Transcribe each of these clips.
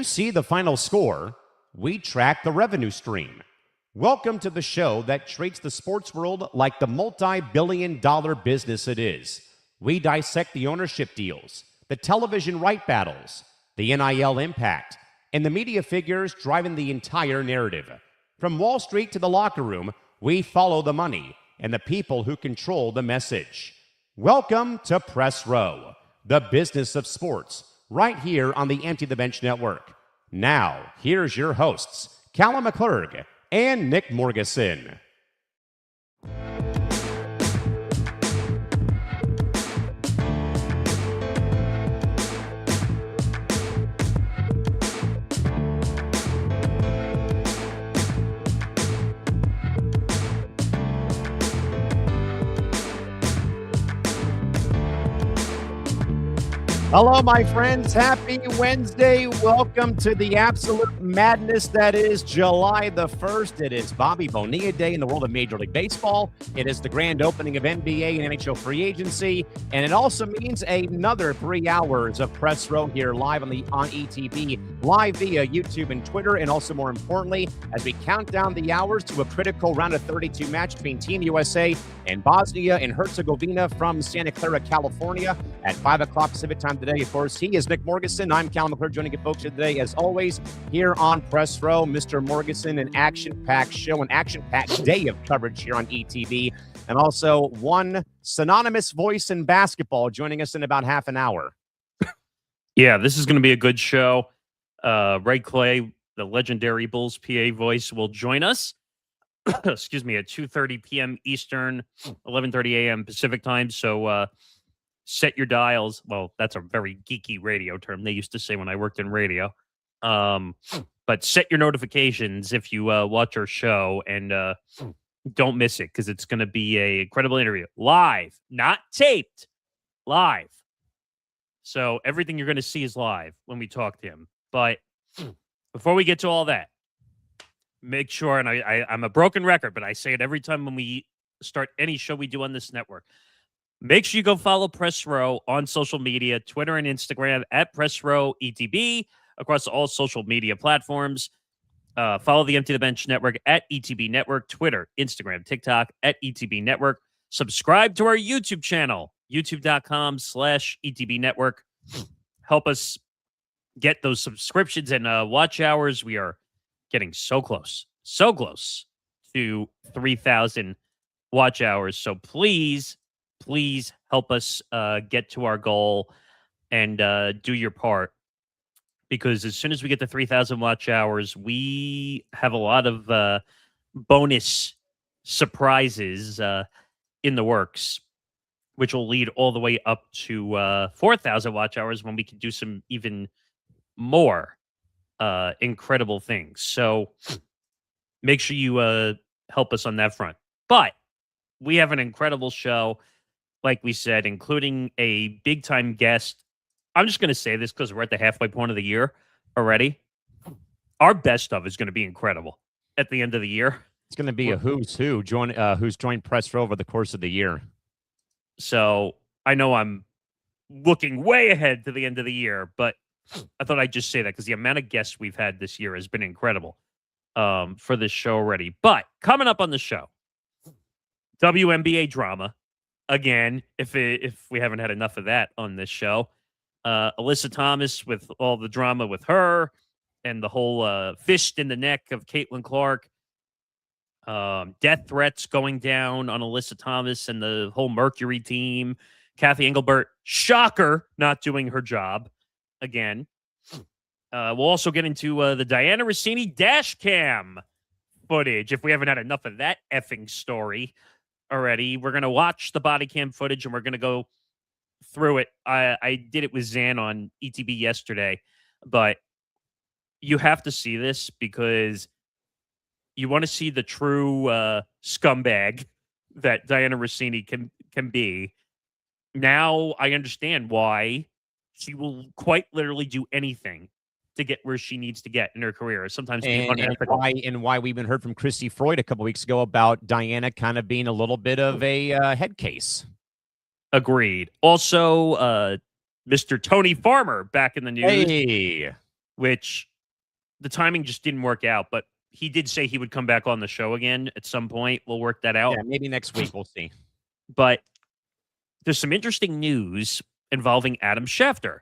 see the final score, we track the revenue stream. Welcome to the show that treats the sports world like the multi-billion-dollar business it is. We dissect the ownership deals, the television right battles, the NIL impact, and the media figures driving the entire narrative. From Wall Street to the locker room, we follow the money and the people who control the message. Welcome to Press Row, the business of sports, right here on the Empty the Bench Network. Now, here's your hosts, Callan McClurg and Nick Morgasen. Hello, my friends. Happy Wednesday. Welcome to the absolute madness that is July the 1st. It is Bobby Bonilla Day in the world of Major League Baseball. It is the grand opening of NBA and NHL free agency. And it also means another 3 hours of Press Row here live on ETB, live via YouTube and Twitter. And also, more importantly, as we count down the hours to a critical round of 32 match between Team USA and Bosnia and Herzegovina from Santa Clara, California at 5 o'clock Pacific time today. Of course, he is Nick Morgasen. I'm Callan McClurg, joining you folks today, as always, here on Press Row. Mr. Morgasen, an action-packed show, an action-packed day of coverage here on ETV, and also one synonymous voice in basketball joining us in about half an hour. Yeah, this is going to be a good show. Ray Clay, the legendary Bulls PA voice, will join us. Excuse me, at 2:30 p.m. Eastern, 11:30 a.m. Pacific time. So set your dials. Well, that's a very geeky radio term they used to say when I worked in radio. But set your notifications if you watch our show, and don't miss it, because it's going to be an incredible interview. Live, not taped, live. So everything you're going to see is live when we talk to him. But before we get to all that, make sure, and I'm a broken record, but I say it every time when we start any show we do on this network, make sure you go follow Press Row on social media, Twitter and Instagram at Press Row ETB, across all social media platforms. Follow the Empty the Bench Network at ETB Network, Twitter, Instagram, TikTok at ETB Network. Subscribe to our YouTube channel, youtube.com/ETB Network. Help us get those subscriptions and watch hours. We are getting so close to 3,000 watch hours. So please help us get to our goal and do your part, because as soon as we get to 3,000 watch hours, we have a lot of bonus surprises in the works, which will lead all the way up to 4,000 watch hours when we can do some even more incredible things. So make sure you help us on that front. But we have an incredible show, like we said, including a big-time guest. I'm just going to say this because we're at the halfway point of the year already. Our best of is going to be incredible at the end of the year. It's going to be a who's who who's joined Press Row over the course of the year. So I know I'm looking way ahead to the end of the year, but I thought I'd just say that because the amount of guests we've had this year has been incredible for this show already. But coming up on the show, WNBA drama. Again, if we haven't had enough of that on this show. Alyssa Thomas with all the drama with her and the whole fist in the neck of Caitlin Clark. Death threats going down on Alyssa Thomas and the whole Mercury team. Cathy Engelbert, shocker, not doing her job again. We'll also get into the Diana Russini dash cam footage, if we haven't had enough of that effing story already. We're going to watch the body cam footage, and we're going to go through it. I did it with Zan on ETB yesterday, but you have to see this because you want to see the true scumbag that Diana Russini can be. Now I understand why she will quite literally do anything to get where she needs to get in her career. Sometimes and why we even heard from Christy Freud a couple weeks ago about Diana kind of being a little bit of a head case. Agreed. Also, Mr. Tony Farmer back in the news, hey, which the timing just didn't work out, but he did say he would come back on the show again at some point. We'll work that out. Yeah, maybe next week. We'll see. But there's some interesting news involving Adam Schefter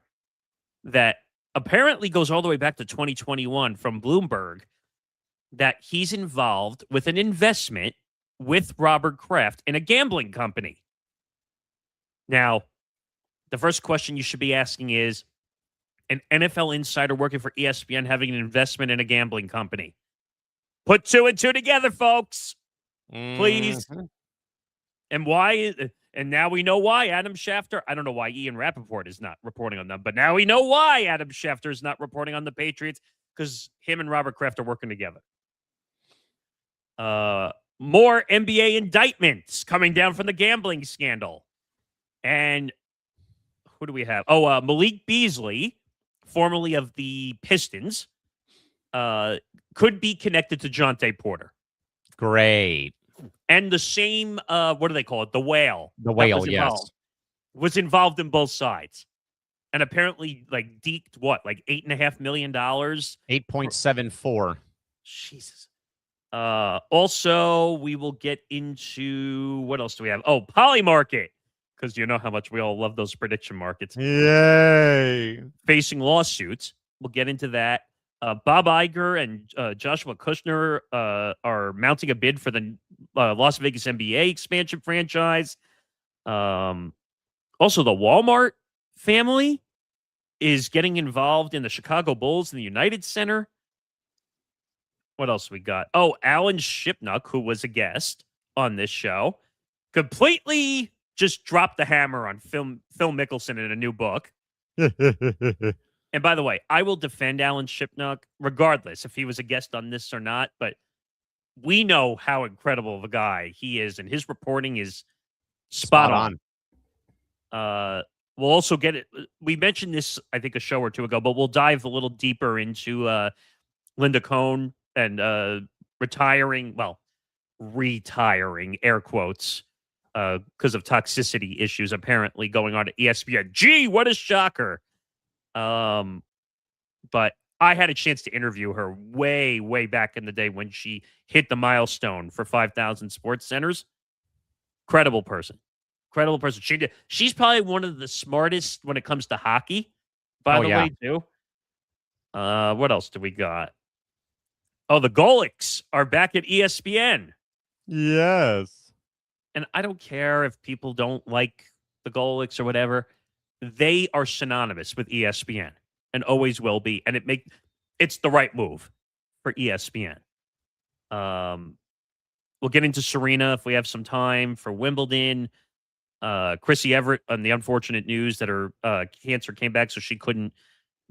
that apparently goes all the way back to 2021 from Bloomberg, that he's involved with an investment with Robert Kraft in a gambling company. Now, the first question you should be asking is, an NFL insider working for ESPN having an investment in a gambling company? Put 2 and 2 together, folks. Please. Mm-hmm. And why? And now we know why Adam Schefter. I don't know why Ian Rappaport is not reporting on them, but now we know why Adam Schefter is not reporting on the Patriots, because him and Robert Kraft are working together. More NBA indictments coming down from the gambling scandal. And who do we have? Oh, Malik Beasley, formerly of the Pistons, could be connected to Jonte Porter. Great. And the same, what do they call it? The whale. The whale, yes. Was involved in both sides. And apparently, like, deked what? Like $8.5 million? 8.74. Jesus. Also, we will get into, what else do we have? Oh, Polymarket. Because you know how much we all love those prediction markets. Yay. Facing lawsuits. We'll get into that. Bob Iger and Joshua Kushner are mounting a bid for the Las Vegas NBA expansion franchise. Also, the Walmart family is getting involved in the Chicago Bulls and the United Center. What else we got? Oh, Alan Shipnuck, who was a guest on this show, completely just dropped the hammer on Phil Mickelson in a new book. And by the way, I will defend Alan Shipnuck regardless if he was a guest on this or not, but we know how incredible of a guy he is, and his reporting is spot on. We'll also get it. We mentioned this, I think, a show or two ago, but we'll dive a little deeper into Linda Cohn and retiring, air quotes, because of toxicity issues apparently going on at ESPN. Gee, what a shocker. But I had a chance to interview her way, way back in the day when she hit the milestone for 5,000 sports centers. Credible person. She's probably one of the smartest when it comes to hockey, by the way, too. What else do we got? Oh, the Golics are back at ESPN. Yes. And I don't care if people don't like the Golics or whatever. They are synonymous with ESPN and always will be. And it's the right move for ESPN. We'll get into Serena if we have some time, for Wimbledon. Chrissy Everett on the unfortunate news that her cancer came back, so she couldn't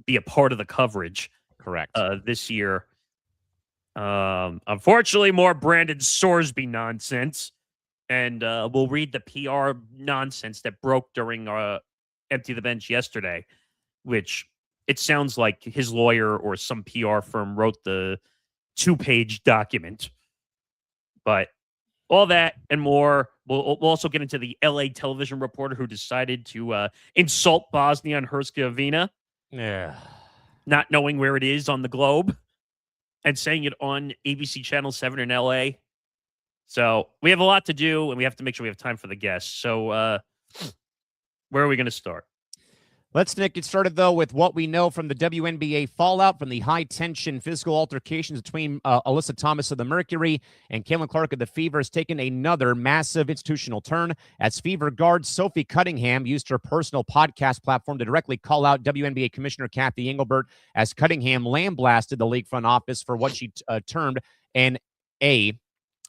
be a part of the coverage. Correct. This year. Unfortunately, more Brandon Sorsby nonsense. And we'll read the PR nonsense that broke during Empty the Bench yesterday, which it sounds like his lawyer or some PR firm wrote the 2-page document. But all that and more. We'll also get into the LA television reporter who decided to insult Bosnia and Herzegovina. Yeah. Not knowing where it is on the globe and saying it on ABC Channel 7 in LA. So we have a lot to do, and we have to make sure we have time for the guests. So where are we going to start? Let's, Nick, get started, though, with what we know from the WNBA fallout from the high-tension physical altercations between Alyssa Thomas of the Mercury and Callan Clark of the Fever has taken another massive institutional turn as Fever guard Sophie Cunningham used her personal podcast platform to directly call out WNBA Commissioner Cathy Engelbert as Cunningham lambasted the league front office for what she termed an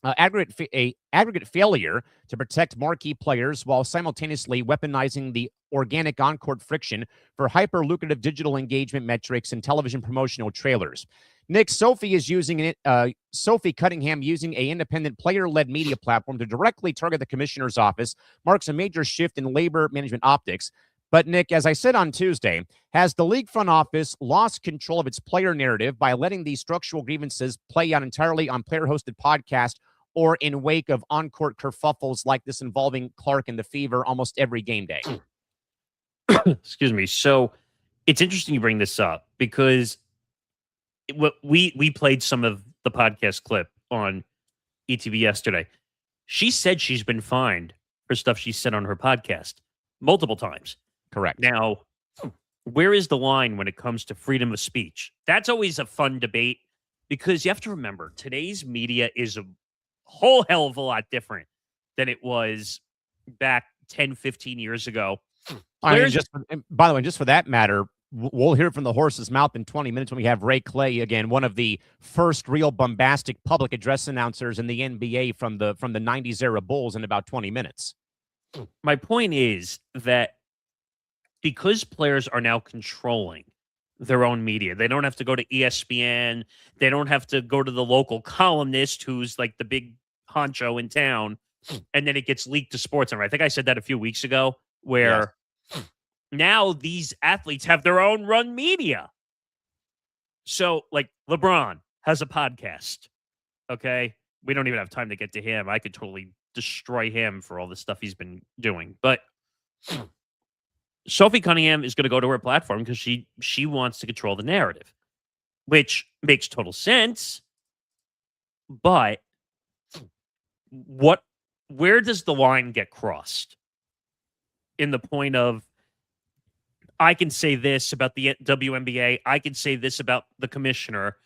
aggregate failure to protect marquee players while simultaneously weaponizing the organic on-court friction for hyper-lucrative digital engagement metrics and television promotional trailers. Nick, Sophie Cunningham using an independent player-led media platform to directly target the commissioner's office marks a major shift in labor management optics. But, Nick, as I said on Tuesday, has the league front office lost control of its player narrative by letting these structural grievances play out entirely on player-hosted podcasts or in wake of on-court kerfuffles like this involving Clark and the Fever almost every game day? Excuse me. So it's interesting you bring this up because we played some of the podcast clip on ETV yesterday. She said she's been fined for stuff she said on her podcast multiple times. Correct. Now, where is the line when it comes to freedom of speech? That's always a fun debate because you have to remember today's media is a whole hell of a lot different than it was back 10, 15 years ago. I mean, by the way, just for that matter, we'll hear from the horse's mouth in 20 minutes when we have Ray Clay again, one of the first real bombastic public address announcers in the NBA from the 90s era Bulls in about 20 minutes. My point is that because players are now controlling their own media, they don't have to go to ESPN, they don't have to go to the local columnist who's like the big honcho in town, and then it gets leaked to SportsCenter. I think I said that a few weeks ago, where now these athletes have their own run media. So, like, LeBron has a podcast, okay? We don't even have time to get to him. I could totally destroy him for all the stuff he's been doing. But Sophie Cunningham is going to go to her platform because she wants to control the narrative, which makes total sense. But where does the line get crossed? In the point of, I can say this about the WNBA, I can say this about the commissioner.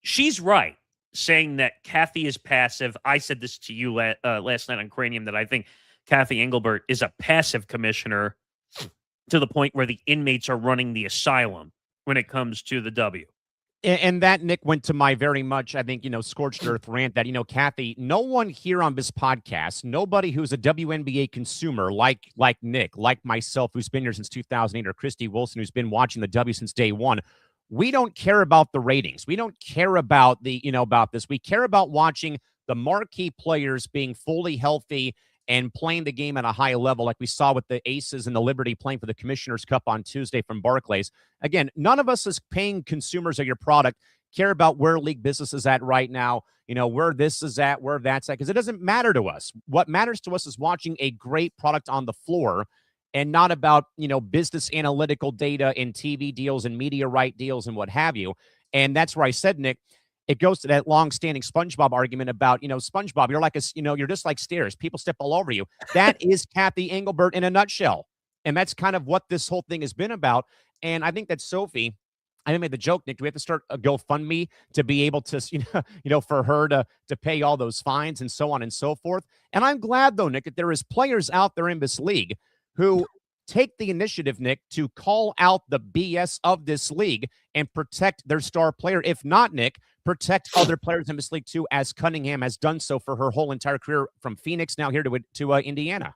She's right saying that Cathy is passive. I said this to you last night on Cranium, that I think Cathy Engelbert is a passive commissioner to the point where the inmates are running the asylum when it comes to the W. And that, Nick, went to my very much, I think, scorched earth rant that, Cathy, no one here on this podcast, nobody who's a WNBA consumer like Nick, like myself, who's been here since 2008, or Christy Wilson, who's been watching the W since day one, we don't care about the ratings. We don't care about about this. We care about watching the marquee players being fully healthy and playing the game at a high level, like we saw with the Aces and the Liberty playing for the Commissioner's Cup on Tuesday from Barclays. Again, none of us as paying consumers of your product care about where league business is at right now, where this is at, where that's at, because it doesn't matter to us. What matters to us is watching a great product on the floor and not about, business analytical data and TV deals and media right deals and what have you. And that's where I said, Nick, it goes to that long-standing SpongeBob argument about, SpongeBob, you're like you're just like stairs. People step all over you. That is Cathy Engelbert in a nutshell. And that's kind of what this whole thing has been about. And I think that Sophie, I made the joke, Nick, do we have to start a GoFundMe to be able to, for her to pay all those fines and so on and so forth? And I'm glad, though, Nick, that there is players out there in this league who take the initiative, Nick, to call out the BS of this league and protect their star player. If not, Nick, protect other players in this league too, as Cunningham has done so for her whole entire career from Phoenix now here to Indiana.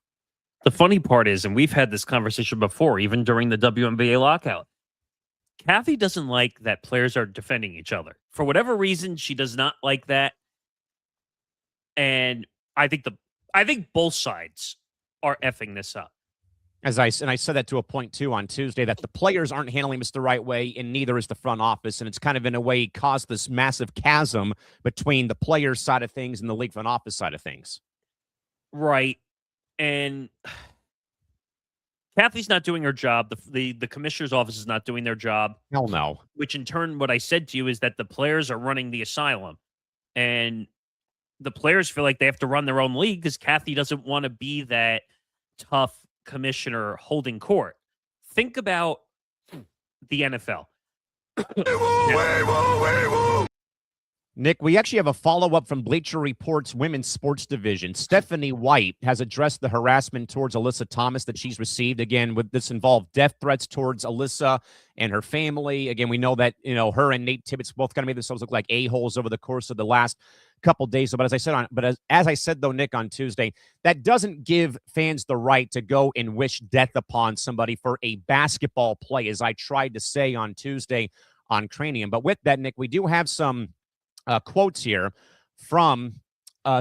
The funny part is, and we've had this conversation before, even during the WNBA lockout, Cathy doesn't like that players are defending each other. For whatever reason, she does not like that. And I think both sides are effing this up. And I said that to a point too on Tuesday, that the players aren't handling this the right way, and neither is the front office. And it's kind of in a way caused this massive chasm between the players' side of things and the league front office side of things. Right. And Cathy's not doing her job. The commissioner's office is not doing their job. Hell no. Which in turn, what I said to you is that the players are running the asylum. And the players feel like they have to run their own league because Cathy doesn't want to be that tough commissioner holding court. Think about the NFL. Nick, we actually have a follow-up from Bleacher Report's women's sports division. Stephanie White has addressed the harassment towards Alyssa Thomas that she's received. Again, with this involved death threats towards Alyssa and her family. Again, we know that, her and Nate Tibbetts both kind of made themselves look like a-holes over the course of the last couple days. But as I said, though, Nick, on Tuesday, that doesn't give fans the right to go and wish death upon somebody for a basketball play, as I tried to say on Tuesday on Cranium. But with that, Nick, we do have some quotes here from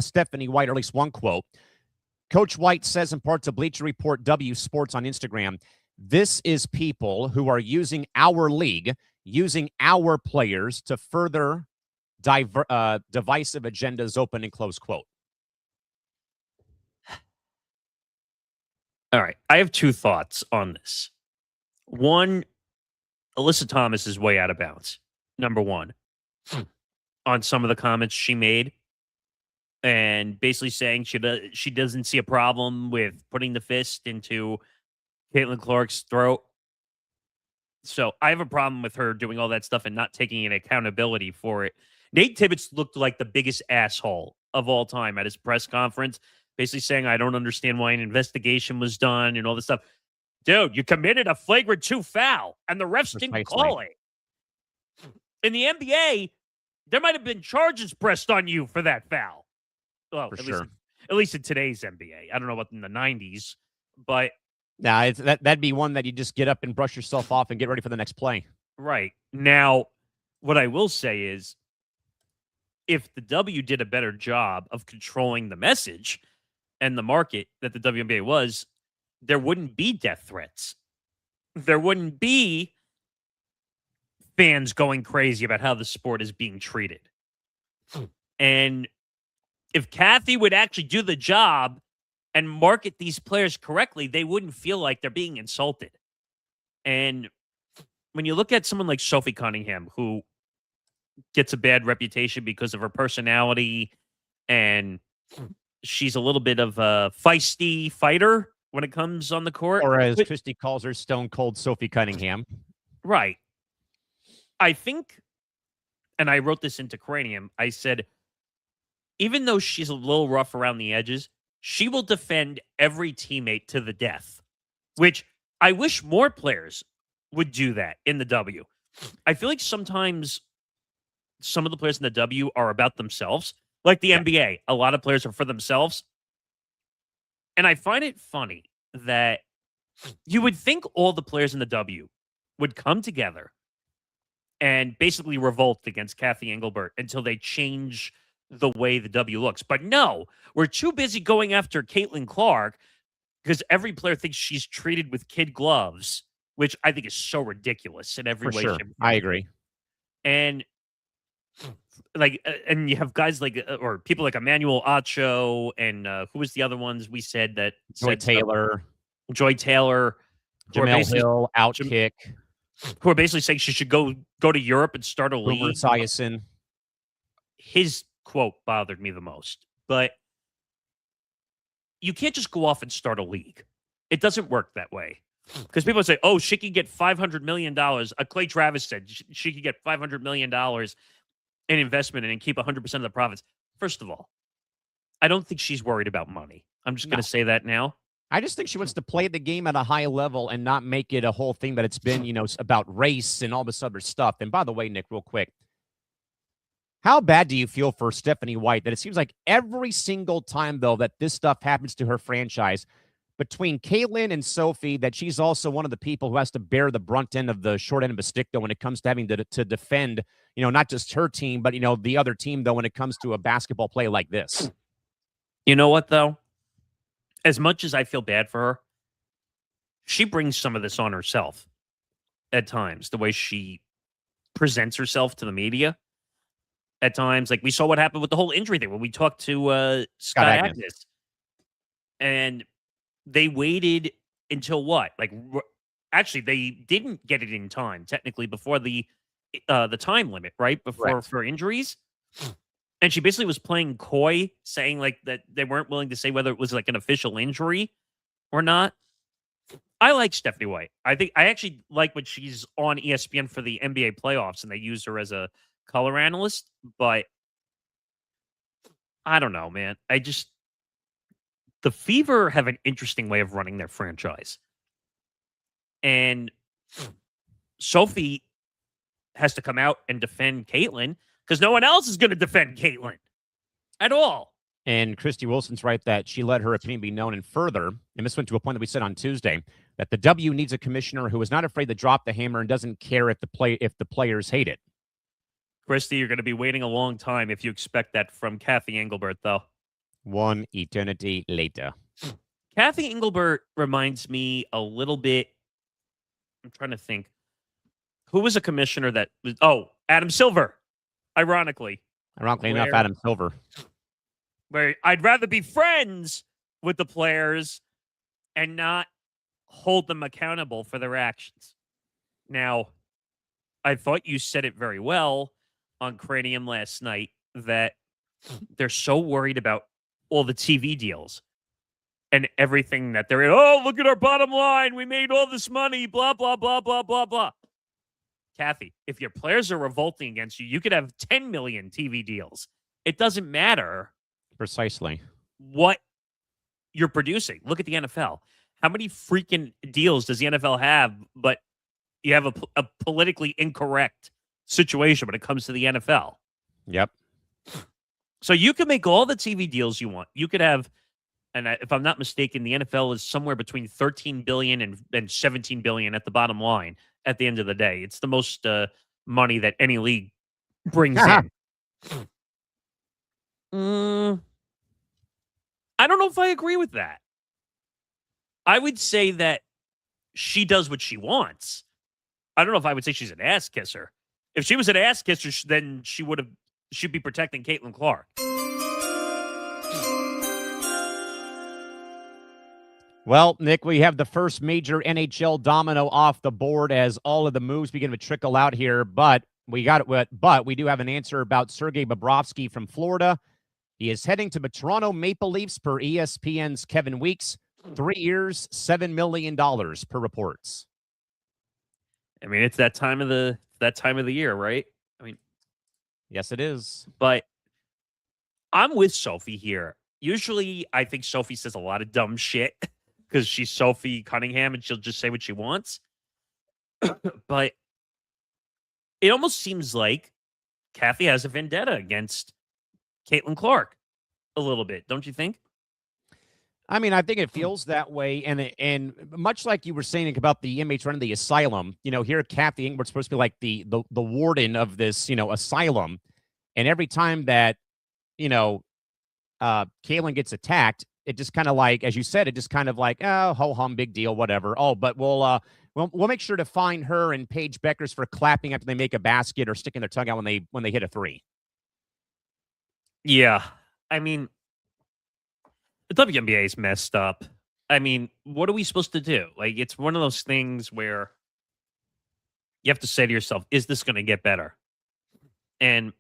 Stephanie White, or at least one quote. Coach White says in part to Bleacher Report W Sports on Instagram, "This is people who are using our league, using our players to further divisive agendas," open and close quote. All right. I have two thoughts on this. One, Alyssa Thomas is way out of bounds. number one, on some of the comments she made, and basically saying she doesn't see a problem with putting the fist into Caitlin Clark's throat. So I have a problem with her doing all that stuff and not taking any accountability for it. Nate Tibbetts looked like the biggest asshole of all time at his press conference, basically saying, I don't understand why an investigation was done and all this stuff. Dude, you committed a flagrant 2 foul, and the refs didn't call it. In the NBA, there might have been charges pressed on you for that foul. Well, at least in today's NBA. I don't know about in the 90s, but nah, that'd be one that you just get up and brush yourself off and get ready for the next play. Right. Now, what I will say is, if the W did a better job of controlling the message and the market that the WNBA was, there wouldn't be death threats. There wouldn't be fans going crazy about how the sport is being treated. And if Cathy would actually do the job and market these players correctly, they wouldn't feel like they're being insulted. And when you look at someone like Sophie Cunningham, who gets a bad reputation because of her personality, and she's a little bit of a feisty fighter when it comes on the court. Or as Christy calls her, Stone Cold Sophie Cunningham. Right. I think, and I wrote this into Cranium, I said, even though she's a little rough around the edges, she will defend every teammate to the death, which I wish more players would do that in the W. I feel like sometimes some of the players in the W are about themselves, like the NBA. A lot of players are for themselves. And I find it funny that you would think all the players in the W would come together and basically revolt against Cathy Engelbert until they change the way the W looks. But no, we're too busy going after Caitlin Clark because every player thinks she's treated with kid gloves, which I think is so ridiculous in every way. Sure. I agree. And and you have guys like, or people like Emmanuel Acho, and who was the other ones we said that? Joy Taylor, Jamel Hill, Outkick, who are basically saying she should go to Europe and start a league. Esiason. His quote bothered me the most, but you can't just go off and start a league. It doesn't work that way. Because people say, oh, she could get $500 million. Clay Travis said she could get $500 million in investment and keep 100% of the profits. First of all, I don't think she's worried about money. I'm just going to say that now. I just think she wants to play the game at a high level and not make it a whole thing that it's been, about race and all this other stuff. And by the way, Nick, real quick, how bad do you feel for Stephanie White that it seems like every single time, though, that this stuff happens to her franchise, between Caitlin and Sophie, that she's also one of the people who has to bear the brunt end of the short end of a stick, though, when it comes to having to defend, not just her team, but, the other team, though, when it comes to a basketball play like this. You know what, though? As much as I feel bad for her, she brings some of this on herself at times, the way she presents herself to the media. At times, like we saw what happened with the whole injury thing when we talked to Scott Agnes. And they waited until what? Actually, they didn't get it in time, technically, before the time limit, right? For injuries. And she basically was playing coy, saying that they weren't willing to say whether it was an official injury or not. I like Stephanie White. I actually like when she's on ESPN for the NBA playoffs and they use her as a color analyst, but I don't know, man. The Fever have an interesting way of running their franchise. And Sophie has to come out and defend Caitlin because no one else is going to defend Caitlin at all. And Christy Wilson's right that she let her opinion be known. And further, and this went to a point that we said on Tuesday, that the W needs a commissioner who is not afraid to drop the hammer and doesn't care if the players hate it. Christy, you're going to be waiting a long time if you expect that from Cathy Engelbert, though. One eternity later. Cathy Engelbert reminds me a little bit. I'm trying to think. Who was a commissioner that was... Oh, Adam Silver, ironically. Ironically enough, Adam Silver. Where I'd rather be friends with the players and not hold them accountable for their actions. Now, I thought you said it very well on Cranium last night that they're so worried about all the TV deals and everything that they're in. Oh, look at our bottom line. We made all this money, blah, blah, blah, blah, blah, blah. Cathy, if your players are revolting against you, you could have 10 million TV deals. It doesn't matter Precisely. what you're producing. Look at the NFL. How many freaking deals does the NFL have, but you have a politically incorrect situation when it comes to the NFL? Yep. So you can make all the TV deals you want. You could have, and if I'm not mistaken, the NFL is somewhere between 13 billion and 17 billion at the bottom line at the end of the day. It's the most money that any league brings in. I don't know if I agree with that. I would say that she does what she wants. I don't know if I would say she's an ass kisser. If she was an ass kisser, then she'd be protecting Caitlin Clark. Well, Nick, we have the first major NHL domino off the board as all of the moves begin to trickle out here. But we do have an answer about Sergei Bobrovsky from Florida. He is heading to the Toronto Maple Leafs per ESPN's Kevin Weeks. 3 years, $7 million per reports. I mean, it's that time of the year, right? I mean, yes, it is. But I'm with Sophie here. Usually, I think Sophie says a lot of dumb shit because she's Sophie Cunningham and she'll just say what she wants. But it almost seems like Cathy has a vendetta against Caitlin Clark a little bit, don't you think? I mean, I think it feels that way, and much like you were saying about the inmates running the asylum, here Cathy Engelbert's supposed to be like the warden of this, asylum, and every time that, Callan gets attacked, it just kind of like, as you said, it just kind of like, oh, ho-hum, big deal, whatever. Oh, but we'll make sure to find her and Paige Beckers for clapping after they make a basket or sticking their tongue out when they hit a three. Yeah, I mean, the WNBA is messed up. I mean, what are we supposed to do? Like, it's one of those things where you have to say to yourself, is this going to get better? And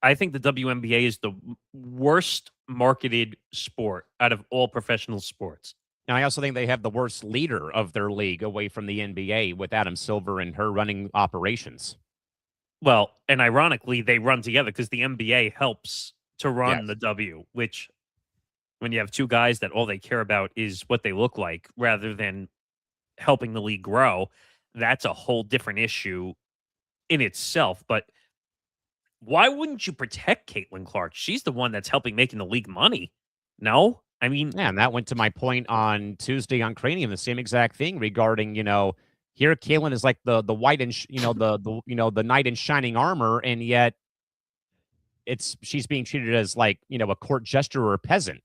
I think the WNBA is the worst marketed sport out of all professional sports. And I also think they have the worst leader of their league away from the NBA with Adam Silver and her running operations. Well, and ironically, they run together because the NBA helps to run the W, which when you have two guys that all they care about is what they look like rather than helping the league grow, that's a whole different issue in itself. But why wouldn't you protect Caitlin Clark? She's the one that's helping making the league money. No? I mean, yeah, and that went to my point on Tuesday on Cranium, the same exact thing regarding, here Callan is like the white and the knight in shining armor, and yet she's being treated as like, a court jester or a peasant.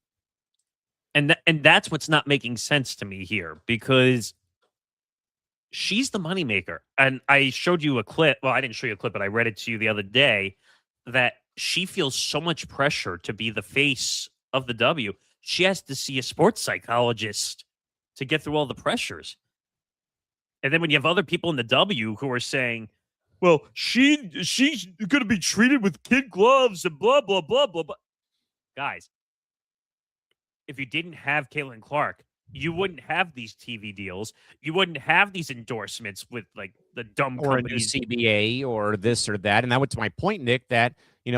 And that's what's not making sense to me here, because she's the moneymaker. And I showed you a clip. Well, I didn't show you a clip, but I read it to you the other day that she feels so much pressure to be the face of the W. She has to see a sports psychologist to get through all the pressures. And then when you have other people in the W who are saying, well, she's going to be treated with kid gloves and blah, blah, blah, blah, blah. Guys, if you didn't have Caitlin Clark, you wouldn't have these TV deals. You wouldn't have these endorsements with like the dumb or companies. a new CBA or this or that. And that went to my point, Nick, that,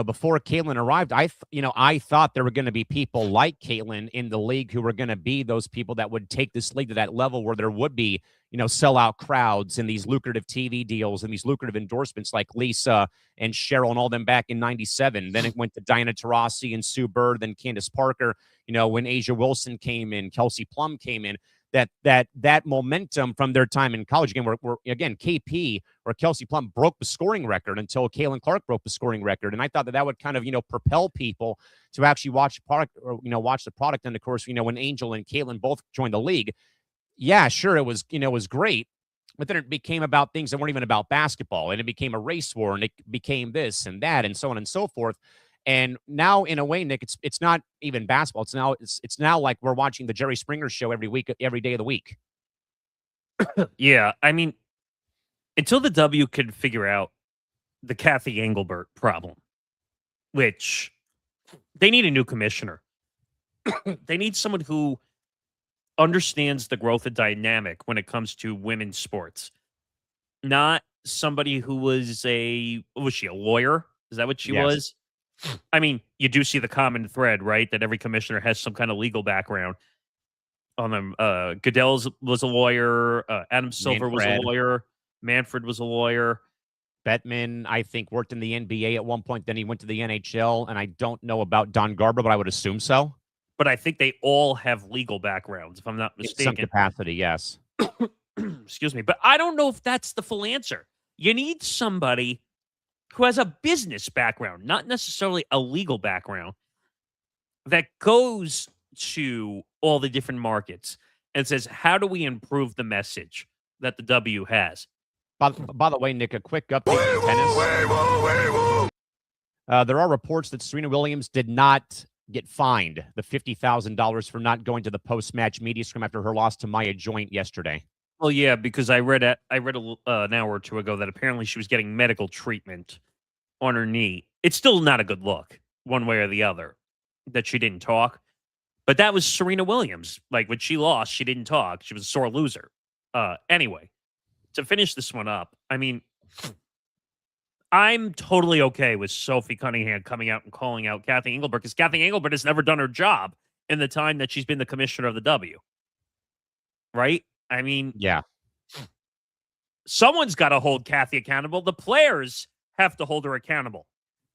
before Caitlin arrived, I thought there were going to be people like Caitlin in the league who were going to be those people that would take this league to that level where there would be, sellout crowds and these lucrative TV deals and these lucrative endorsements like Lisa and Cheryl and all them back in 97. Then it went to Diana Taurasi and Sue Bird, then Candace Parker, when Asia Wilson came in, Kelsey Plum came in. That momentum from their time in college again, where again KP or Kelsey Plum broke the scoring record until Caitlin Clark broke the scoring record, and I thought that would kind of propel people to actually watch the product or watch the product. And of course, when Angel and Caitlin both joined the league, yeah, sure, it was was great, but then it became about things that weren't even about basketball, and it became a race war, and it became this and that, and so on and so forth. And now, in a way, Nick, it's not even basketball. It's now like we're watching the Jerry Springer show every week, every day of the week. Yeah, I mean, until the W could figure out the Cathy Engelbert problem, which they need a new commissioner. They need someone who understands the growth of dynamic when it comes to women's sports. Not somebody who was she a lawyer? Is that what she Yes. was? I mean, you do see the common thread, right? That every commissioner has some kind of legal background on them. Goodell was a lawyer. Adam Silver was a Manfred. lawyer. Manfred was a lawyer. Bettman, I think, worked in the NBA at one point. Then he went to the NHL, and I don't know about Don Garber, but I would assume so. But I think they all have legal backgrounds, if I'm not In some mistaken. capacity, yes. Excuse me. But I don't know if that's the full answer. You need somebody who has a business background, not necessarily a legal background, that goes to all the different markets and says, how do we improve the message that the W has? By the way, Nick, a quick update on tennis. There are reports that Serena Williams did not get fined the $50,000 for not going to the post-match media scrum after her loss to Maya Joint yesterday. Well, yeah, because I read an hour or two ago that apparently she was getting medical treatment on her knee. It's still not a good look, one way or the other, that she didn't talk. But that was Serena Williams. Like, when she lost, she didn't talk. She was a sore loser. Anyway, to finish this one up, I mean, I'm totally okay with Sophie Cunningham coming out and calling out Cathy Engelbert, because Cathy Engelbert has never done her job in the time that she's been the commissioner of the W. Right? I mean, yeah, someone's got to hold Cathy accountable. The players have to hold her accountable.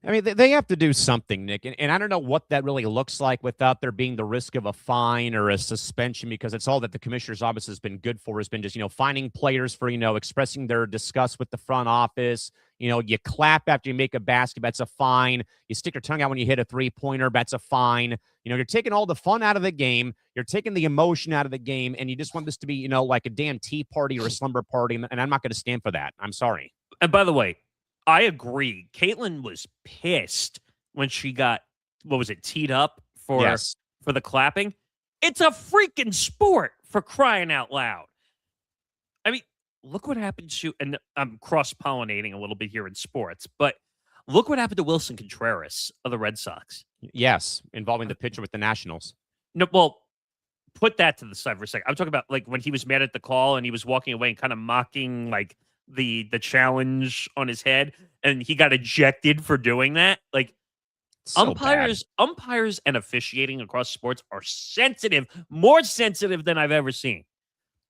I mean, they have to do something, Nick, and I don't know what that really looks like without there being the risk of a fine or a suspension, because it's all that the commissioner's office has been good for, has been just, fining players for, expressing their disgust with the front office. You clap after you make a basket, that's a fine. You stick your tongue out when you hit a three-pointer, that's a fine. You're taking all the fun out of the game. You're taking the emotion out of the game, and you just want this to be, like a damn tea party or a slumber party, and I'm not going to stand for that. I'm sorry. And by the way, I agree. Caitlin was pissed when she got, teed up for the clapping. It's a freaking sport, for crying out loud. I mean, look what happened to, and I'm cross-pollinating a little bit here in sports, but look what happened to Wilson Contreras of the Red Sox. Yes, involving the pitcher with the Nationals. No, well, put that to the side for a second. I'm talking about, like, when he was mad at the call and he was walking away and kind of mocking, like, the challenge on his head, and he got ejected for doing that. Like, so umpires and officiating across sports are sensitive, more sensitive than I've ever seen.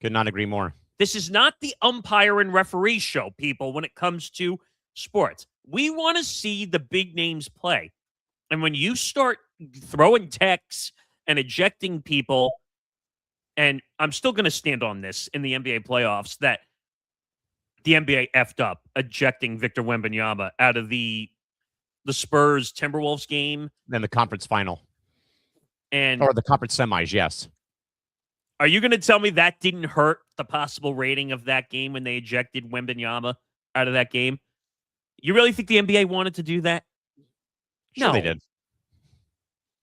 Could not agree more. This is not the umpire and referee show, people, when it comes to sports. We want to see the big names play. And when you start throwing techs and ejecting people, and I'm still going to stand on this in the NBA playoffs, that the NBA effed up ejecting Victor Wembanyama out of the Spurs Timberwolves game. Then the conference final. Or the conference semis, yes. Are you going to tell me that didn't hurt the possible rating of that game when they ejected Wembanyama out of that game? You really think the NBA wanted to do that? Sure, no, they did.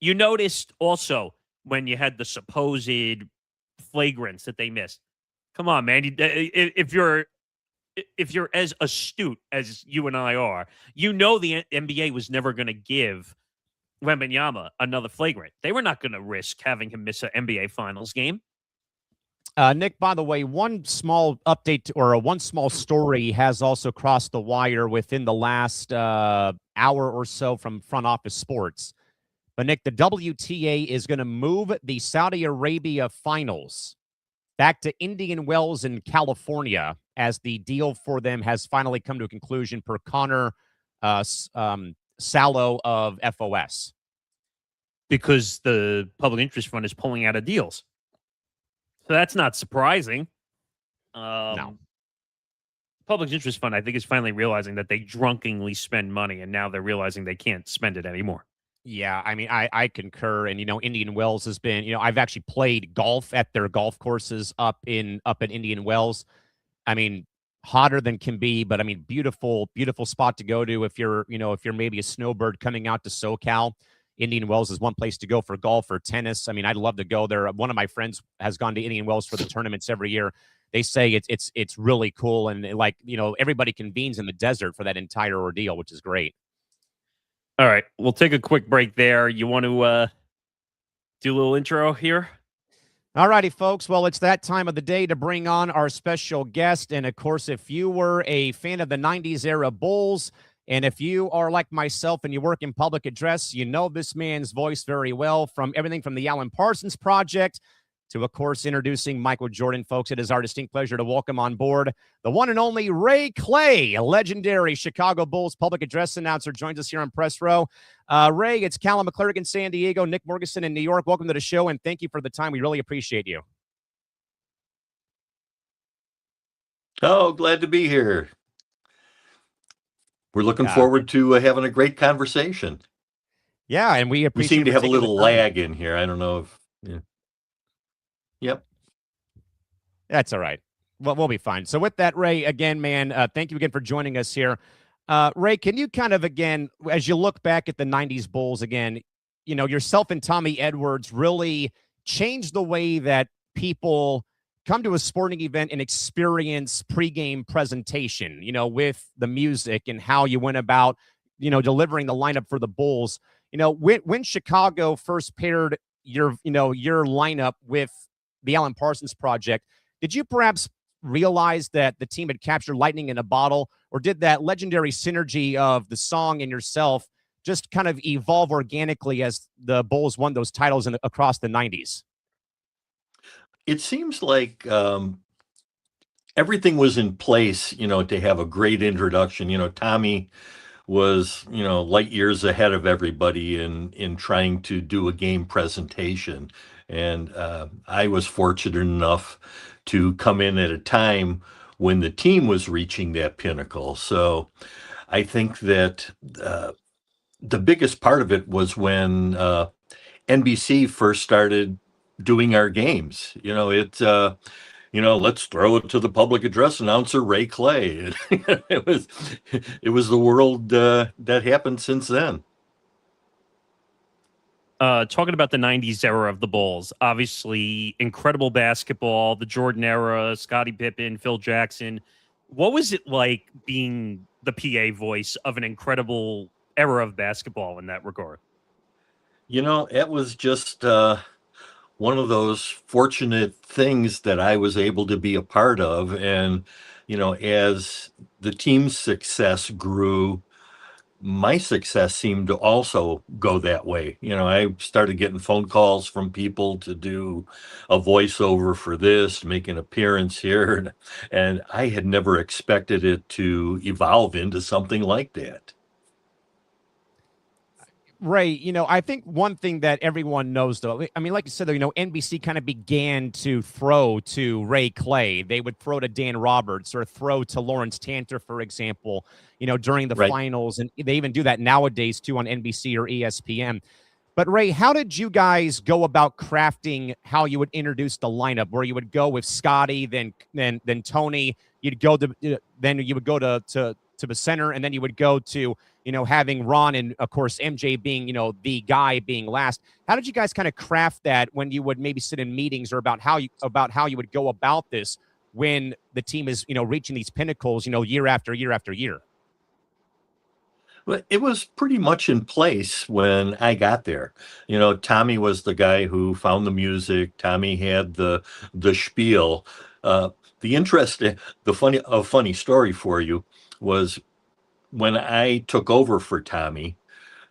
You noticed also when you had the supposed flagrants that they missed. Come on, man. If you're as astute as you and I are, the NBA was never going to give Wembanyama another flagrant. They were not going to risk having him miss an NBA Finals game. Nick, by the way, one small update or one small story has also crossed the wire within the last hour or so from Front Office Sports. But, Nick, the WTA is going to move the Saudi Arabia Finals back to Indian Wells in California, as the deal for them has finally come to a conclusion per Connor Sallow of FOS. Because the Public Interest Fund is pulling out of deals. So that's not surprising. No. Public Interest Fund, I think, is finally realizing that they drunkenly spend money, and now they're realizing they can't spend it anymore. Yeah, I mean, I concur. And, Indian Wells has been, I've actually played golf at their golf courses up in Indian Wells. I mean, hotter than can be, but I mean, beautiful, beautiful spot to go to if you're maybe a snowbird coming out to SoCal. Indian Wells is one place to go for golf or tennis. I mean, I'd love to go there. One of my friends has gone to Indian Wells for the tournaments every year. they say it's really cool, and like, everybody convenes in the desert for that entire ordeal, which is great. All right, we'll take a quick break there. You want to do a little intro here? All righty, folks. Well, it's that time of the day to bring on our special guest. And of course, if you were a fan of the 90s era Bulls, and if you are like myself and you work in public address, you know this man's voice very well, from everything from the Alan Parsons Project to, of course, introducing Michael Jordan. Folks, it is our distinct pleasure to welcome on board the one and only Ray Clay, a legendary Chicago Bulls public address announcer, joins us here on Press Row. Ray, it's Callan, McClurg in San Diego, Nick Morgasen in New York. Welcome to the show, and thank you for the time. We really appreciate you. Oh, glad to be here. We're looking forward to having a great conversation. Yeah, and we appreciate. We seem to have a little lag in here. I don't know if. Yeah. Yep. That's all right. Well, we'll be fine. So with that, Ray, again, man, thank you again for joining us here. Ray, can you kind of, again, as you look back at the 90s Bulls again, yourself and Tommy Edwards really changed the way that people come to a sporting event and experience pregame presentation, with the music and how you went about, delivering the lineup for the Bulls. When Chicago first paired your lineup with the Alan Parsons Project, did you perhaps realize that the team had captured lightning in a bottle, or did that legendary synergy of the song and yourself just kind of evolve organically as the Bulls won those titles across the 90s? It seems like everything was in place, to have a great introduction. Tommy was, light years ahead of everybody in trying to do a game presentation. And I was fortunate enough to come in at a time when the team was reaching that pinnacle. So I think that the biggest part of it was when NBC first started doing our games. Let's throw it to the public address announcer, Ray Clay. It was the world that happened since then. Talking about the 90s era of the Bulls, obviously incredible basketball, the Jordan era, Scottie Pippen, Phil Jackson. What was it like being the PA voice of an incredible era of basketball in that regard? It was just one of those fortunate things that I was able to be a part of. And, as the team's success grew, my success seemed to also go that way. I started getting phone calls from people to do a voiceover for this, make an appearance here. And I had never expected it to evolve into something like that. Ray, I think one thing that everyone knows, though, I mean, like you said, though, NBC kind of began to throw to Ray Clay. They would throw to Dan Roberts or throw to Lawrence Tanter, for example, during the finals. And they even do that nowadays, too, on NBC or ESPN. But, Ray, how did you guys go about crafting how you would introduce the lineup, where you would go with Scotty, then Tony, you'd go to then you would go to the center, and then you would go to having Ron and, of course, MJ being, the guy being last. How did you guys kind of craft that when you would maybe sit in meetings, or about how you would go about this when the team is, reaching these pinnacles, year after year after year? Well, it was pretty much in place when I got there. Tommy was the guy who found the music. Tommy had the spiel. A funny story for you was, when I took over for Tommy,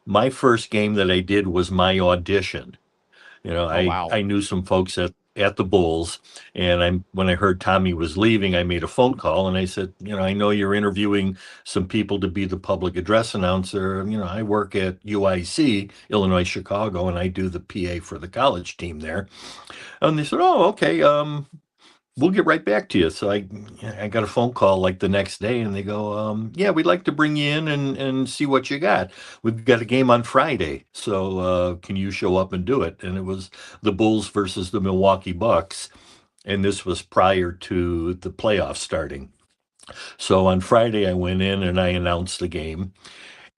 my first game that I did was my audition. Wow. I knew some folks at the Bulls, and when I heard Tommy was leaving, I made a phone call and I said, I know you're interviewing some people to be the public address announcer. I work at UIC, Illinois Chicago, and I do the PA for the college team there. And they said, oh, okay. We'll get right back to you. So I got a phone call like the next day, and they go, yeah, we'd like to bring you in and see what you got. We've got a game on Friday, so can you show up and do it? And it was the Bulls versus the Milwaukee Bucks, and this was prior to the playoffs starting. So on Friday, I went in and I announced the game.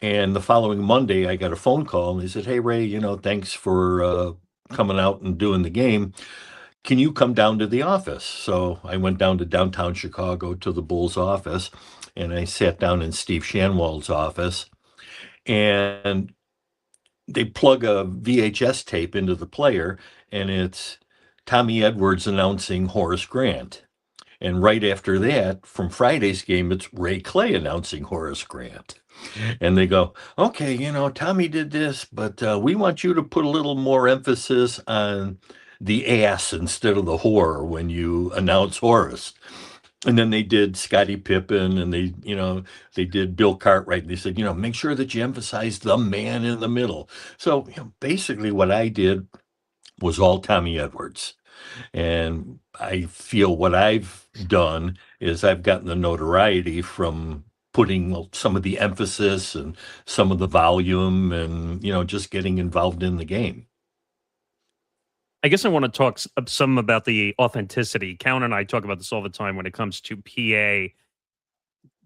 And the following Monday, I got a phone call, and they said, hey, Ray, thanks for coming out and doing the game. can you come down to the office? So I went down to downtown Chicago to the Bulls office, and I sat down in Steve Shanwald's office, and they plug a VHS tape into the player, and it's Tommy Edwards announcing Horace Grant. And right after that, from Friday's game, it's Ray Clay announcing Horace Grant. And they go, okay, Tommy did this, but we want you to put a little more emphasis on the ass instead of the whore when you announce Horace. And then they did Scottie Pippen, and they did Bill Cartwright. They said, make sure that you emphasize the man in the middle. So basically what I did was all Tommy Edwards. And I feel what I've done is I've gotten the notoriety from putting some of the emphasis and some of the volume and, just getting involved in the game. I guess I want to talk some about the authenticity. Callan and I talk about this all the time when it comes to PA.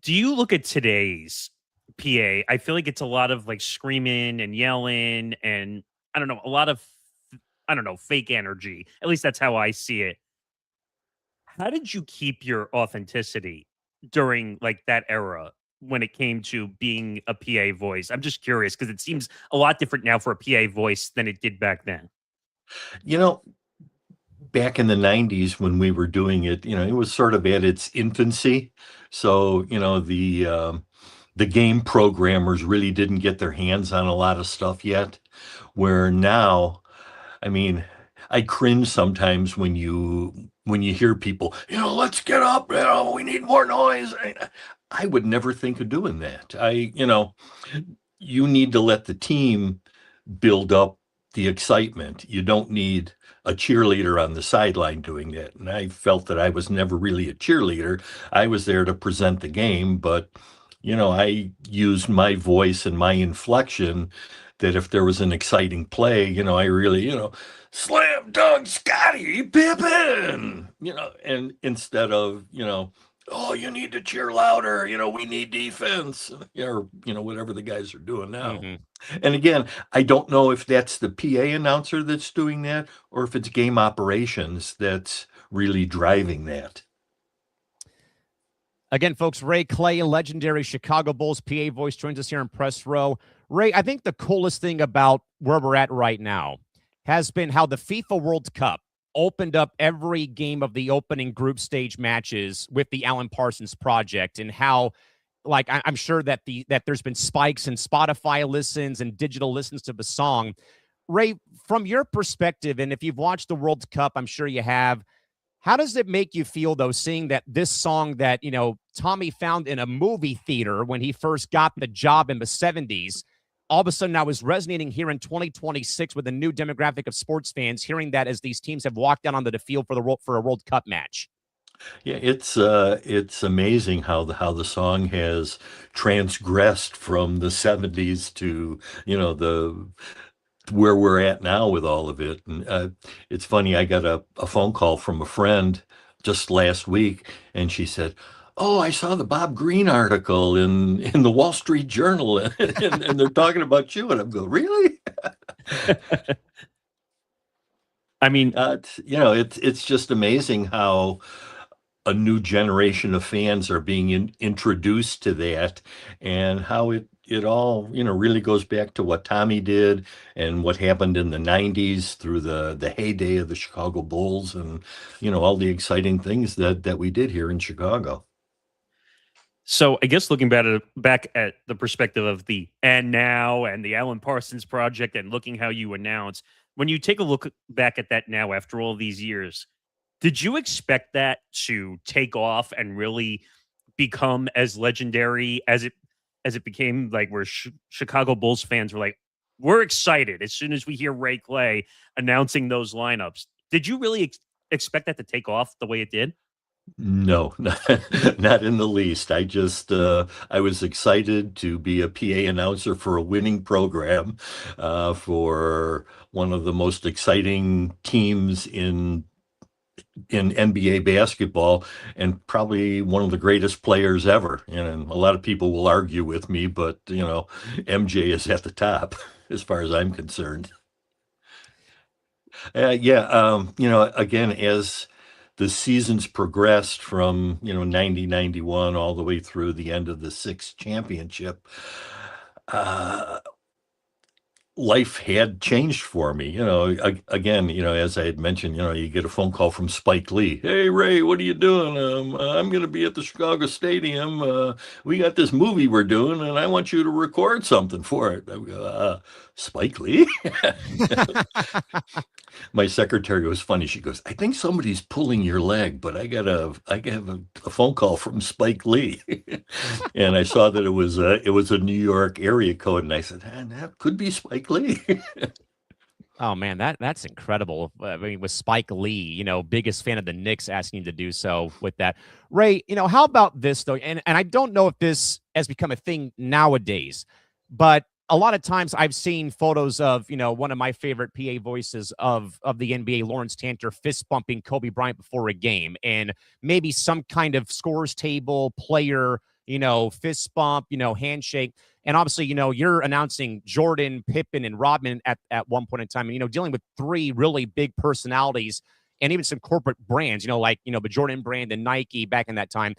Do you look at today's PA? I feel like it's a lot of like screaming and yelling and I don't know, a lot of, fake energy. At least that's how I see it. How did you keep your authenticity during like that era when it came to being a PA voice? I'm just curious because it seems a lot different now for a PA voice than it did back then. Back in the 90s when we were doing it, it was sort of at its infancy. So, the game programmers really didn't get their hands on a lot of stuff yet. Where now, I mean, I cringe sometimes when you hear people, let's get up, we need more noise. I would never think of doing that. You need to let the team build up the excitement. You don't need a cheerleader on the sideline doing that. And I felt that I was never really a cheerleader. I was there to present the game, but I used my voice and my inflection that if there was an exciting play, I really, slam dunk Scottie Pippen, and instead of, oh, you need to cheer louder, we need defense, or, whatever the guys are doing now. Mm-hmm. And again, I don't know if that's the PA announcer that's doing that or if it's game operations that's really driving that. Again, folks, Ray Clay, legendary Chicago Bulls PA voice, joins us here in Press Row. Ray, I think the coolest thing about where we're at right now has been how the FIFA World Cup opened up every game of the opening group stage matches with the Alan Parsons Project, and how, like, I'm sure that there's been spikes in Spotify listens and digital listens to the song. Ray, from your perspective, and if you've watched the World Cup, I'm sure you have, how does it make you feel, though, seeing that this song that, Tommy found in a movie theater when he first got the job in the 70s, all of a sudden now is resonating here in 2026 with a new demographic of sports fans, hearing that as these teams have walked down onto the field for a World Cup match? Yeah, it's amazing how the song has transgressed from the 70s to, the where we're at now with all of it. And it's funny, I got a phone call from a friend just last week, and she said, oh, I saw the Bob Greene article in the Wall Street Journal, and they're talking about you. And I'm going, really? I mean, it's just amazing how a new generation of fans are being introduced to that, and how it all, really goes back to what Tommy did and what happened in the 90s through the heyday of the Chicago Bulls and, all the exciting things that we did here in Chicago. So I guess looking back at the perspective of the and now and the Alan Parsons Project and looking how you announce, when you take a look back at that now after all these years, did you expect that to take off and really become as legendary as it became? Like where Chicago Bulls fans were like, we're excited as soon as we hear Ray Clay announcing those lineups. Did you really expect that to take off the way it did? No, not in the least. I was excited to be a PA announcer for a winning program, for one of the most exciting teams in NBA basketball, and probably one of the greatest players ever. And a lot of people will argue with me, but MJ is at the top as far as I'm concerned. Again, as the seasons progressed from 90, 91 all the way through the end of the sixth championship, uh, life had changed for me. Again, as I had mentioned, you get a phone call from Spike Lee. Hey, Ray, what are you doing? I'm going to be at the Chicago Stadium. We got this movie we're doing, and I want you to record something for it. I go, Spike Lee? My secretary was funny. She goes, I think somebody's pulling your leg, but I got a phone call from Spike Lee. And I saw that it was a New York area code. And I said, that could be Spike Lee. Oh man, that's incredible. I mean, with Spike Lee, biggest fan of the Knicks, asking him to do so with that. Ray, how about this though? And I don't know if this has become a thing nowadays, but a lot of times I've seen photos of, one of my favorite PA voices of the NBA, Lawrence Tanter, fist bumping Kobe Bryant before a game, and maybe some kind of scores table player, fist bump, handshake. And obviously, you're announcing Jordan, Pippen, and Rodman at one point in time, and, dealing with three really big personalities and even some corporate brands, like, the Jordan brand and Nike back in that time.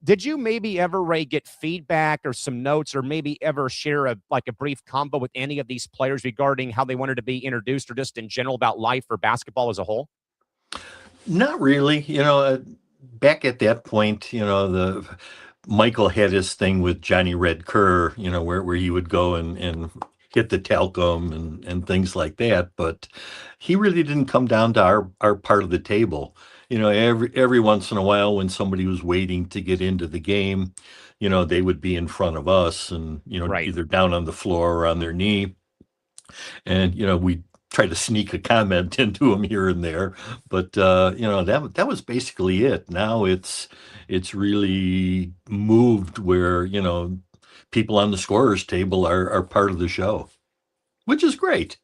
Did you maybe ever, Ray, get feedback or some notes, or maybe ever share a brief combo with any of these players regarding how they wanted to be introduced, or just in general about life or basketball as a whole? Not really. Back at that point, the Michael had his thing with Johnny Red Kerr, where he would go and hit the talcum and things like that. But he really didn't come down to our part of the table. Every once in a while when somebody was waiting to get into the game, they would be in front of us and, Right. either down on the floor or on their knee. And, we try to sneak a comment into them here and there. But, that was basically it. Now it's really moved where, people on the scorer's table are part of the show, which is great.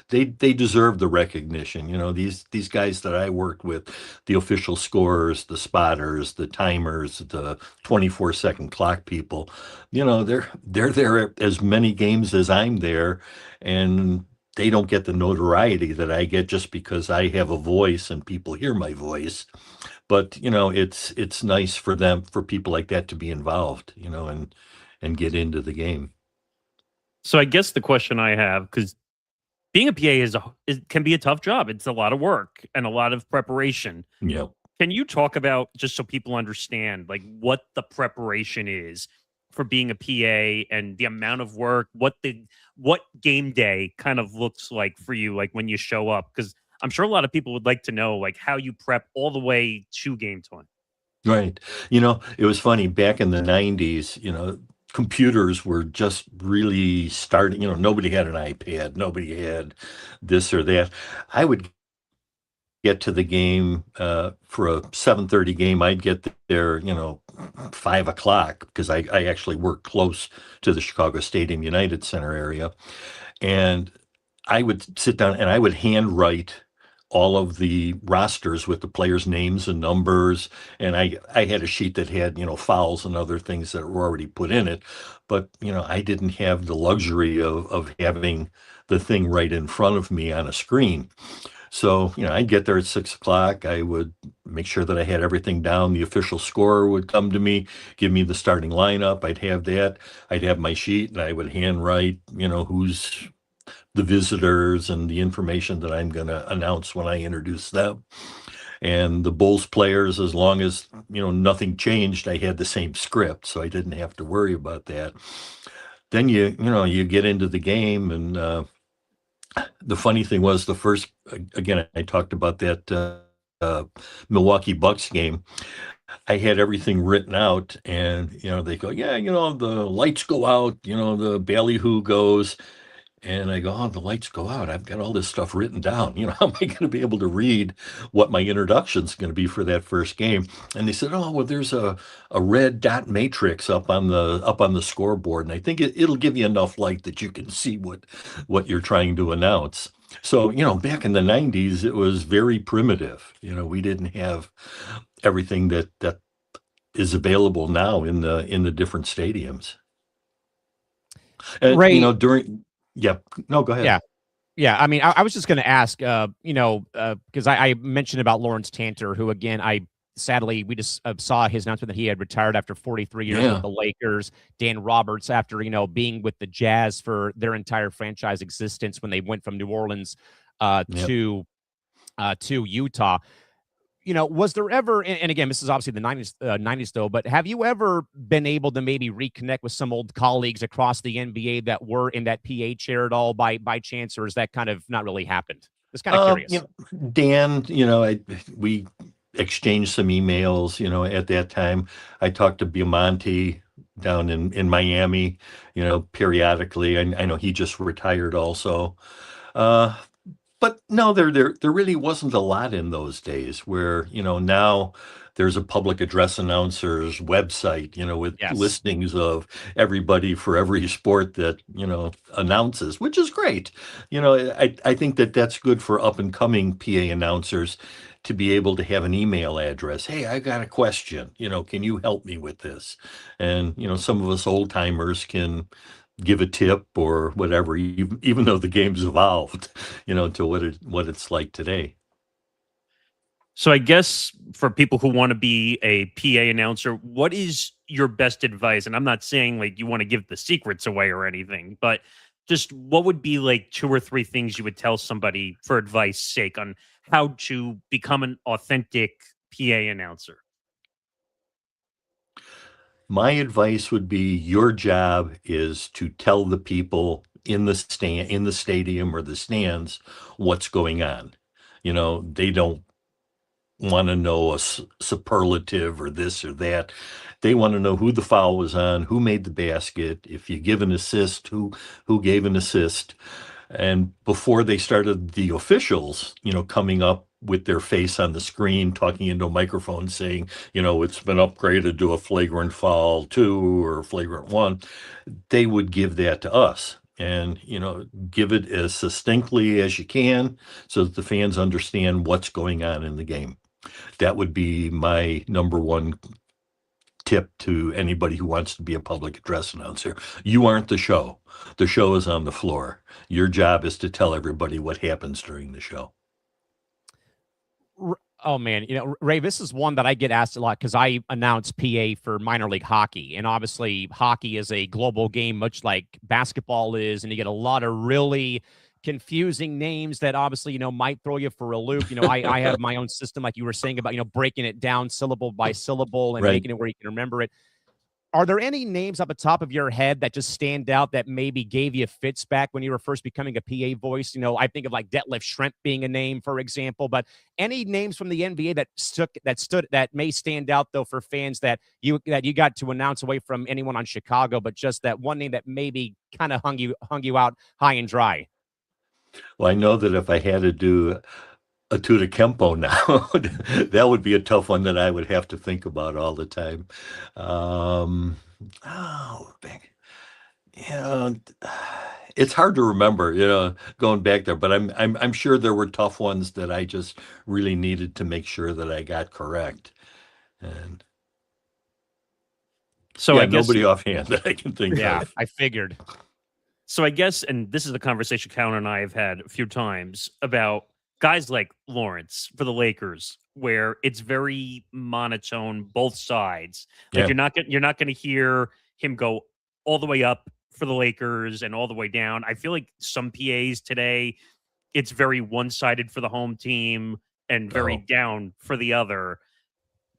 They deserve the recognition. These guys that I work with, the official scorers, the spotters, the timers, the 24-second clock people, they're there at as many games as I'm there, and they don't get the notoriety that I get just because I have a voice and people hear my voice. But it's nice for people like that to be involved, and get into the game. So I guess the question I have, because being a PA can be a tough job. It's a lot of work and a lot of preparation. Yeah. Can you talk about, just so people understand, like what the preparation is for being a PA and the amount of work, what game day kind of looks like for you, like when you show up? Because I'm sure a lot of people would like to know, like, how you prep all the way to game time. Right. It was funny back in the 90s, computers were just really starting. Nobody had an iPad, nobody had this or that. I would get to the game for a 7:30 game. I'd get there, 5 o'clock, because I actually worked close to the Chicago Stadium United Center area. And I would sit down and I would handwrite all of the rosters with the players' names and numbers. And I had a sheet that had, fouls and other things that were already put in it. But, I didn't have the luxury of having the thing right in front of me on a screen. So, I'd get there at 6 o'clock. I would make sure that I had everything down. The official scorer would come to me, give me the starting lineup. I'd have that. I'd have my sheet, and I would handwrite, who's the visitors and the information that I'm going to announce when I introduce them. And the Bulls players, as long as, nothing changed, I had the same script, so I didn't have to worry about that. Then you get into the game, and the funny thing was, the first, again, I talked about that Milwaukee Bucks game. I had everything written out, and, they go, yeah, the lights go out, the ballyhoo goes. And I go, oh, the lights go out. I've got all this stuff written down. How am I going to be able to read what my introduction's going to be for that first game? And they said, oh, well, there's a red dot matrix up on the scoreboard, and I think it'll give you enough light that you can see what you're trying to announce. So, back in the 90s, it was very primitive. We didn't have everything that is available now in the different stadiums. And Ray, during. Yeah. No, go ahead. yeah. Yeah, I mean, I was just going to ask, because I mentioned about Lawrence Tanter, who again, sadly we just saw his announcement that he had retired after 43 years with Yeah. the Lakers. Dan Roberts, after being with the Jazz for their entire franchise existence when they went from New Orleans Yep. to Utah. Was there ever, and again, this is obviously the 90s though, but have you ever been able to maybe reconnect with some old colleagues across the NBA that were in that PA chair at all by chance, or is that kind of not really happened? Just kind of You curious. know, Dan, we exchanged some emails, at that time. I talked to Biamonte down in Miami, periodically. I know he just retired also. Uh, but no, there really wasn't a lot in those days where, now there's a public address announcer's website, with Yes. listings of everybody for every sport that, announces, which is great. I think that that's good for up and coming PA announcers to be able to have an email address. Hey, I got a question, can you help me with this? And, some of us old timers can give a tip or whatever, even though the game's evolved, to what it's like today. So I guess for people who want to be a PA announcer, what is your best advice? And I'm not saying like you want to give the secrets away or anything, but just what would be like 2 or 3 things you would tell somebody for advice sake on how to become an authentic PA announcer? My advice would be your job is to tell the people in the stadium or the stands what's going on. They don't want to know a superlative or this or that. They want to know who the foul was on, who made the basket, if you give an assist, who gave an assist. And before they started, the officials, coming up with their face on the screen, talking into a microphone saying, it's been upgraded to a flagrant foul 2 or flagrant 1, they would give that to us. And, give it as succinctly as you can so that the fans understand what's going on in the game. That would be my number one tip to anybody who wants to be a public address announcer. You aren't the show. The show is on the floor. Your job is to tell everybody what happens during the show. Oh man, Ray, this is one that I get asked a lot because I announce PA for minor league hockey, and obviously hockey is a global game, much like basketball is, and you get a lot of really confusing names that obviously might throw you for a loop. I have my own system, like you were saying about breaking it down syllable by syllable and Right. making it where you can remember it. Are there any names up the top of your head that just stand out that maybe gave you fits back when you were first becoming a PA voice? I think of like Detlef Schrempf being a name, for example, but any names from the NBA that may stand out though for fans that you got to announce away from anyone on Chicago, but just that one name that maybe kind of hung you out high and dry. Well, I know that if I had to do a Tuta Kempo now, that would be a tough one that I would have to think about all the time. Um, oh, yeah, it's hard to remember, going back there, but I'm sure there were tough ones that I just really needed to make sure that I got correct. And So yeah, I guess nobody offhand that I can think Yeah, of. I figured. So I guess, and this is the conversation Callan and I have had a few times about guys like Lawrence for the Lakers, where it's very monotone, both sides. Like Yeah. you're not going to hear him go all the way up for the Lakers and all the way down. I feel like some PAs today, it's very one sided for the home team and very Oh, down for the other.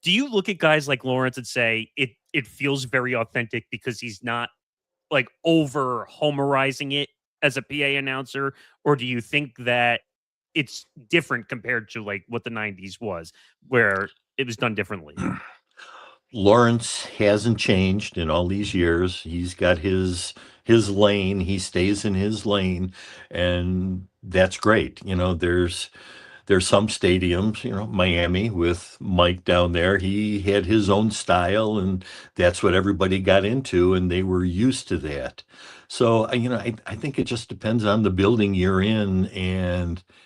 Do you look at guys like Lawrence and say it feels very authentic because he's not like over homerizing it as a PA announcer, or do you think that it's different compared to like what the 90s was where it was done differently? Lawrence hasn't changed in all these years. He's got his lane. He stays in his lane, and that's great. There's some stadiums, Miami with Mike down there. He had his own style, and that's what everybody got into, and they were used to that. So, I think it just depends on the building you're in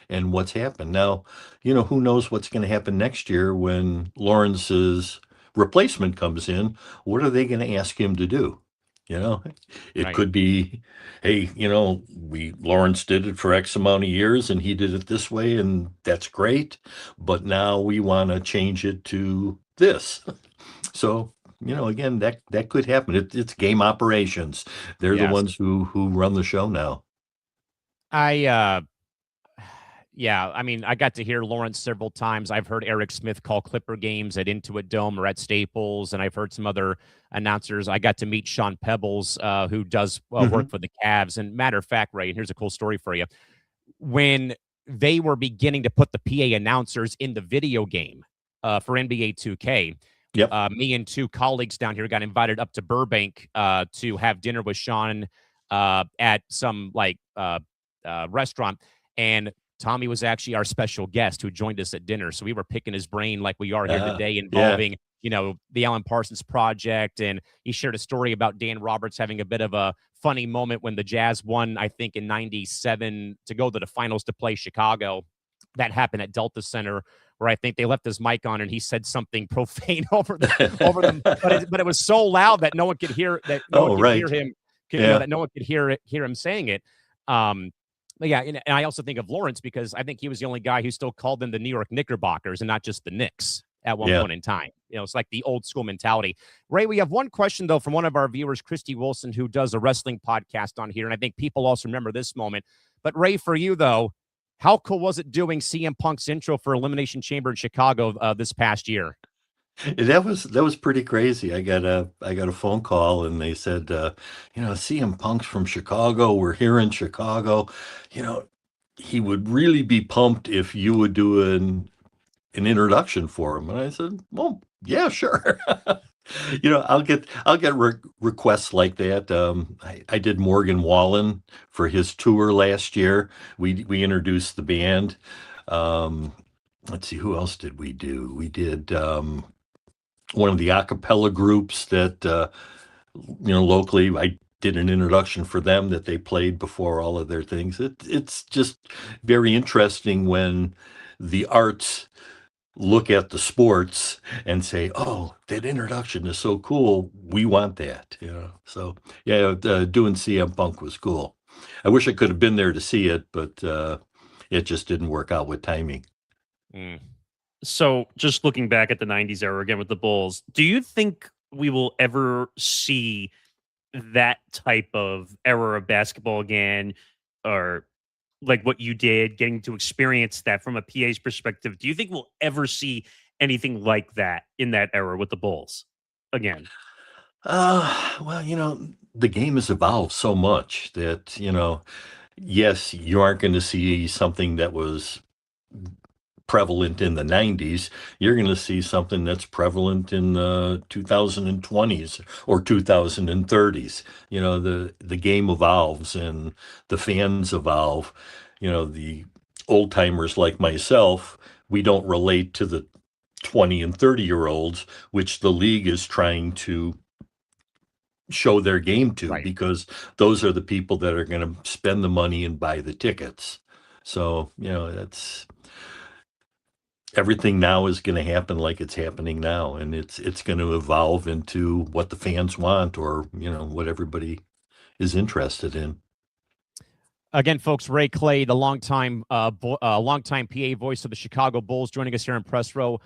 and what's happened. Now, who knows what's going to happen next year when Lawrence's replacement comes in? What are they going to ask him to do? You know, it Right. could be, hey, Lawrence did it for X amount of years and he did it this way, and that's great. But now we want to change it to this. So, again, that could happen. It's game operations. They're the Yes. ones who run the show now. I Yeah, I mean, I got to hear Lawrence several times. I've heard Eric Smith call Clipper games at Intuit Dome or at Staples, and I've heard some other announcers. I got to meet Sean Pebbles, who does work Mhm. for the Cavs. And matter of fact, Ray, and here's a cool story for you. When they were beginning to put the PA announcers in the video game for NBA 2K, Yep. me and two colleagues down here got invited up to Burbank to have dinner with Sean at some restaurant. And Tommy was actually our special guest who joined us at dinner. So we were picking his brain like we are here today, Yeah. involving, the Alan Parsons project. And he shared a story about Dan Roberts having a bit of a funny moment when the Jazz won, I think, in 97 to go to the finals to play Chicago. That happened at Delta Center, where I think they left his mic on and he said something profane over them. But it was so loud that no one could hear, that no one Oh, could hear right. him, Yeah. that no one could hear him saying it. But yeah, and I also think of Lawrence because I think he was the only guy who still called them the New York Knickerbockers and not just the Knicks at one Yeah. point in time. It's like the old school mentality. Ray, we have one question, though, from one of our viewers, Christy Wilson, who does a wrestling podcast on here. And I think people also remember this moment. But Ray, for you, though, how cool was it doing CM Punk's intro for Elimination Chamber in Chicago this past year? That was pretty crazy. I got a phone call and they said, CM Punk's from Chicago. We're here in Chicago. You know, he would really be pumped if you would do an introduction for him. And I said, well, yeah, sure. I'll get requests like that. I did Morgan Wallen for his tour last year. We introduced the band. Um, let's see, who else did we do? We did one of the a cappella groups that locally. I did an introduction for them that they played before all of their things. It's just very interesting when the arts look at the sports and say, "Oh, that introduction is so cool. We want that." So yeah, doing CM Punk was cool. I wish I could have been there to see it, but it just didn't work out with timing. Mm. So, just looking back at the 90s era again with the Bulls, do you think we will ever see that type of era of basketball again? Or like what you did, getting to experience that from a PA's perspective? Do you think we'll ever see anything like that in that era with the Bulls again? Well, the game has evolved so much that, yes, you aren't going to see something that was prevalent in the 90s. You're going to see something that's prevalent in the 2020s or 2030s. The game evolves and the fans evolve. The old timers like myself, we don't relate to the 20 and 30-year-olds, which the league is trying to show their game to, Right. because those are the people that are going to spend the money and buy the tickets. So, that's everything now is going to happen like it's happening now, and it's going to evolve into what the fans want, or what everybody is interested in. Again, folks, Ray Clay, the longtime PA voice of the Chicago Bulls, joining us here in Press Row.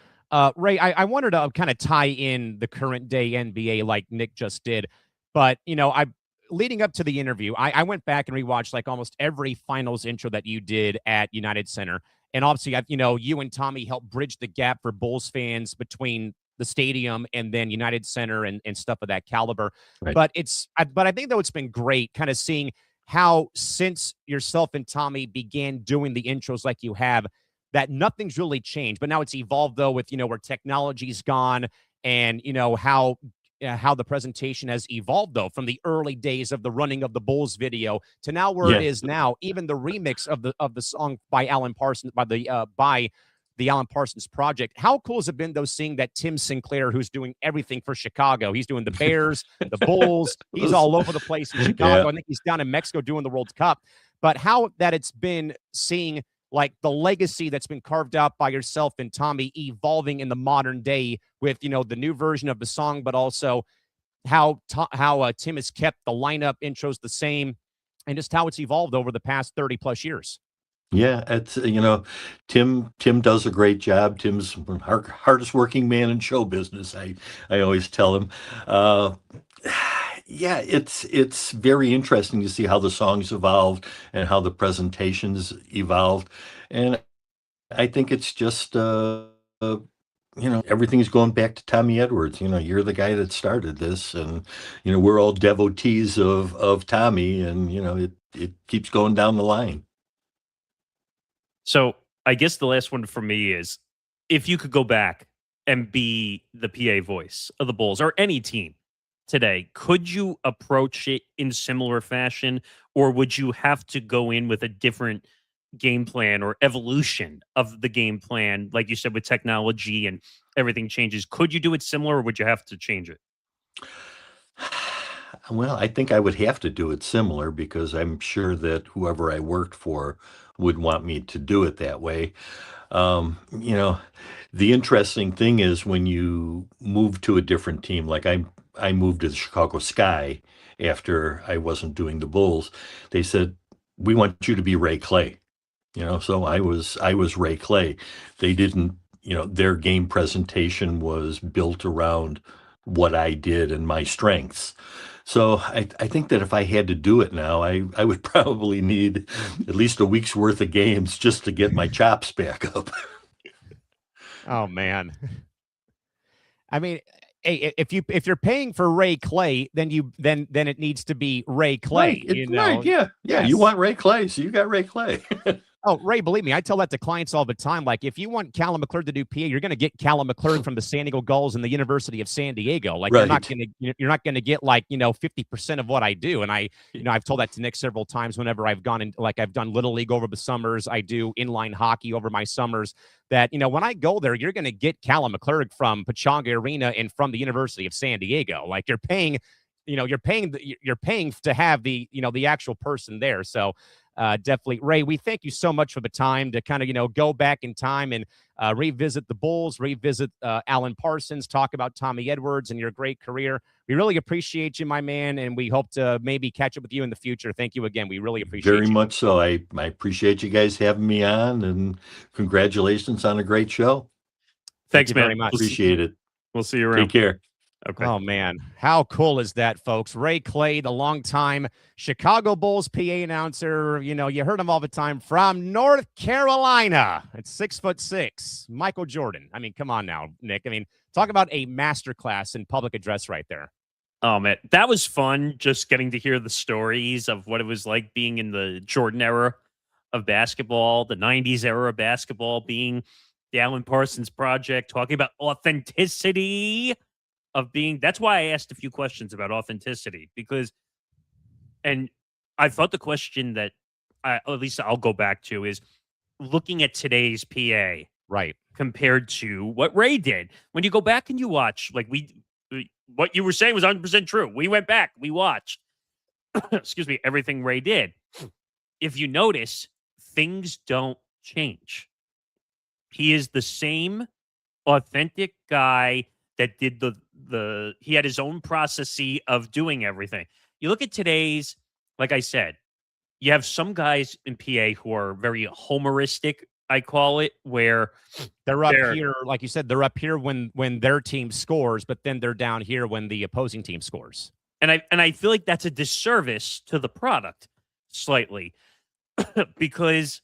Ray, I wanted to kind of tie in the current day NBA like Nick just did, but I leading up to the interview, I went back and rewatched like almost every finals intro that you did at United Center, and obviously, you and Tommy helped bridge the gap for Bulls fans between the stadium and then United Center and stuff of that caliber. Right. But I think though it's been great kind of seeing how since yourself and Tommy began doing the intros like you have, that nothing's really changed. But now it's evolved though with where technology's gone, and how the presentation has evolved though from the early days of the running of the Bulls video to now where it Yeah. is now. Even the remix of the song by Alan Parsons by the Alan Parsons project. How cool has it been, though, seeing that Tim Sinclair, who's doing everything for Chicago? He's doing the Bears, the Bulls. He's all over the place in Chicago. Yeah. I think he's down in Mexico doing the World Cup. But how that it's been seeing like the legacy that's been carved out by yourself and Tommy evolving in the modern day with, the new version of the song, but also how Tim has kept the lineup intros the same, and just how it's evolved over the past 30 plus years. Yeah, it's Tim does a great job. Tim's hardest working man in show business. I always tell him. Uh, yeah, it's very interesting to see how the songs evolved and how the presentations evolved, and I think it's just everything's going back to Tommy Edwards. You're the guy that started this, and we're all devotees of Tommy, and it keeps going down the line. So I guess the last one for me is, if you could go back and be the PA voice of the Bulls or any team today, could you approach it in similar fashion, or would you have to go in with a different game plan or evolution of the game plan, like you said, with technology and everything changes? Could you do it similar, or would you have to change it? Well, I think I would have to do it similar because I'm sure that whoever I worked for would want me to do it that way. Um, you know, the interesting thing is when you move to a different team, like I moved to the Chicago Sky after I wasn't doing the Bulls. They said, "We want you to be Ray Clay." So I was Ray Clay. They didn't, their game presentation was built around what I did and my strengths. So I think that if I had to do it now, I would probably need at least a week's worth of games just to get my chops back up. Oh man. I mean, hey, if you're paying for Ray Clay, then it needs to be Ray Clay. Right, yeah. Yes. You want Ray Clay, so you got Ray Clay. Oh, Ray, believe me, I tell that to clients all the time. Like, if you want Callan McClurg to do PA, you're going to get Callan McClurg from the San Diego Gulls and the University of San Diego. Like, Right. you're not going to get 50% of what I do. And I've told that to Nick several times whenever I've gone in, like I've done Little League over the summers. I do inline hockey over my summers. That, when I go there, you're going to get Callan McClurg from Pechanga Arena and from the University of San Diego. Like, you're paying to have the actual person there. So, definitely, Ray, we thank you so much for the time to kind of, go back in time and revisit the Bulls, revisit Alan Parsons, talk about Tommy Edwards and your great career. We really appreciate you, my man, and we hope to maybe catch up with you in the future. Thank you again. We really appreciate Very you. much so. I appreciate you guys having me on, and congratulations on a great show. Thanks, you man. very much. Appreciate it. We'll see you around. Take care. Okay. Oh, man. How cool is that, folks? Ray Clay, the longtime Chicago Bulls PA announcer. You heard him all the time from North Carolina. It's 6'6". Michael Jordan. I mean, come on now, Nick. I mean, talk about a masterclass in public address right there. Oh, man. That was fun, just getting to hear the stories of what it was like being in the Jordan era of basketball, the 90s era of basketball, being the Alan Parsons Project, talking about authenticity of being. That's why I asked a few questions about authenticity, and I thought the question that at least I'll go back to is looking at today's PA, right, compared to what Ray did. When you go back and you watch, like what you were saying was 100% true. We went back, we watched, excuse me, everything Ray did. If you notice, things don't change. He is the same authentic guy that did he had his own process of doing everything. You look at today's, like I said, you have some guys in PA who are very homeristic, I call it, where they're up here, like you said, they're up here when their team scores, but then they're down here when the opposing team scores. And I feel like that's a disservice to the product slightly, because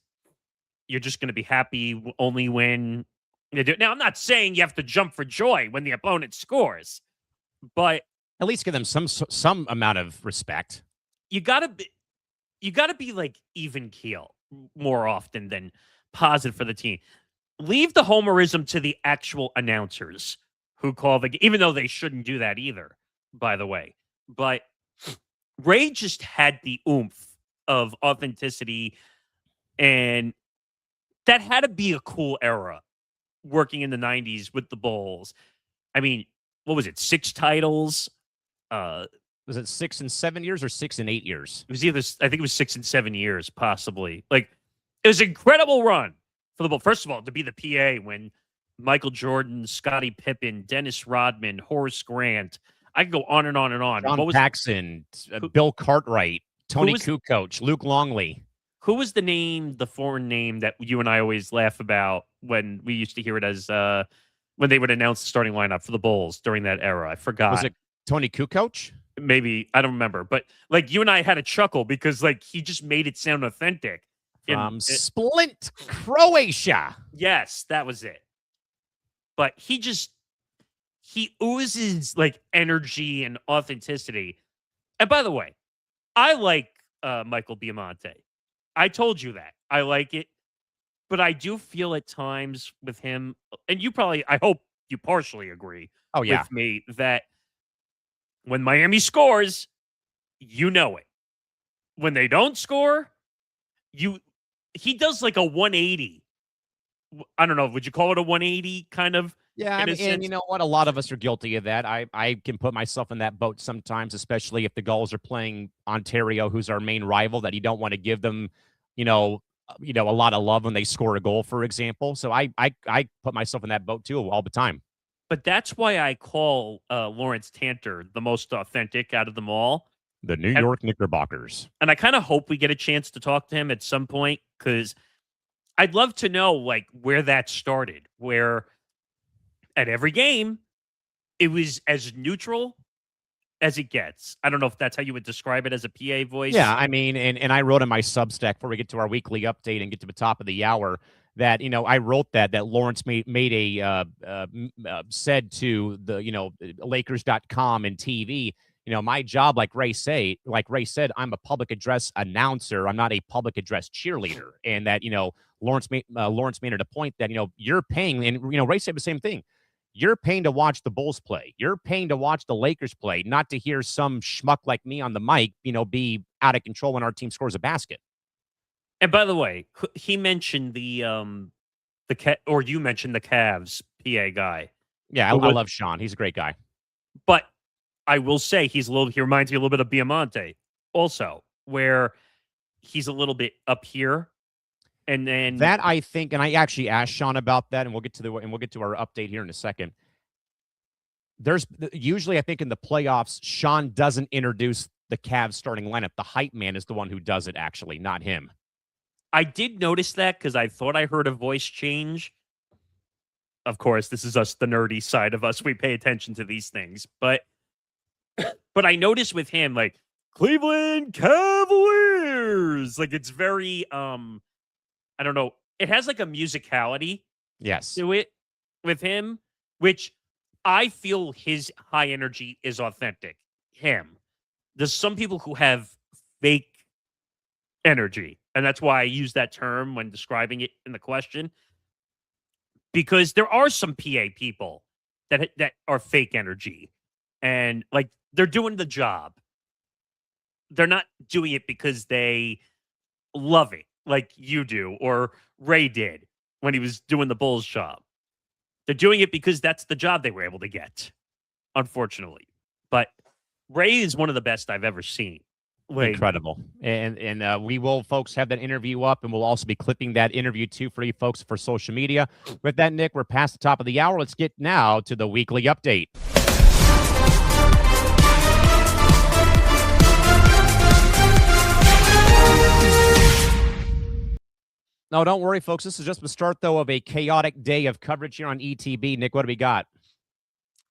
you're just going to be happy only when you do. Now, I'm not saying you have to jump for joy when the opponent scores, but at least give them some amount of respect. You gotta be like even keel more often than positive for the team. Leave the homerism to the actual announcers who call the game, even though they shouldn't do that either, by the way. But Ray just had the oomph of authenticity, and that had to be a cool era working in the 90s with the Bulls. I mean, what was it? 6 titles? Was it 6 and 7 years or 6 and 8 years? It was either, I think it was 6 and 7 years, possibly. Like, it was an incredible run for the Bulls. First of all, to be the PA when Michael Jordan, Scottie Pippen, Dennis Rodman, Horace Grant. I could go on and on and on. John What was Paxson, Bill Cartwright, Tony was- Kukoc, Luke Longley. who was the foreign name that you and I always laugh about when we used to hear it as when they would announce the starting lineup for the Bulls during that era? I forgot. Was it Tony Kukoc? Maybe, I don't remember, but like you and I had a chuckle because like he just made it sound authentic. From Splint, Croatia. Yes, that was it. But he oozes like energy and authenticity. And by the way, I like Michael Biamonte. I told you that. I like it. But I do feel at times with him, and I hope you partially agree with me, that when Miami scores, you know it. When they don't score, he does like a 180. I don't know. Would you call it a 180 kind of? Yeah, I mean, and you know what? A lot of us are guilty of that. I can put myself in that boat sometimes, especially if the Gulls are playing Ontario, who's our main rival, that you don't want to give them, a lot of love when they score a goal, for example. So I put myself in that boat too all the time. But that's why I call Lawrence Tanter the most authentic out of them all. The New York Knickerbockers. And I kind of hope we get a chance to talk to him at some point, because I'd love to know like where that started, where at every game it was as neutral as it gets. I don't know if that's how you would describe it as a PA voice. Yeah, I mean, and I wrote in my Substack before we get to our weekly update and get to the top of the hour that, I wrote that Lawrence said to the, Lakers.com and TV, my job, like Ray said, I'm a public address announcer. I'm not a public address cheerleader. And that, Lawrence made it a point that, you're paying, and, Ray said the same thing. You're paying to watch the Bulls play. You're paying to watch the Lakers play, not to hear some schmuck like me on the mic, be out of control when our team scores a basket. And by the way, he mentioned you mentioned the Cavs PA guy. Yeah, I love Sean. He's a great guy. But I will say he reminds me a little bit of Biamonte also, where he's a little bit up here. And then that, I think, and I actually asked Sean about that, and we'll get to our update here in a second. There's usually, I think, in the playoffs, Sean doesn't introduce the Cavs starting lineup. The hype man is the one who does it, actually, not him. I did notice that because I thought I heard a voice change. Of course, this is us, the nerdy side of us. We pay attention to these things. But I noticed with him, like, Cleveland Cavaliers. Like, it's very, I don't know. It has like a musicality to it with him, which I feel his high energy is authentic. There's some people who have fake energy, and that's why I use that term when describing it in the question, because there are some PA people that are fake energy, and like they're doing the job. They're not doing it because they love it like you do or Ray did when he was doing the Bulls job. They're doing it because that's the job they were able to get, unfortunately. But Ray is one of the best I've ever seen. Like, incredible. And we will, folks, have that interview up, and we'll also be clipping that interview too for you folks for social media. With that, Nick, we're past the top of the hour. Let's get now to the weekly update. No, don't worry, folks. This is just the start, though, of a chaotic day of coverage here on ETB. Nick, what do we got?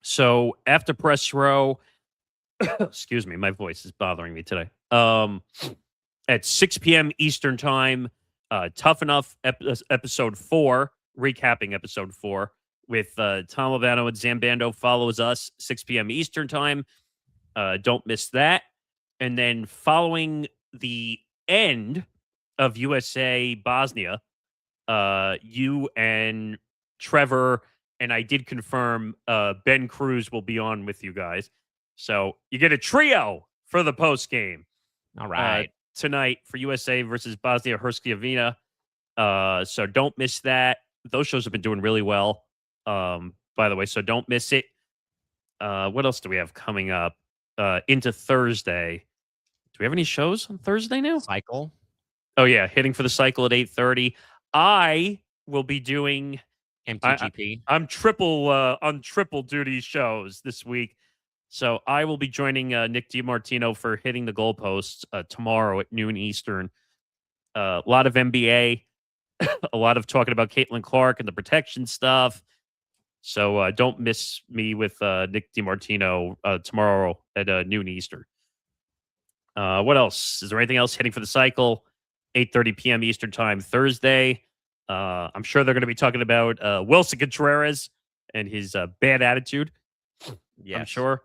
So after press row, excuse me, my voice is bothering me today. At 6 p.m. Eastern time, Tough Enough episode 4, recapping episode 4 with Tom Lovano and Zambando follows us 6 p.m. Eastern time. Don't miss that. And then following the end of USA Bosnia, you and Trevor, and I did confirm Ben Cruz will be on with you guys. So you get a trio for the post game. All right. Tonight for USA versus Bosnia Herzegovina. So don't miss that. Those shows have been doing really well, by the way, so don't miss it. What else do we have coming up into Thursday? Do we have any shows on Thursday now? Cycle. Oh, yeah. Hitting for the cycle at 8:30. I will be doing MTGP. I'm triple on triple duty shows this week. So I will be joining Nick DiMartino for Hitting the Goalposts tomorrow at noon Eastern. A lot of NBA, a lot of talking about Caitlin Clark and the protection stuff. So don't miss me with Nick DiMartino tomorrow at noon Eastern. What else? Is there anything else hitting for the cycle? 8:30 p.m. Eastern time Thursday. I'm sure they're going to be talking about Wilson Contreras and his bad attitude. Yes. I'm sure.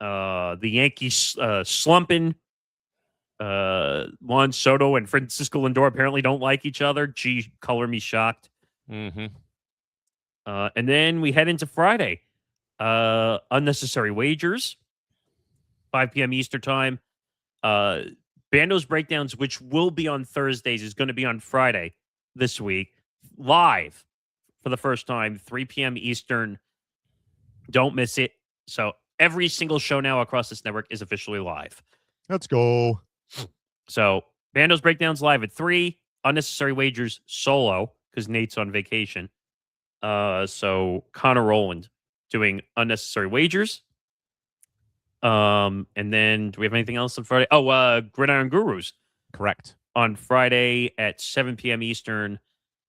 The Yankees slumping. Juan Soto and Francisco Lindor apparently don't like each other. Gee, color me shocked. Mm-hmm. And then we head into Friday. Unnecessary wagers. 5 p.m. Eastern time. Bando's Breakdowns, which will be on Thursdays, is going to be on Friday this week. Live for the first time, 3 p.m. Eastern. Don't miss it. So every single show now across this network is officially live. Let's go. So Bando's Breakdowns live at 3. Unnecessary Wagers solo because Nate's on vacation. So Connor Rowland doing Unnecessary Wagers. And then do we have anything else on Friday? Oh, Gridiron Gurus. Correct. On Friday at 7 p.m. Eastern.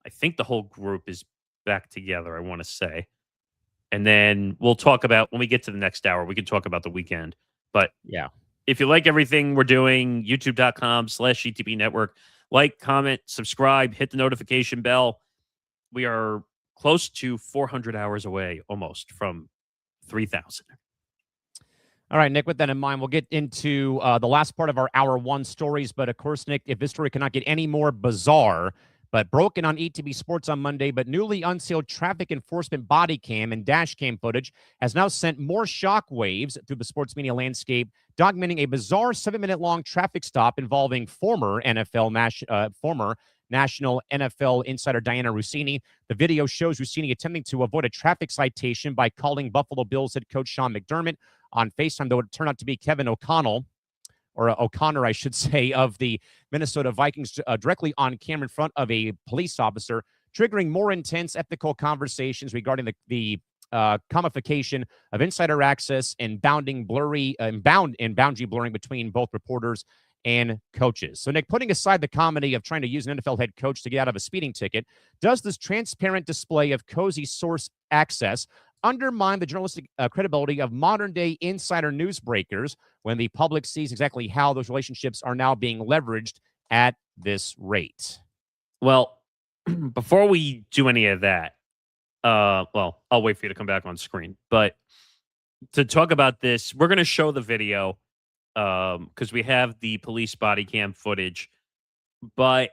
I think the whole group is back together, I want to say. And then we'll talk about, when we get to the next hour, we can talk about the weekend. But yeah, if you like everything we're doing, youtube.com/GTB Network, like, comment, subscribe, hit the notification bell. We are close to 400 hours away, almost, from 3,000. All right, Nick, with that in mind, we'll get into the last part of our Hour 1 stories. But, of course, Nick, if this story cannot get any more bizarre, but broken on ETB Sports on Monday, but newly unsealed traffic enforcement body cam and dash cam footage has now sent more shockwaves through the sports media landscape, documenting a bizarre 7-minute-long traffic stop involving former National NFL insider Diana Russini. The video shows Russini attempting to avoid a traffic citation by calling Buffalo Bills head coach Sean McDermott on FaceTime, though it turned out to be Kevin O'Connor, I should say, of the Minnesota Vikings, directly on camera in front of a police officer, triggering more intense ethical conversations regarding the commodification of insider access and boundary blurring between both reporters and coaches. So, Nick, putting aside the comedy of trying to use an NFL head coach to get out of a speeding ticket, does this transparent display of cozy source access undermine the journalistic credibility of modern-day insider newsbreakers when the public sees exactly how those relationships are now being leveraged at this rate? Well, before we do any of that, well, I'll wait for you to come back on screen. But to talk about this, we're going to show the video because we have the police body cam footage. But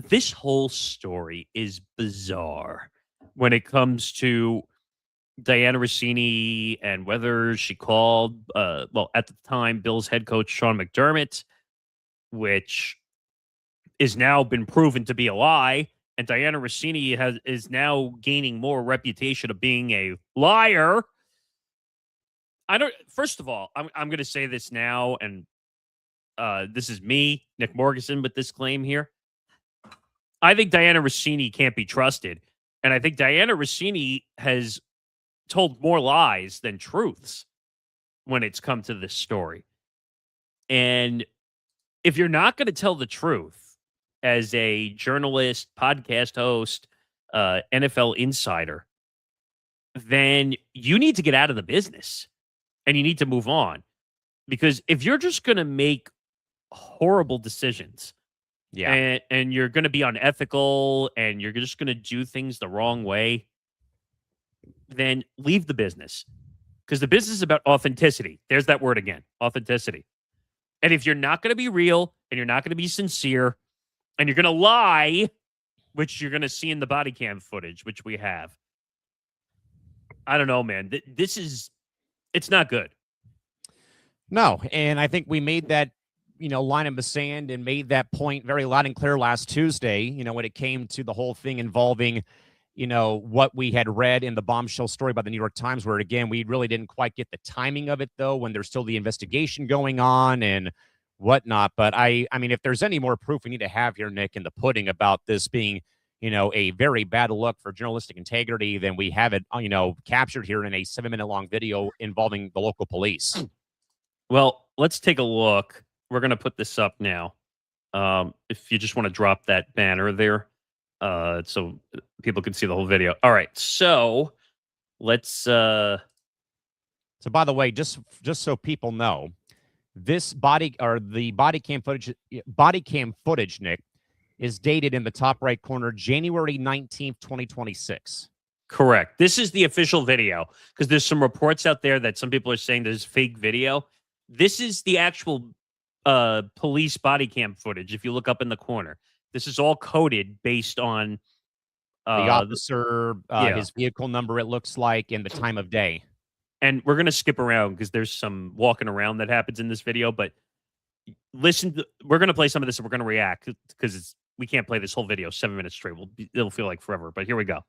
this whole story is bizarre when it comes to Diana Russini and whether she called, at the time, Bills head coach Sean McDermott, which is now been proven to be a lie. And Diana Russini is now gaining more reputation of being a liar. First of all, I'm going to say this now, and this is me, Nick Morgasen, with this claim here. I think Diana Russini can't be trusted. And I think Diana Russini has told more lies than truths when it's come to this story. And if you're not going to tell the truth as a journalist, podcast host, NFL insider, then you need to get out of the business and you need to move on. Because if you're just going to make horrible decisions, and you're going to be unethical and you're just going to do things the wrong way, then leave the business. Because the business is about authenticity. There's that word again, authenticity. And if you're not going to be real and you're not going to be sincere and you're going to lie, which you're going to see in the body cam footage, which we have, I don't know, man. It's not good. No, and I think we made that, line in the sand and made that point very loud and clear last Tuesday, when it came to the whole thing involving, what we had read in the bombshell story by the New York Times, where, again, we really didn't quite get the timing of it, though, when there's still the investigation going on and whatnot. But I mean, if there's any more proof we need to have here, Nick, in the pudding about this being, a very bad look for journalistic integrity, then we have it, captured here in a 7-minute long video involving the local police. Well, let's take a look. We're going to put this up now. If you just want to drop that banner there, so people can see the whole video. All right, so let's. So, by the way, just so people know, this the body cam footage, Nick, is dated in the top right corner, January 19th, 2026. Correct. This is the official video because there's some reports out there that some people are saying there's fake video. This is the actual police body cam footage. If you look up in the corner, this is all coded based on the officer, his vehicle number, it looks like, and the time of day. And we're going to skip around because there's some walking around that happens in this video. But we're going to play some of this and we're going to react because we can't play this whole video 7 minutes straight. It'll feel like forever. But here we go.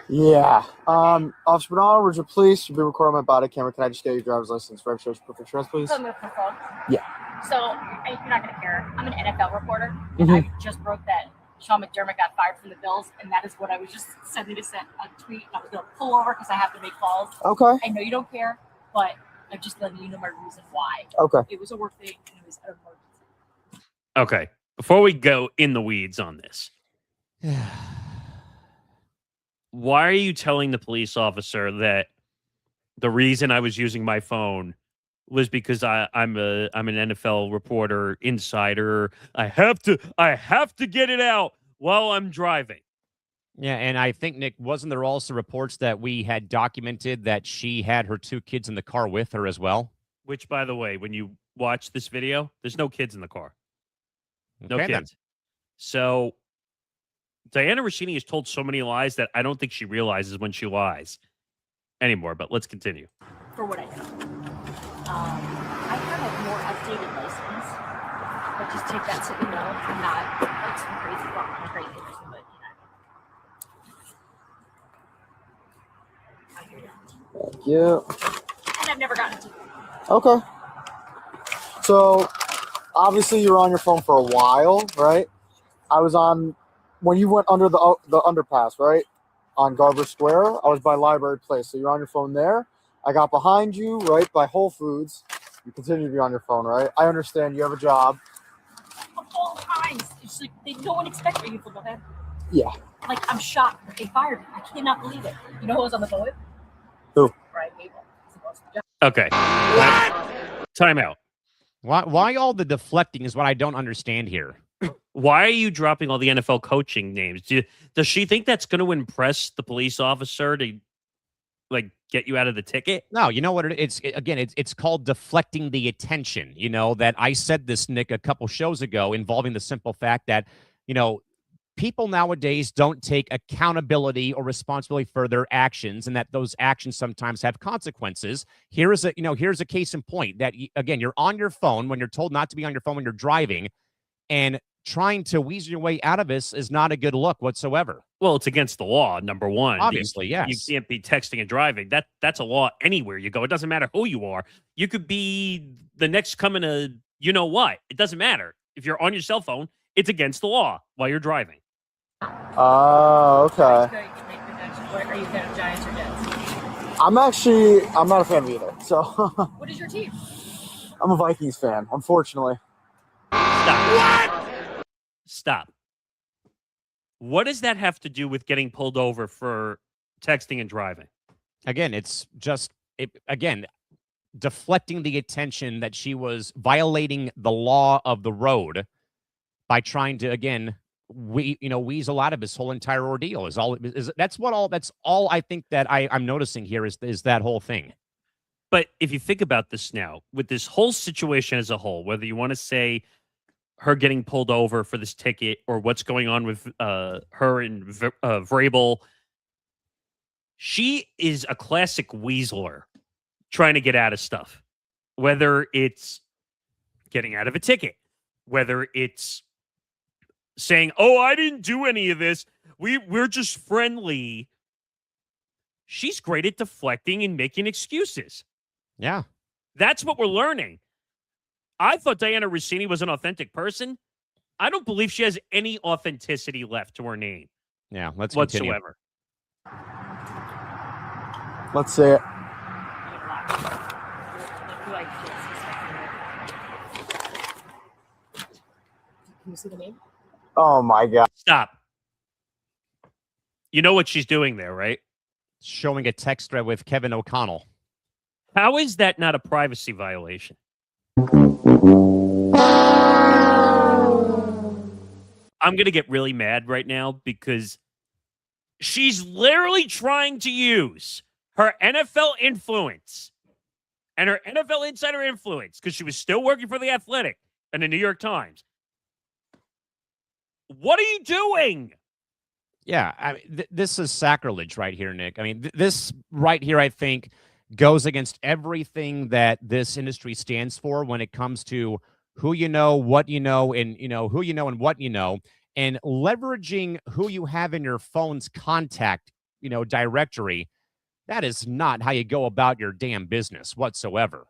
Yeah. Officer Bernard, Ridge Police, you'll be recording my body camera. Can I just get your driver's license, registration, proof of insurance, please? Yeah. So, you're not going to care. I'm an NFL reporter, and I just broke that Sean McDermott got fired from the Bills, and that is what I was just sending to send a tweet. I was going to pull over because I have to make calls. Okay. I know you don't care, but I'm just letting you know my reason why. Okay. It was a work thing, and it was an emergency. Okay. Before we go in the weeds on this, why are you telling the police officer that the reason I was using my phone was because I'm an NFL reporter, insider? I have to get it out while I'm driving. Yeah, and I think, Nick, wasn't there also reports that we had documented that she had her 2 kids in the car with her as well? Which, by the way, when you watch this video, there's no kids in the car. No Okay, kids. then. So Diana Russini has told so many lies that I don't think she realizes when she lies anymore. But let's continue. For what I know. I have a more updated license, but just take that so you know I'm not like some crazy person, but I hear you. Thank you. And I've never gotten to. Okay. So, obviously, you were on your phone for a while, right? I was on when you went under the underpass, right? On Garber Square. I was by Library Place. So you're on your phone there. I got behind you, right, by Whole Foods. You continue to be on your phone, right? I understand you have a job. Of all times, it's like no one expected you to go ahead. Yeah. Like, I'm shocked that they fired me. I cannot believe it. You know who was on the boat? Who? Brian Gable. Okay. Time out. Why all the deflecting is what I don't understand here. Why are you dropping all the NFL coaching names? Does she think that's going to impress the police officer to like get you out of the ticket? No, you know what it's called deflecting the attention. You know that I said this, Nick, a couple shows ago involving the simple fact that, people nowadays don't take accountability or responsibility for their actions, and that those actions sometimes have consequences. Here's a case in point that, again, you're on your phone when you're told not to be on your phone when you're driving, and trying to weasel your way out of this is not a good look whatsoever. Well, it's against the law, number one. Obviously, you yes. can't be texting and driving. That's a law anywhere you go. It doesn't matter who you are. You could be the next coming to what. It doesn't matter. If you're on your cell phone, it's against the law while you're driving. Oh, okay. Are you a fan of Giants or Jets? I'm not a fan of either. So. What is your team? I'm a Vikings fan, unfortunately. Stop. What does that have to do with getting pulled over for texting and driving? Again, it's just, deflecting the attention that she was violating the law of the road by trying to, again, weasel out of this whole entire ordeal. That's all I think that I'm noticing here is that whole thing. But if you think about this now, with this whole situation as a whole, whether you want to say her getting pulled over for this ticket or what's going on with her and Vrabel, she is a classic weaseler trying to get out of stuff, whether it's getting out of a ticket, whether it's saying, "Oh, I didn't do any of this. We're just friendly." She's great at deflecting and making excuses. Yeah. That's what we're learning. I thought Diana Russini was an authentic person. I don't believe she has any authenticity left to her name. Yeah, let's continue. Whatsoever. Let's see it. Can you see the name? Oh my God. Stop. You know what she's doing there, right? Showing a text thread with Kevin O'Connell. How is that not a privacy violation? I'm going to get really mad right now because she's literally trying to use her NFL influence and her NFL insider influence because she was still working for The Athletic and the New York Times. What are you doing? Yeah, I mean, this is sacrilege right here, Nick. I mean, this right here, I think, goes against everything that this industry stands for when it comes to who you know, what you know, and who you know and what you know, and leveraging who you have in your phone's contact, directory. That is not how you go about your damn business whatsoever.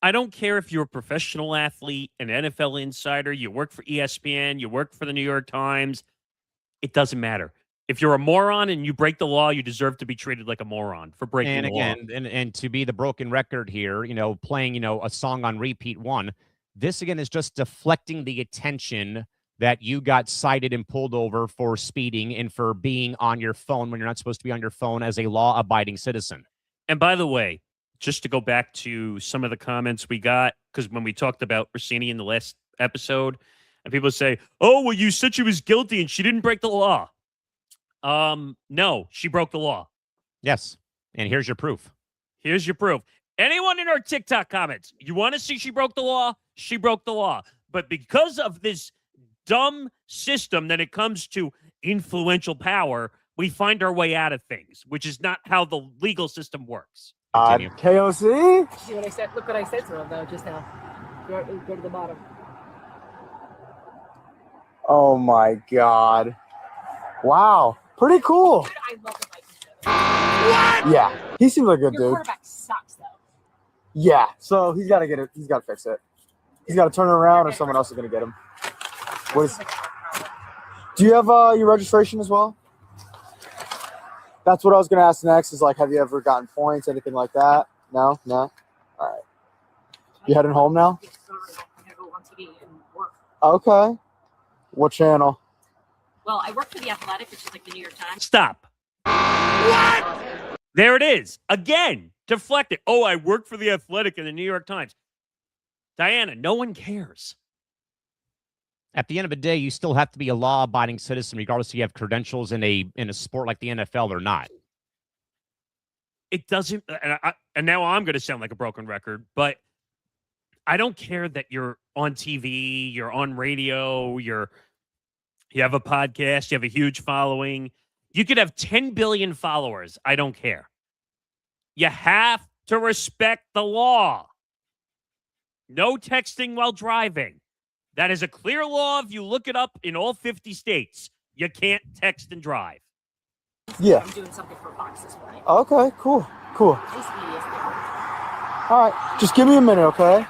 I don't care if you're a professional athlete, an NFL insider, you work for ESPN, you work for the New York Times. It doesn't matter. If you're a moron and you break the law, you deserve to be treated like a moron for breaking the law. And again, and to be the broken record here, playing, a song on repeat one, this again is just deflecting the attention that you got cited and pulled over for speeding and for being on your phone when you're not supposed to be on your phone as a law-abiding citizen. And by the way, just to go back to some of the comments we got, because when we talked about Russini in the last episode, and people say, "Oh, well, you said she was guilty and she didn't break the law." No, she broke the law. Yes. And here's your proof. Here's your proof. Anyone in our TikTok comments, you want to see she broke the law? She broke the law. But because of this dumb system that it comes to influential power, we find our way out of things, which is not how the legal system works. KOC? See what I said? Look what I said to him, though, just now. Go to the bottom. Oh my God. Wow. Pretty cool. Dude, I love the Vikings. What? Yeah. He seems like a good Your dude. quarterback sucks, though. Yeah. So he's got to get it. He's got to fix it. He's got to turn it around or someone else is going to get him. Do you have your registration as well? That's what I was going to ask next is, like, have you ever gotten points, anything like that? No? All right. You heading home now? I'm gonna go on TV and work. Okay. What channel? Well, I work for The Athletic, which is like the New York Times. Stop. What? There it is. Again, deflected. Oh, I work for The Athletic and the New York Times. Diana, no one cares. At the end of the day, you still have to be a law-abiding citizen, regardless if you have credentials in a sport like the NFL or not. It doesn't, and now I'm going to sound like a broken record, but I don't care that you're on TV, you're on radio, you have a podcast, you have a huge following. You could have 10 billion followers. I don't care. You have to respect the law. No texting while driving. That is a clear law. If you look it up in all 50 states, you can't text and drive. Yeah. I'm doing something for Fox this morning. Okay, cool. All right, just give me a minute, okay?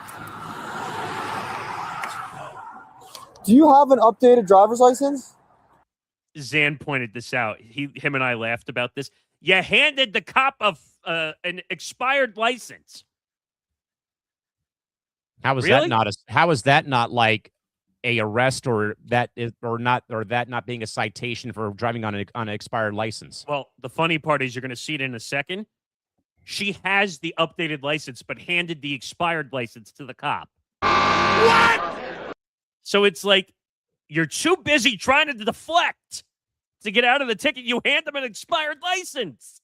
Do you have an updated driver's license? Zan pointed this out. Him and I laughed about this. You handed the cop an expired license. How is Really? How is that not like a arrest or that not being a citation for driving on an expired license? Well, the funny part is you're going to see it in a second. She has the updated license, but handed the expired license to the cop. What? So it's like you're too busy trying to deflect to get out of the ticket. You hand them an expired license.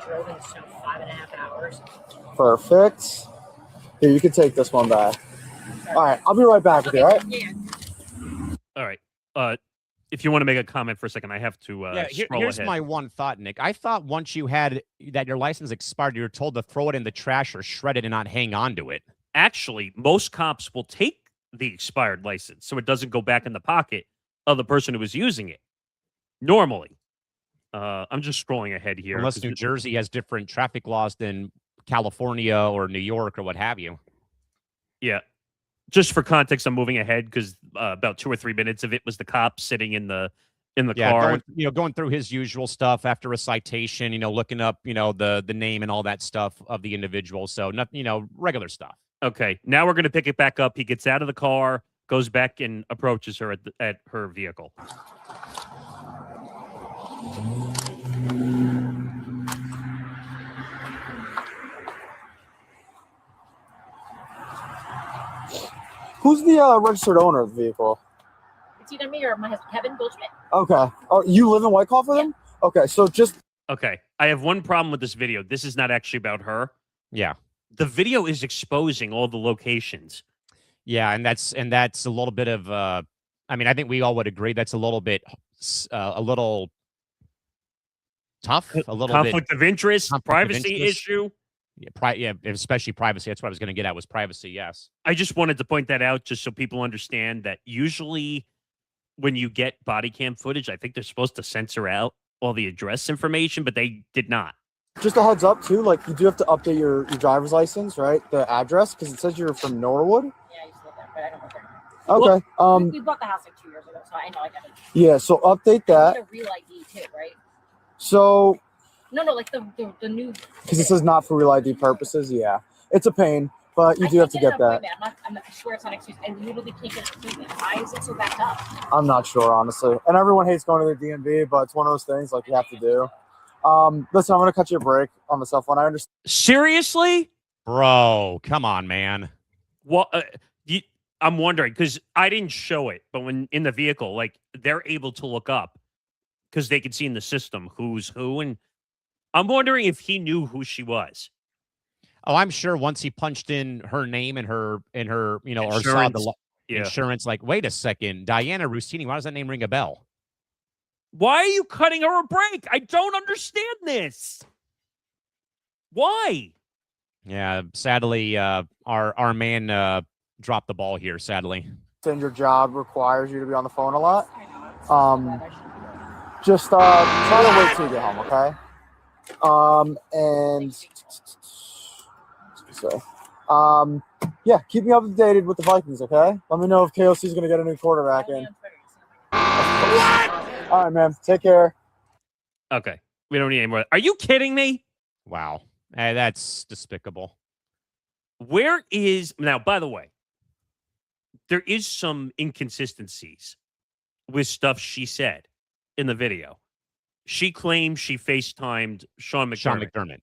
Drove in so 5.5 hours. Perfect. Here, you can take this one back. All right, I'll be right back with you, all right? Yeah. All right. if you want to make a comment for a second, I have to scroll here's ahead. my one thought, Nick. I thought once you had that your license expired, you were told to throw it in the trash or shred it and not hang on to it. Actually, most cops will take the expired license so it doesn't go back in the pocket of the person who was using it. Normally. I'm just scrolling ahead here. Unless New Jersey has different traffic laws than California or New York or what have you. Yeah. Just for context, I'm moving ahead because about 2 or 3 minutes of it was the cop sitting in the car. Going through his usual stuff after a citation, looking up, the name and all that stuff of the individual. So, regular stuff. Okay. Now we're going to pick it back up. He gets out of the car, goes back and approaches her at her vehicle. Who's the registered owner of the vehicle? It's either me or my husband, Kevin Goldschmidt. Okay. Oh, you live in Whitecroft with him? Okay, so just... Okay. I have one problem with this video. This is not actually about her. Yeah. The video is exposing all the locations. Yeah, and that's a little bit of I think we all would agree that's a little bit a little tough, a little conflict of interest, conflict of privacy interest. issue. Yeah, especially privacy. That's what I was going to get at, was privacy. Yes. I just wanted to point that out just so people understand that usually when you get body cam footage, I think they're supposed to censor out all the address information, but they did not. Just a heads up too, like you do have to update your driver's license, right? The address, because it says you're from Norwood. Yeah, I used to live there, but I don't live there anymore. Okay. We bought the house like 2 years ago, so I know I got it. Yeah, so update I that. need a real ID too, right? So No, like the new. because it says not for real ID purposes, yeah. It's a pain, but you do have to get that. I swear it's not an excuse. I literally can't get an appointment. Why is it so backed up? I'm not sure, honestly. And everyone hates going to the DMV, but it's one of those things like you have to do. Listen, I'm gonna cut you a break on the cell phone. I understand. Seriously? Bro, come on, man. Well, I'm wondering because I didn't show it, but when in the vehicle, like they're able to look up because they can see in the system who's who, and I'm wondering if he knew who she was. Oh, I'm sure once he punched in her name and her, or saw the insurance, like, wait a second, Diana Russini, why does that name ring a bell? Why are you cutting her a break? I don't understand this. Why? Yeah, sadly, our man dropped the ball here, sadly. And your job requires you to be on the phone a lot. I know. It's so bad. I shouldn't do that. Just try to wait till you get home, okay? Yeah, keep me updated with the Vikings, okay? Let me know if KOC is going to get a new quarterback in. All right, man. Take care. Okay. We don't need any more. Are you kidding me? Wow. Hey, that's despicable. Where is now, by the way, there is some inconsistencies with stuff she said in the video. She claims she FaceTimed Sean McDermott.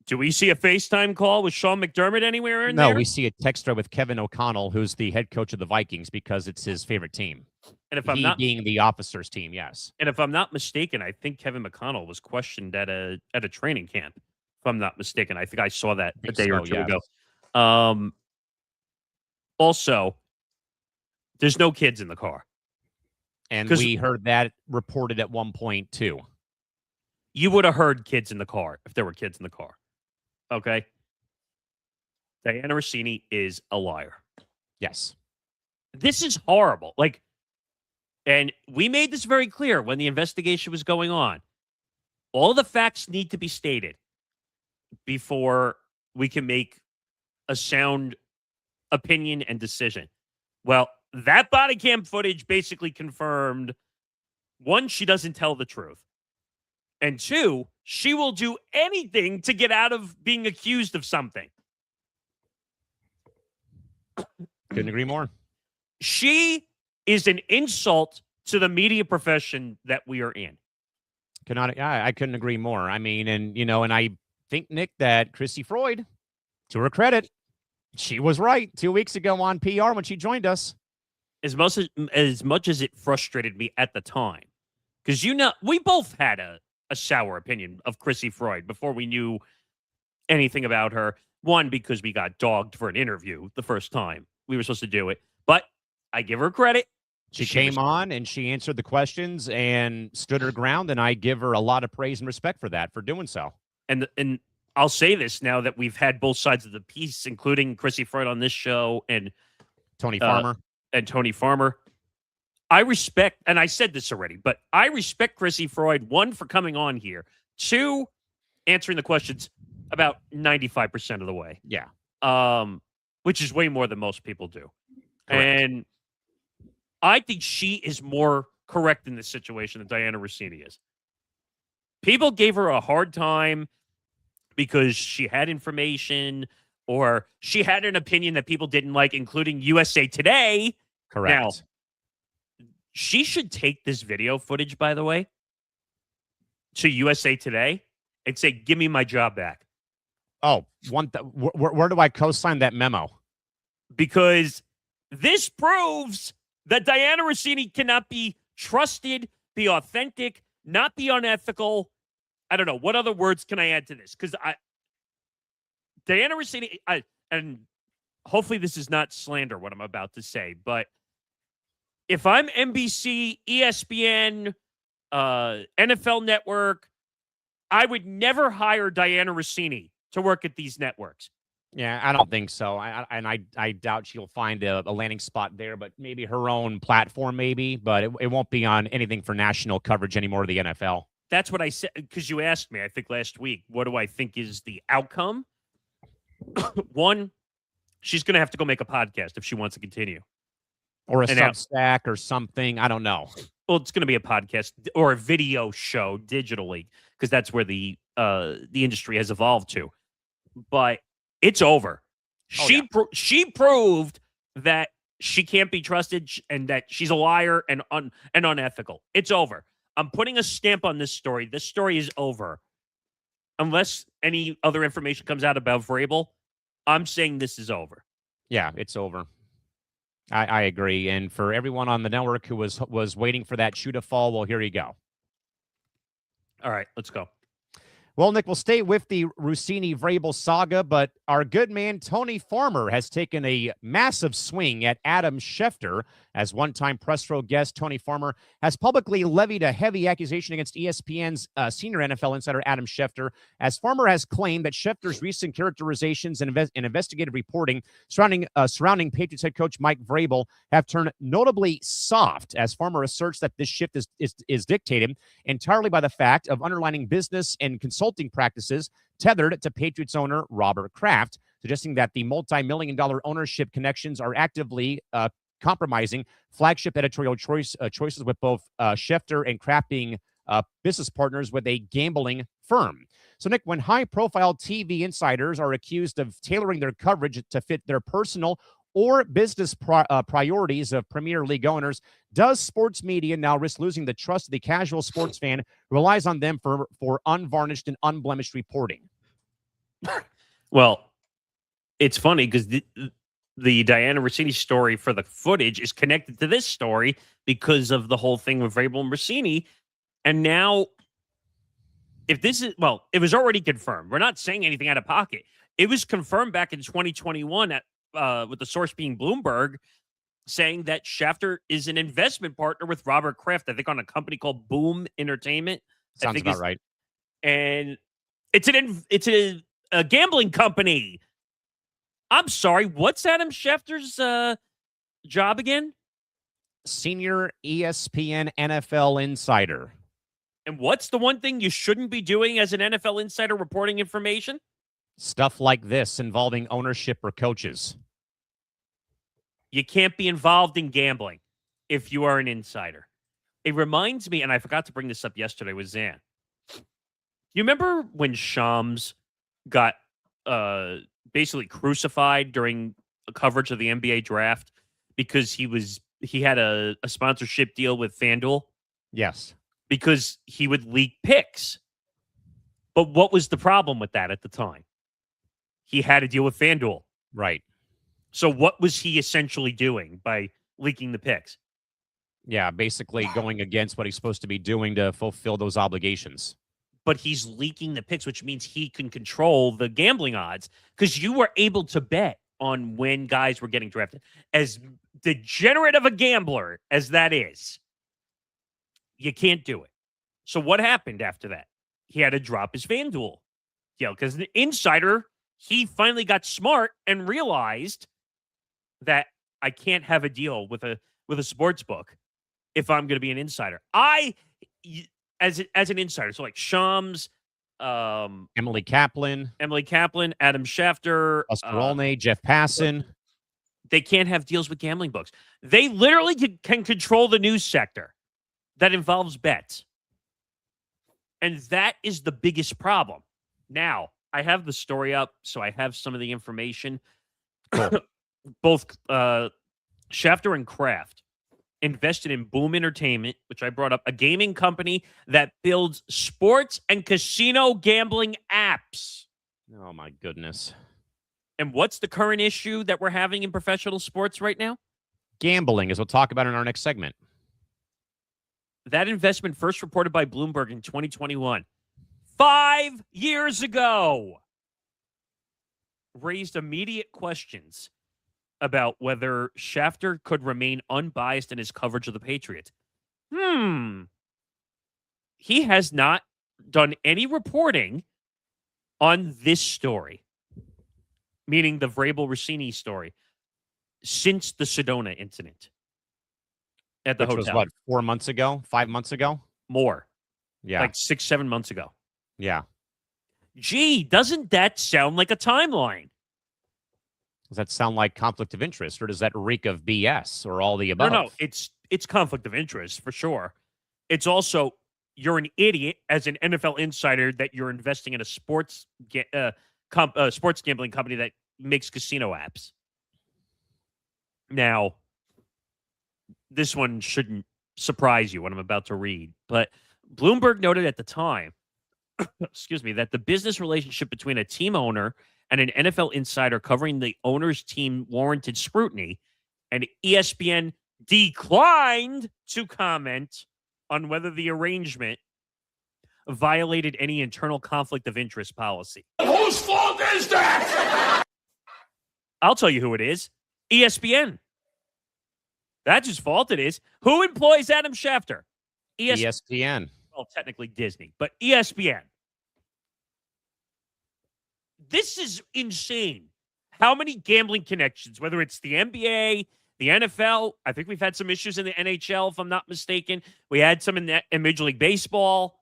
Do we see a FaceTime call with Sean McDermott anywhere in there? No, we see a text thread with Kevin O'Connell, who's the head coach of the Vikings, because it's his favorite team. And if I'm not being the officers team, yes. And if I'm not mistaken, I think Kevin McConnell was questioned at a training camp. If I'm not mistaken, I think I saw that a day or two ago. Also, there's no kids in the car. And we heard that reported at one point, too. You would have heard kids in the car if there were kids in the car. Okay? Diana Russini is a liar. Yes. This is horrible. And we made this very clear when the investigation was going on. All the facts need to be stated before we can make a sound opinion and decision. Well, that body cam footage basically confirmed, one, she doesn't tell the truth. And two, she will do anything to get out of being accused of something. Couldn't agree more. She is an insult to the media profession that we are in. I couldn't agree more. I mean, and I think, Nick, that Chrissy Freud, to her credit, she was right 2 weeks ago on PR when she joined us. As much as it frustrated me at the time, because we both had a sour opinion of Chrissy Freud before we knew anything about her. One, because we got dogged for an interview the first time we were supposed to do it. But I give her credit. She came on and she answered the questions and stood her ground, and I give her a lot of praise and respect for that, for doing so. And I'll say this now that we've had both sides of the piece, including Chrissy Freud on this show and Tony Farmer. I respect, and I said this already, but I respect Chrissy Freud, one, for coming on here, two, answering the questions about 95% of the way. Yeah. Which is way more than most people do. Correct. And I think she is more correct in this situation than Diana Russini is. People gave her a hard time because she had information or she had an opinion that people didn't like, including USA Today. Correct. Now, she should take this video footage, by the way, to USA Today and say, give me my job back. Oh, where do I co-sign that memo? Because this proves that Diana Russini cannot be trusted, be authentic, not be unethical. I don't know. What other words can I add to this? Because Diana Russini, and hopefully this is not slander, what I'm about to say, but if I'm NBC, ESPN, NFL Network, I would never hire Diana Russini to work at these networks. Yeah, I don't think so. I doubt she'll find a landing spot there, but maybe her own platform, maybe. But it won't be on anything for national coverage anymore of the NFL. That's what I said, because you asked me, I think last week, what do I think is the outcome? One, she's going to have to go make a podcast if she wants to continue. Or a Substack or something. I don't know. Well, it's going to be a podcast or a video show digitally, because that's where the industry has evolved to. But it's over. She proved that she can't be trusted and that she's a liar and unethical. It's over. I'm putting a stamp on this story. This story is over. Unless any other information comes out about Vrabel, I'm saying this is over. Yeah, it's over. I agree. And for everyone on the network who was waiting for that shoe to fall, well, here you go. All right, let's go. Well, Nick, we'll stay with the Russini-Vrabel saga, but our good man Tony Farmer has taken a massive swing at Adam Schefter. As one-time press row guest, Tony Farmer has publicly levied a heavy accusation against ESPN's senior NFL insider Adam Schefter, as Farmer has claimed that Schefter's recent characterizations and investigative reporting surrounding Patriots head coach Mike Vrabel have turned notably soft, as Farmer asserts that this shift is dictated entirely by the fact of underlining business and consulting practices tethered to Patriots owner Robert Kraft, suggesting that the multi-million-dollar ownership connections are actively compromising flagship editorial choices, with both Schefter and Kraft being business partners with a gambling firm. So, Nick, when high-profile TV insiders are accused of tailoring their coverage to fit their personal or business priorities of Premier League owners, does sports media now risk losing the trust of the casual sports fan who relies on them for unvarnished and unblemished reporting? Well, it's funny because the Diana Russini story for the footage is connected to this story because of the whole thing with Vrabel and Russini. And now, if this is, well, it was already confirmed. We're not saying anything out of pocket. It was confirmed back in 2021 with the source being Bloomberg, saying that Schefter is an investment partner with Robert Kraft, I think on a company called Boom Entertainment. Sounds about right. And it's a gambling company. I'm sorry, what's Adam Schefter's job again? Senior ESPN NFL insider. And what's the one thing you shouldn't be doing as an NFL insider, reporting information? Stuff like this involving ownership or coaches. You can't be involved in gambling if you are an insider. It reminds me, and I forgot to bring this up yesterday with Zan. You remember when Shams got basically crucified during a coverage of the NBA draft because he had a sponsorship deal with FanDuel? Yes. Because he would leak picks. But what was the problem with that at the time? He had a deal with FanDuel. Right. So what was he essentially doing by leaking the picks? Yeah, basically going against what he's supposed to be doing to fulfill those obligations. But he's leaking the picks, which means he can control the gambling odds, because you were able to bet on when guys were getting drafted. As degenerate of a gambler as that is, you can't do it. So what happened after that? He had to drop his FanDuel deal because the insider, he finally got smart and realized that I can't have a deal with a sports book if I'm going to be an insider. As an insider, so like Shams, Emily Kaplan, Adam Schefter, Oscar Olney, Jeff Passan. They can't have deals with gambling books. They literally can control the news sector that involves bets. And that is the biggest problem. Now, I have the story up, so I have some of the information. Both Schefter and Kraft invested in Boom Entertainment, which I brought up, a gaming company that builds sports and casino gambling apps. Oh, my goodness. And what's the current issue that we're having in professional sports right now? Gambling, as we'll talk about in our next segment. That investment first reported by Bloomberg in 2021, 5 years ago, raised immediate questions about whether Schefter could remain unbiased in his coverage of the Patriots. He has not done any reporting on this story, meaning the Vrabel Russini story, since the Sedona incident at the Which hotel. was what, 4 months ago, 5 months ago? More. Yeah. Like 6-7 months ago. Yeah. Gee, doesn't that sound like a timeline? Does that sound like conflict of interest, or does that reek of BS, or all the above? No, it's conflict of interest for sure. It's you're an idiot as an NFL insider that you're investing in a sports gambling company that makes casino apps. Now, this one shouldn't surprise you what I'm about to read, but Bloomberg noted at the time, that the business relationship between a team owner and an NFL insider covering the owner's team warranted scrutiny, and ESPN declined to comment on whether the arrangement violated any internal conflict of interest policy. Whose fault is that? I'll tell you who it is. ESPN. That's whose fault it is. Who employs Adam Schefter? ESPN. Well, technically Disney, but ESPN. This is insane. How many gambling connections, whether it's the NBA, the NFL, I think we've had some issues in the NHL, if I'm not mistaken. We had some in Major League Baseball.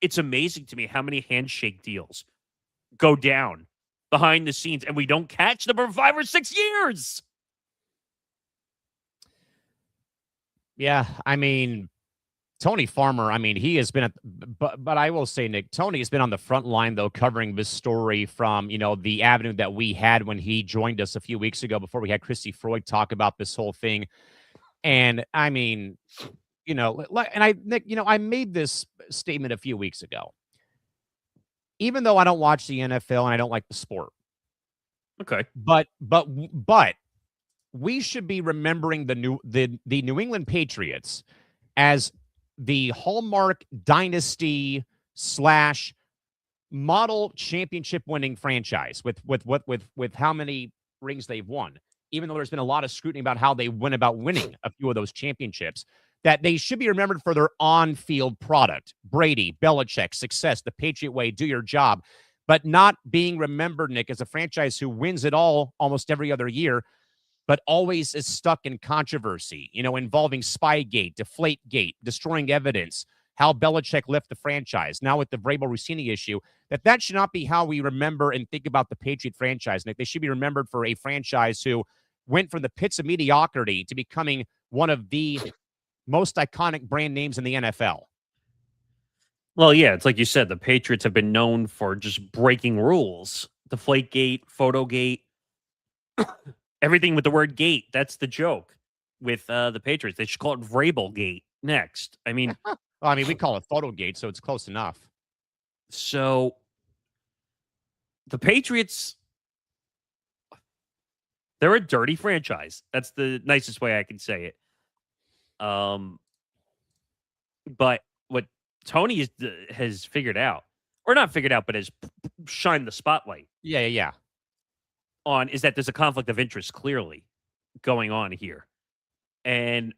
It's amazing to me how many handshake deals go down behind the scenes, and we don't catch them for 5 or 6 years. Yeah, I mean, Tony Farmer, I mean, he has been, but I will say, Nick, Tony has been on the front line, though, covering this story from, the avenue that we had when he joined us a few weeks ago before we had Christy Freud talk about this whole thing. And I mean, Nick, I made this statement a few weeks ago. Even though I don't watch the NFL and I don't like the sport. Okay. But we should be remembering the New England Patriots as the hallmark dynasty / model championship winning franchise with how many rings they've won, even though there's been a lot of scrutiny about how they went about winning a few of those championships, that they should be remembered for their on-field product. Brady, Belichick, success, the Patriot way, do your job, but not being remembered, Nick, as a franchise who wins it all almost every other year, but always is stuck in controversy, involving Spygate, Deflategate, destroying evidence, how Belichick left the franchise. Now with the Vrabel Russini issue, that should not be how we remember and think about the Patriot franchise, Nick. They should be remembered for a franchise who went from the pits of mediocrity to becoming one of the most iconic brand names in the NFL. Well, yeah, it's like you said, the Patriots have been known for just breaking rules. Deflategate, Photogate, everything with the word gate. That's the joke with the Patriots. They should call it Vrabel Gate next. I mean, we call it Photogate, so it's close enough. So the Patriots, they're a dirty franchise. That's the nicest way I can say it. But what Tony has figured out, or not figured out, but has shined the spotlight. Yeah. On is that there's a conflict of interest clearly going on here. And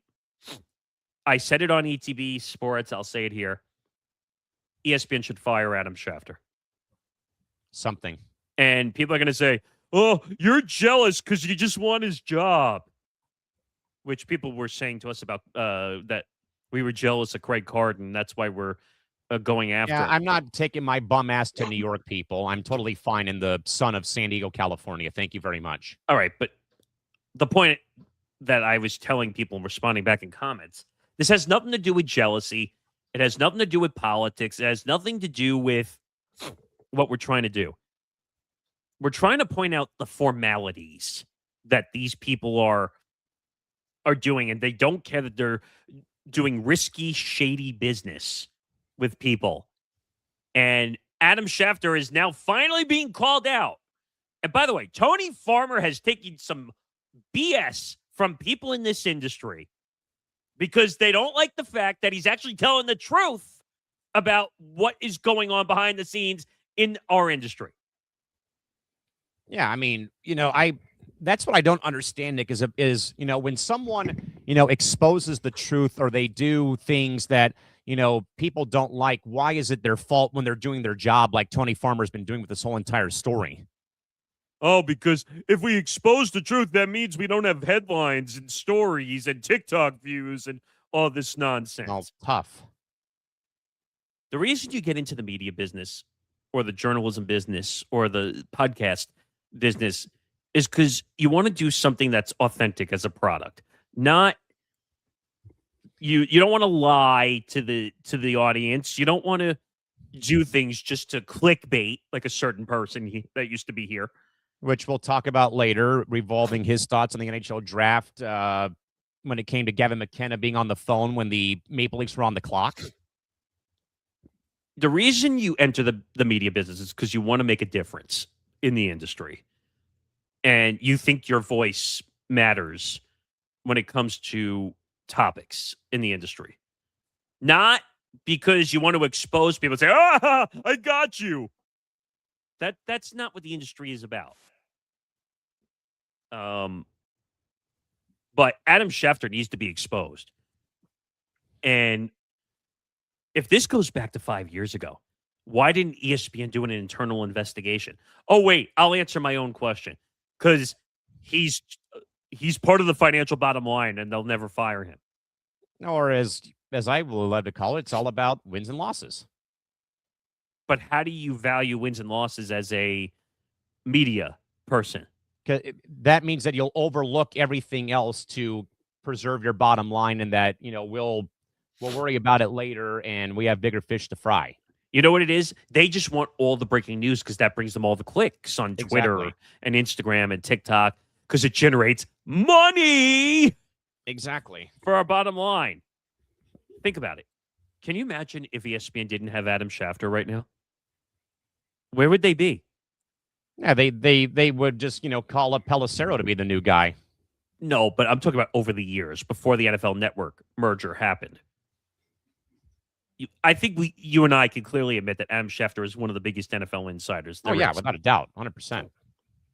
I said it on ETB Sports. I'll say it here. ESPN should fire Adam Schefter. Something. And people are going to say, oh, you're jealous because you just want his job. Which people were saying to us about that we were jealous of Craig Carden. That's why we're going after Yeah, him. I'm not taking my bum ass to New York, people. I'm totally fine in the sun of San Diego, California. Thank you very much. All right, but the point that I was telling people and responding back in comments, this has nothing to do with jealousy. It has nothing to do with politics. It has nothing to do with what we're trying to do. We're trying to point out the formalities that these people are doing, and they don't care that they're doing risky, shady business with people. And Adam Schefter is now finally being called out. And by the way, Tony Farmer has taken some BS from people in this industry because they don't like the fact that he's actually telling the truth about what is going on behind the scenes in our industry. Yeah, I mean, that's what I don't understand, Nick, is when someone, exposes the truth or they do things that, people don't like, why is it their fault when they're doing their job like Tony Farmer's been doing with this whole entire story? Oh, because if we expose the truth, that means we don't have headlines and stories and TikTok views and all this nonsense. All tough. The reason you get into the media business or the journalism business or the podcast business is because you want to do something that's authentic as a product. Not you don't want to lie to the audience. You don't want to do things just to clickbait like a certain person that used to be here. Which we'll talk about later, revolving his thoughts on the NHL draft when it came to Gavin McKenna being on the phone when the Maple Leafs were on the clock. The reason you enter the media business is because you want to make a difference in the industry. And you think your voice matters when it comes to topics in the industry. Not because you want to expose people and say, I got you. That's not what the industry is about. But Adam Schefter needs to be exposed. And if this goes back to 5 years ago, why didn't ESPN do an internal investigation? Oh, wait, I'll answer my own question. Because he's part of the financial bottom line, and they'll never fire him. Or as I will love to call it, it's all about wins and losses. But how do you value wins and losses as a media person? That means that you'll overlook everything else to preserve your bottom line, and that we'll worry about it later, and we have bigger fish to fry. You know what it is? They just want all the breaking news because that brings them all the clicks on Twitter and Instagram and TikTok because it generates money. Exactly. For our bottom line. Think about it. Can you imagine if ESPN didn't have Adam Schefter right now? Where would they be? Yeah, they would just, call up Pelissero to be the new guy. No, but I'm talking about over the years before the NFL Network merger happened. I think you and I can clearly admit that Adam Schefter is one of the biggest NFL insiders. Without a doubt, 100%.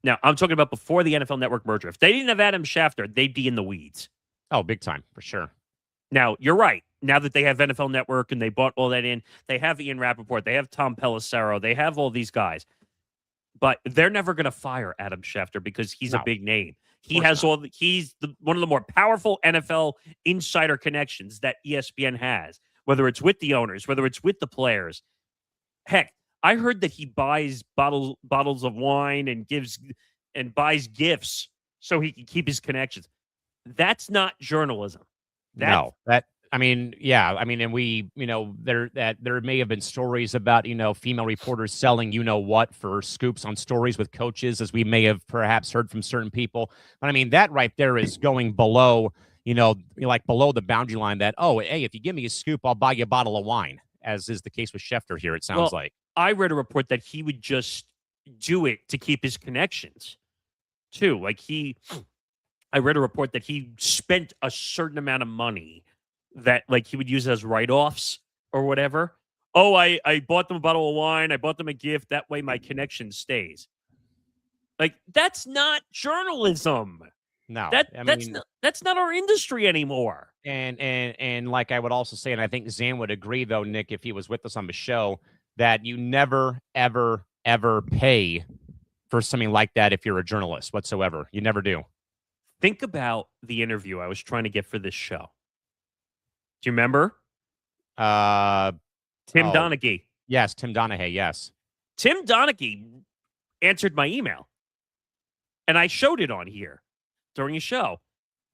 Now, I'm talking about before the NFL Network merger. If they didn't have Adam Schefter, they'd be in the weeds. Oh, big time, for sure. Now, you're right. Now that they have NFL Network and they bought all that in, they have Ian Rappaport, they have Tom Pelissero, they have all these guys. But they're never going to fire Adam Schefter because he's a big name. He has he's one of the more powerful NFL insider connections that ESPN has, whether it's with the owners, whether it's with the players. Heck, I heard that he buys bottles of wine and buys gifts so he can keep his connections. That's not journalism. And we, there may have been stories about, female reporters selling, what for scoops on stories with coaches, as we may have perhaps heard from certain people. But I mean, that right there is going below, below the boundary line that, oh, hey, if you give me a scoop, I'll buy you a bottle of wine, as is the case with Schefter here, it sounds like. I read a report that he would just do it to keep his connections, too. I read a report that he spent a certain amount of money that he would use as write-offs or whatever. Oh, I bought them a bottle of wine. I bought them a gift. That way my connection stays. That's not journalism. No, That's not our industry anymore. and like I would also say, and I think Zan would agree, though, Nick, if he was with us on the show, that you never, ever, ever pay for something like that if you're a journalist whatsoever. You never do. Think about the interview I was trying to get for this show. Do you remember? Tim Donaghy. Yes, Tim Donaghy, yes. Tim Donaghy answered my email, and I showed it on here during a show.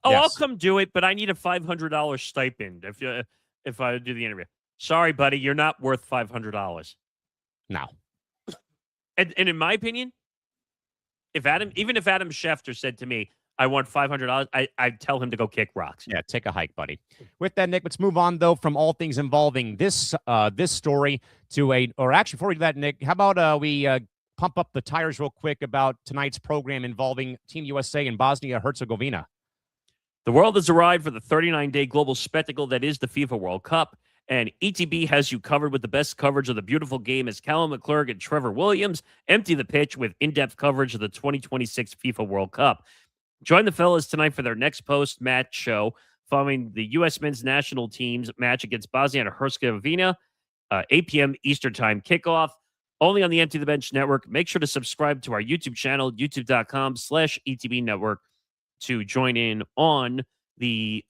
Oh, Yes. I'll come do it, but I need a $500 stipend if I do the interview. Sorry, buddy, you're not worth $500. No. And in my opinion, if Adam Schefter said to me, I want $500, I'd tell him to go kick rocks. Yeah, take a hike, buddy. With that, Nick, let's move on, though, from all things involving this story to actually, before we do that, Nick, how about we pump up the tires real quick about tonight's program involving Team USA and Bosnia-Herzegovina. The world has arrived for the 39-day global spectacle that is the FIFA World Cup, and ETB has you covered with the best coverage of the beautiful game as Callan, McClurg, and Trevor Williams empty the pitch with in-depth coverage of the 2026 FIFA World Cup. Join the fellas tonight for their next post-match show following the U.S. men's national team's match against Bosnia and Herzegovina, 8 p.m. Eastern Time kickoff, only on the Empty the Bench Network. Make sure to subscribe to our YouTube channel, youtube.com/ETB Network, to join in on the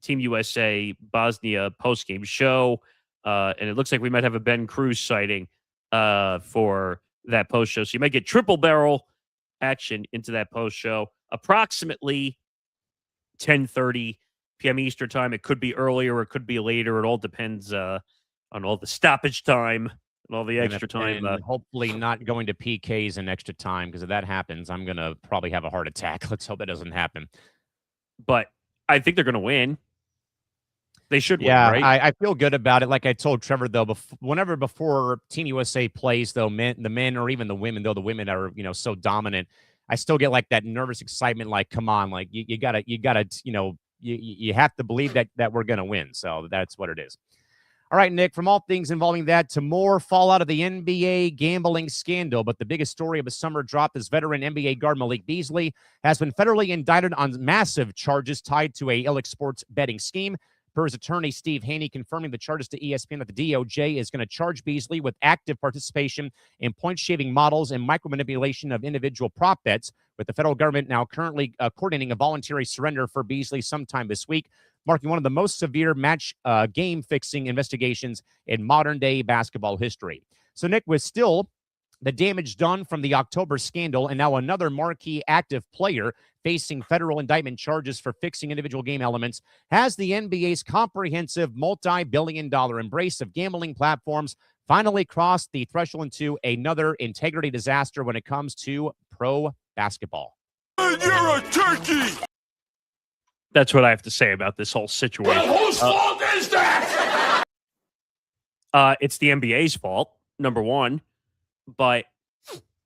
Team USA Bosnia postgame show. And it looks like we might have a Ben Cruz sighting for that post show. So you might get triple barrel action into that post show. Approximately 10:30 p.m. Eastern Time. It could be earlier or it could be later. It all depends on all the stoppage time and all the extra time. And hopefully not going to PKs in extra time, because if that happens, I'm going to probably have a heart attack. Let's hope that doesn't happen. But I think they're going to win. They should win, yeah, right? I feel good about it. Like I told Trevor, though, before Team USA plays, though, the men or even the women, though the women are, so dominant, I still get like that nervous excitement. Like, come on, like you gotta, you have to believe that we're gonna win. So that's what it is. All right, Nick, from all things involving that to more fallout of the NBA gambling scandal. But the biggest story of the summer dropped as veteran NBA guard Malik Beasley has been federally indicted on massive charges tied to a illicit sports betting scheme. Per his attorney, Steve Haney, confirming the charges to ESPN that the DOJ is going to charge Beasley with active participation in point-shaving models and micromanipulation of individual prop bets, with the federal government now currently coordinating a voluntary surrender for Beasley sometime this week, marking one of the most severe match game-fixing investigations in modern-day basketball history. So, Nick, with still the damage done from the October scandal and now another marquee active player facing federal indictment charges for fixing individual game elements, has the NBA's comprehensive multi-billion-dollar embrace of gambling platforms finally crossed the threshold into another integrity disaster when it comes to pro basketball? You're a turkey! That's what I have to say about this whole situation. Well, whose fault is that? It's the NBA's fault, number one. But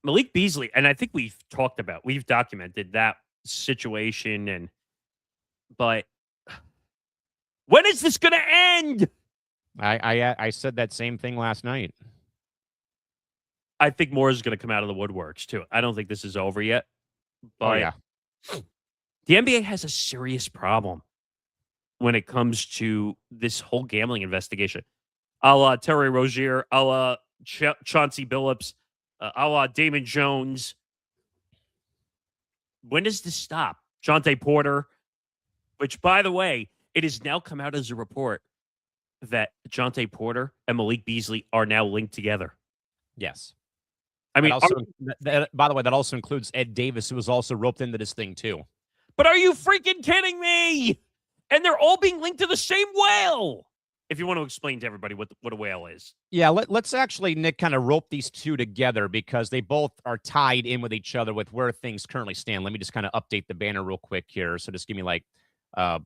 Malik Beasley, and I think we've documented that situation, but when is this going to end? I said that same thing last night. I think more is going to come out of the woodworks too. I don't think this is over yet. But the NBA has a serious problem when it comes to this whole gambling investigation. A la Terry Rozier, a la Chauncey Billups, a la Damon Jones. When does this stop? Jonte Porter, which, by the way, it has now come out as a report that Jonte Porter and Malik Beasley are now linked together. Yes. I mean, by the way, that also includes Ed Davis, who was also roped into this thing, too. But are you freaking kidding me? And they're all being linked to the same whale. If you want to explain to everybody what a whale is. Yeah, let's actually, Nick, kind of rope these two together because they both are tied in with each other with where things currently stand. Let me just kind of update the banner real quick here. So just give me like a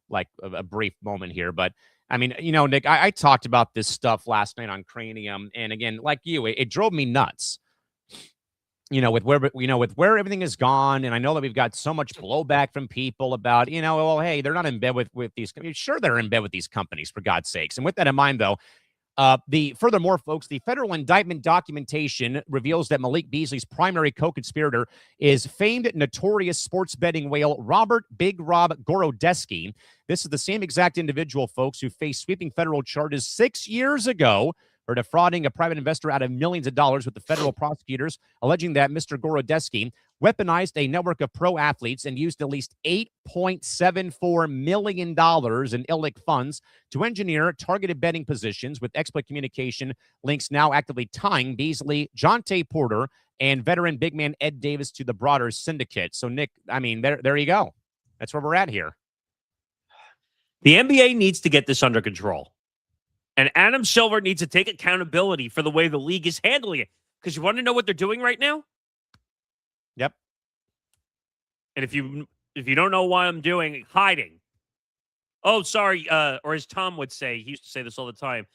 brief moment here. But I mean, Nick, I talked about this stuff last night on Cranium. And again, like you, it drove me nuts. With where everything is gone, and I know that we've got so much blowback from people about, well, hey, they're not in bed with these. Sure, they're in bed with these companies, for God's sakes. And with that in mind, though, Furthermore, folks, the federal indictment documentation reveals that Malik Beasley's primary co-conspirator is famed notorious sports betting whale Robert Big Rob Gorodeski. This is the same exact individual, folks, who faced sweeping federal charges 6 years ago for defrauding a private investor out of millions of dollars, with the federal prosecutors alleging that Mr. Gorodeski weaponized a network of pro athletes and used at least $8.74 million in illic funds to engineer targeted betting positions, with exploit communication links now actively tying Beasley, Jonte Porter, and veteran big man Ed Davis to the broader syndicate. So, Nick, I mean, there you go. That's where we're at here. The NBA needs to get this under control. And Adam Silver needs to take accountability for the way the league is handling it. Because you want to know what they're doing right now? Yep. And if you don't know why I'm doing, hiding. Oh, sorry. Or as Tom would say, he used to say this all the time.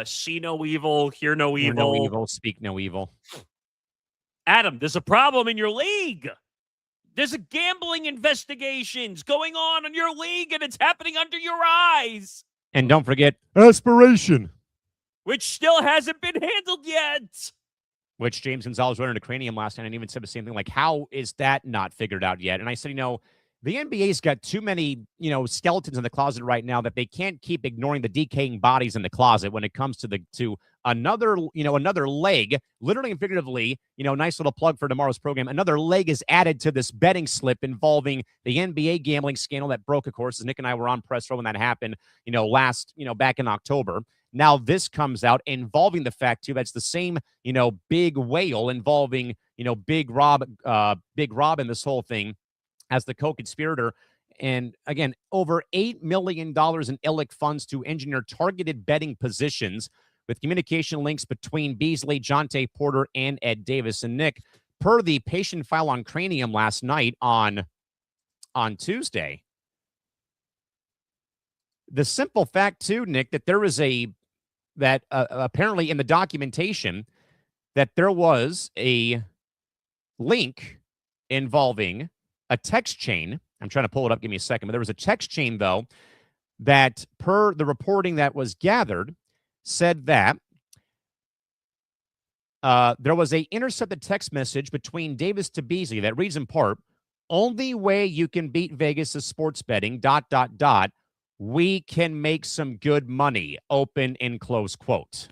See no evil, hear no evil. Hear no evil, speak no evil. Adam, there's a problem in your league. There's a gambling investigations going on your league, and it's happening under your eyes. And don't forget aspiration, which still hasn't been handled yet. Which James Gonzalez wrote in a cranium last night and even said the same thing. Like, how is that not figured out yet? And I said, the NBA's got too many, skeletons in the closet right now that they can't keep ignoring the decaying bodies in the closet when it comes to another leg, literally and figuratively, nice little plug for tomorrow's program. Another leg is added to this betting slip involving the NBA gambling scandal that broke, of course, as Nick and I were on press row when that happened, back in October. Now this comes out involving the fact, too, that's the same, big whale involving, Big Rob in this whole thing as the co-conspirator. And again, over $8 million in illic funds to engineer targeted betting positions, with communication links between Beasley, Jonte Porter, and Ed Davis. And Nick, per the patient file on Cranium last night on Tuesday, the simple fact, too, Nick, that there is apparently in the documentation that there was a link involving a text chain. I'm trying to pull it up. Give me a second. But there was a text chain, though, that per the reporting that was gathered said that there was a intercepted text message between Davis to Beasley that reads in part, "Only way you can beat Vegas is sports betting, ... We can make some good money, open and close quote."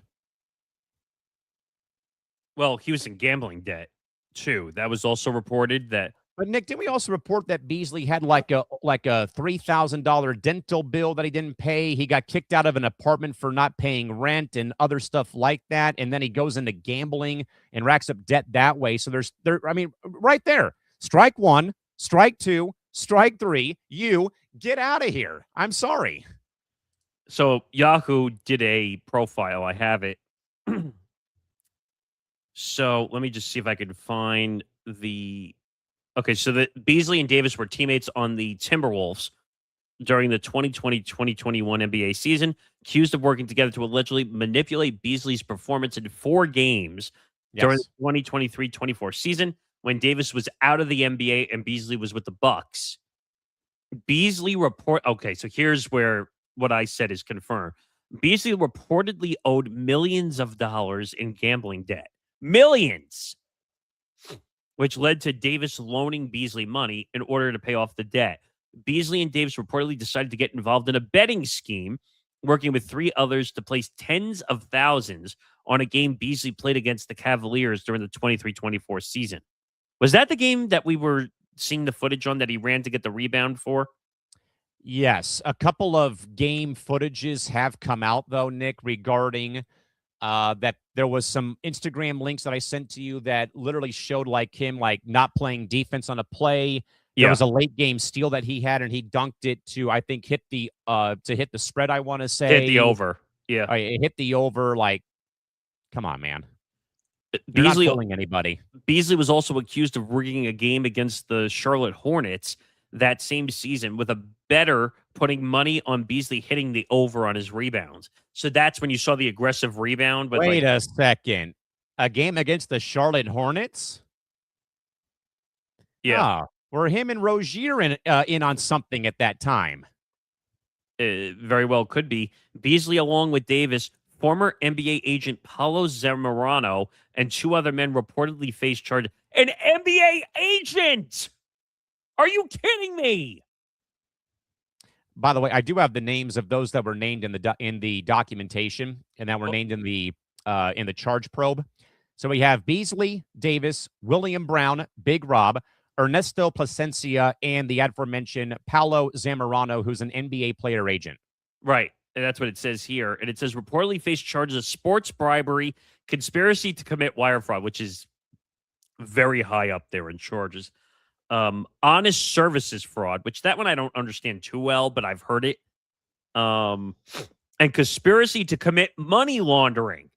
Well, he was in gambling debt, too. That was also reported that. But Nick, didn't we also report that Beasley had like a $3,000 dental bill that he didn't pay? He got kicked out of an apartment for not paying rent and other stuff like that. And then he goes into gambling and racks up debt that way. So right there, strike one, strike two, strike three, you get out of here. I'm sorry. So Yahoo did a profile. I have it. So let me just see if I can find the. Okay, so the Beasley and Davis were teammates on the Timberwolves during the 2020-2021 NBA season, accused of working together to allegedly manipulate Beasley's performance in 4 games during the 2023-24 season when Davis was out of the NBA and Beasley was with the Bucks. Beasley okay, so here's where what I said is confirmed. Beasley reportedly owed millions of dollars in gambling debt. Millions! Which led to Davis loaning Beasley money in order to pay off the debt. Beasley and Davis reportedly decided to get involved in a betting scheme, working with 3 others to place tens of thousands on a game Beasley played against the Cavaliers during the 23-24 season. Was that the game that we were seeing the footage on that he ran to get the rebound for? Yes. A couple of game footages have come out, though, Nick, regarding that there was some Instagram links that I sent to you that literally showed him not playing defense on a play. There was a late game steal that he had, and he dunked it to, I think, hit the spread, I want to say. Hit the over. Yeah. It hit the over. Come on, man. Beasley, not fooling anybody. Beasley was also accused of rigging a game against the Charlotte Hornets that same season, with a bettor putting money on Beasley hitting the over on his rebounds. So that's when you saw the aggressive rebound. But wait a second. A game against the Charlotte Hornets? Yeah. Were him and Rozier in on something at that time? Very well could be. Beasley, along with Davis, Former NBA agent Paulo Zamorano and 2 other men reportedly face charges. An NBA agent! Are you kidding me? By the way, I do have the names of those that were named in the documentation and that were named in the charge probe. So we have Beasley, Davis, William Brown, Big Rob, Ernesto Plasencia, and the aforementioned Paulo Zamorano, who's an NBA player agent. Right. And that's what it says here. And it says reportedly face charges of sports bribery, conspiracy to commit wire fraud, which is very high up there in charges. Honest services fraud, which that one I don't understand too well, but I've heard it. And conspiracy to commit money laundering.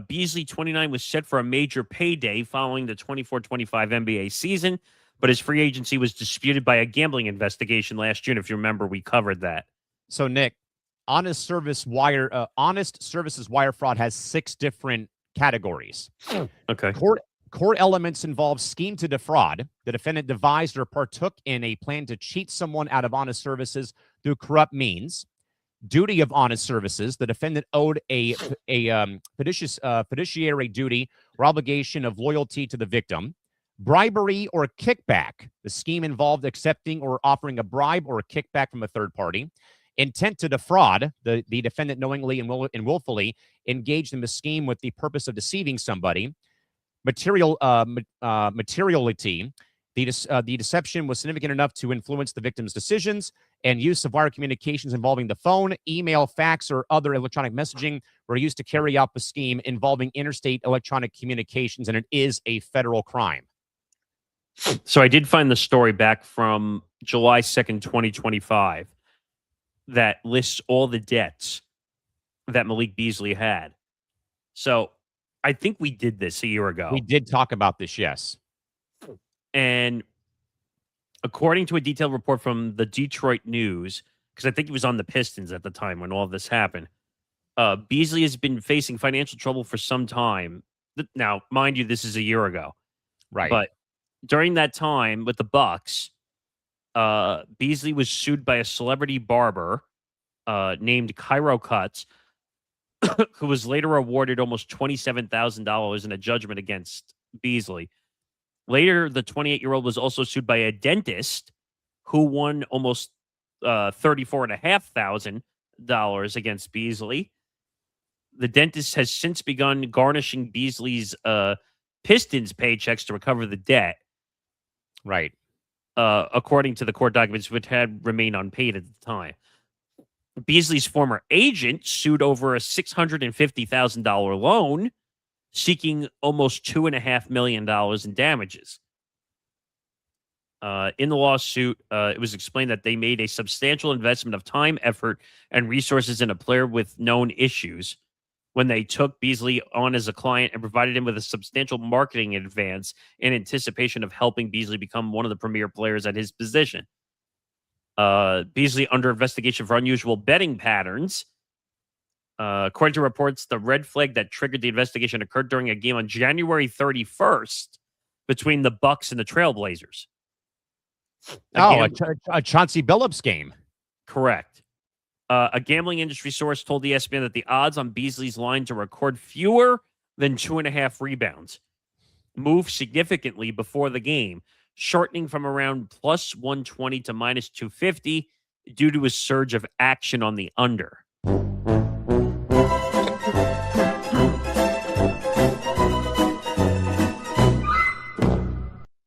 Beasley, 29, was set for a major payday following the 24-25 NBA season, but his free agency was disputed by a gambling investigation last June. If you remember, we covered that. So, Nick, honest services wire fraud has 6 different categories. Okay. Core elements involve scheme to defraud. The defendant devised or partook in a plan to cheat someone out of honest services through corrupt means. Duty of honest services. The defendant owed a fiduciary duty or obligation of loyalty to the victim. Bribery or kickback. The scheme involved accepting or offering a bribe or a kickback from a third party. Intent to defraud. The defendant knowingly and willfully engaged in the scheme with the purpose of deceiving somebody. Materiality. The deception was significant enough to influence the victim's decisions, and use of wire communications involving the phone, email, fax, or other electronic messaging were used to carry out the scheme involving interstate electronic communications, and it is a federal crime. So I did find the story back from July 2nd, 2025, that lists all the debts that Malik Beasley had. So I think we did this a year ago. We did talk about this, yes. And according to a detailed report from the Detroit News, because I think he was on the Pistons at the time when all this happened, Beasley has been facing financial trouble for some time. Now, mind you, this is a year ago. Right. But during that time with the Bucks, Beasley was sued by a celebrity barber named Cairo Cuts, who was later awarded almost $27,000 in a judgment against Beasley. Later, the 28-year-old was also sued by a dentist who won almost $34,500 against Beasley. The dentist has since begun garnishing Beasley's Pistons paychecks to recover the debt. Right. According to the court documents, which had remained unpaid at the time. Beasley's former agent sued over a $650,000 loan, seeking almost $2.5 million in damages. In the lawsuit, it was explained that they made a substantial investment of time, effort, and resources in a player with known issues when they took Beasley on as a client and provided him with a substantial marketing advance in anticipation of helping Beasley become one of the premier players at his position. Beasley under investigation for unusual betting patterns. According to reports, the red flag that triggered the investigation occurred during a game on January 31st between the Bucks and the Trailblazers. A Chauncey Billups game. Correct. A gambling industry source told ESPN that the odds on Beasley's line to record fewer than 2.5 rebounds moved significantly before the game, shortening from around plus 120 to minus 250 due to a surge of action on the under.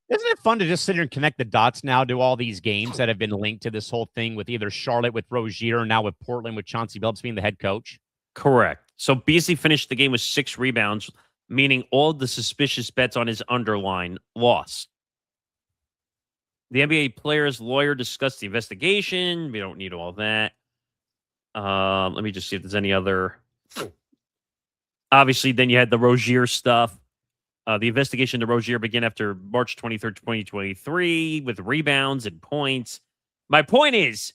Isn't it fun to just sit here and connect the dots now to all these games that have been linked to this whole thing with either Charlotte with Rozier and now with Portland with Chauncey Billups being the head coach? Correct. So Beasley finished the game with 6 rebounds, meaning all the suspicious bets on his underline lost. The NBA player's lawyer discussed the investigation. We don't need all that. Let me just see if there's any other. Obviously, then you had the Rozier stuff. The investigation to Rozier began after March 23rd, 2023, with rebounds and points. My point is,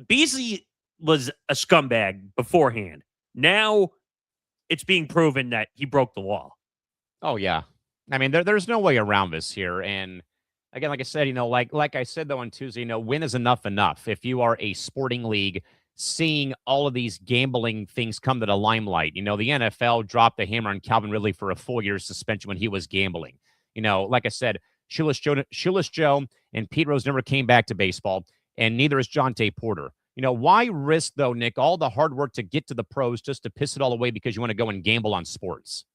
Beasley was a scumbag beforehand. Now, it's being proven that he broke the law. Oh, yeah. I mean, there's no way around this here. And again, like I said, like I said, though, on Tuesday, win is enough. If you are a sporting league seeing all of these gambling things come to the limelight. The NFL dropped the hammer on Calvin Ridley for a full year suspension when he was gambling. Like I said, Shoeless Joe and Pete Rose never came back to baseball, and neither is Jonte Porter. Why risk, though, Nick, all the hard work to get to the pros just to piss it all away because you want to go and gamble on sports?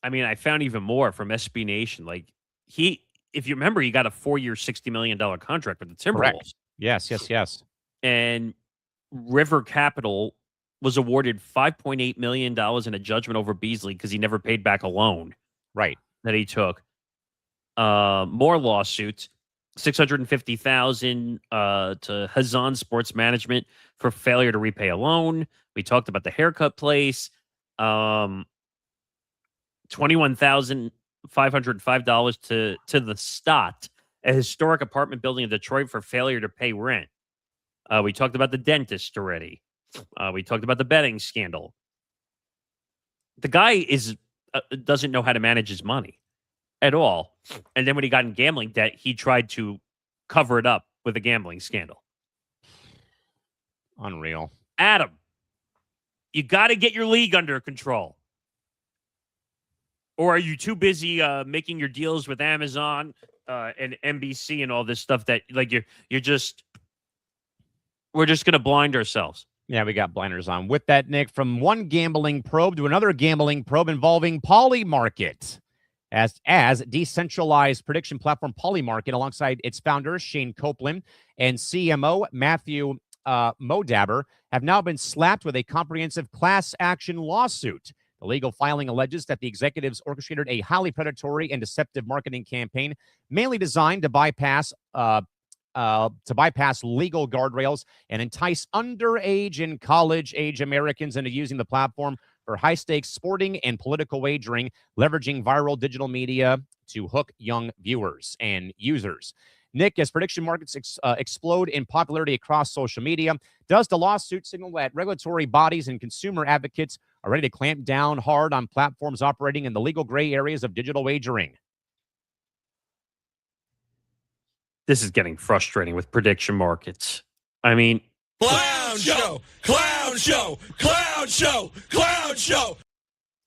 I mean, I found even more from SB Nation. Like, if you remember, he got a 4-year, $60 million contract with the Timberwolves. Correct. Yes. And River Capital was awarded $5.8 million in a judgment over Beasley because he never paid back a loan. Right. That he took. More lawsuits. $650,000 to Hazan Sports Management for failure to repay a loan. We talked about the haircut place. $21,505 to the Stott, a historic apartment building in Detroit, for failure to pay rent. We talked about the dentist already. We talked about the betting scandal. The guy doesn't know how to manage his money at all. And then when he got in gambling debt, he tried to cover it up with a gambling scandal. Unreal. Adam, you got to get your league under control. Or are you too busy making your deals with Amazon and NBC and all this stuff that we're just going to blind ourselves? Yeah, we got blinders on. With that, Nick, from one gambling probe to another gambling probe involving Polymarket. As decentralized prediction platform Polymarket, alongside its founder, Shane Copeland, and CMO, Matthew Modabber, have now been slapped with a comprehensive class action lawsuit. The legal filing alleges that the executives orchestrated a highly predatory and deceptive marketing campaign, mainly designed to bypass legal guardrails and entice underage and college-age Americans into using the platform for high-stakes sporting and political wagering, leveraging viral digital media to hook young viewers and users. Nick, as prediction markets explode in popularity across social media, does the lawsuit signal that regulatory bodies and consumer advocates are ready to clamp down hard on platforms operating in the legal gray areas of digital wagering? This is getting frustrating with prediction markets. I mean, Clown show! Clown show! Clown show! Clown show!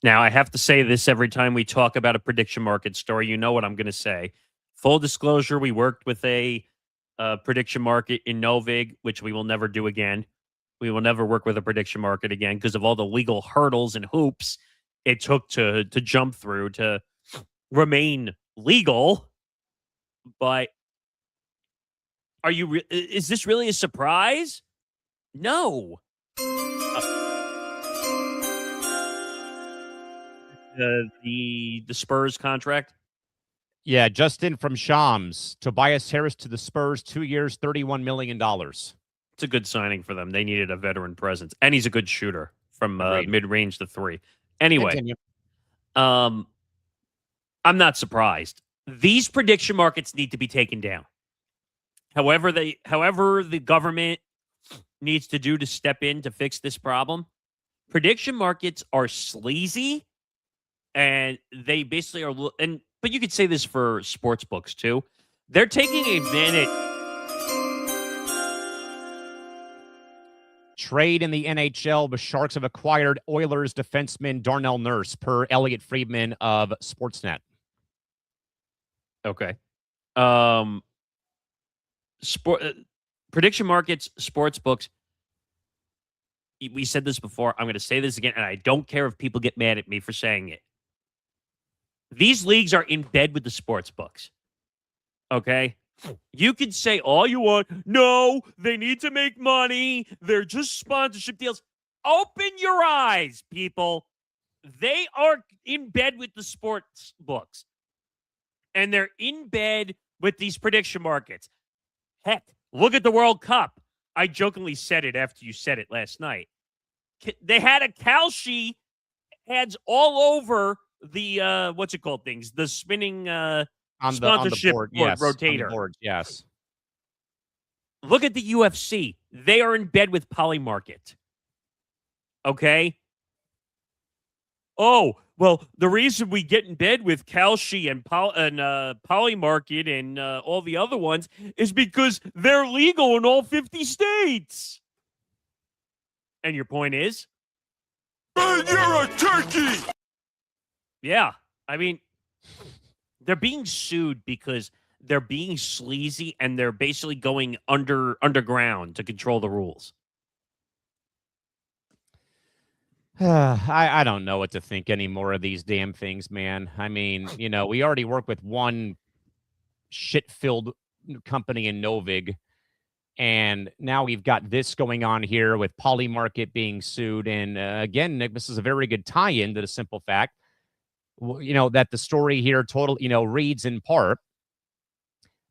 now I have to say this every time we talk about a prediction market story. You know what I'm going to say. Full disclosure, we worked with a prediction market in Novig, which we will never do again. We will never work with a prediction market again because of all the legal hurdles and hoops it took to jump through to remain legal. But is this really a surprise? No. The Spurs contract. Yeah, Justin from Shams. Tobias Harris to the Spurs, 2 years, $31 million. It's a good signing for them. They needed a veteran presence, and he's a good shooter from mid-range to three. Anyway, Continue. I'm not surprised. These prediction markets need to be taken down. However the government needs to do to step in to fix this problem. Prediction markets are sleazy, and they basically are. But you could say this for sports books too. They're taking advantage. Trade in the NHL. The Sharks have acquired Oilers defenseman Darnell Nurse, per Elliot Friedman of Sportsnet. Okay. Prediction markets, sports books. We said this before. I'm going to say this again, and I don't care if people get mad at me for saying it. These leagues are in bed with the sports books. Okay? You can say all you want. No, they need to make money. They're just sponsorship deals. Open your eyes, people. They are in bed with the sports books. And they're in bed with these prediction markets. Heck, look at the World Cup. I jokingly said it after you said it last night. They had a Kalshi ads all over the what's it called things? The spinning sponsorship on the board, yes, rotator. on the board, yes. Look at the UFC. They are in bed with Polymarket. Okay? Oh, well, the reason we get in bed with Kalshi and Polymarket and all the other ones is because they're legal in all 50 states. And your point is? Man, you're a turkey! Yeah. I mean, they're being sued because they're being sleazy and they're basically going underground to control the rules. I don't know what to think anymore of these damn things, man. I mean, we already work with one shit-filled company in Novig, and now we've got this going on here with Polymarket being sued. And again, Nick, this is a very good tie-in to the simple fact, that the story here reads in part,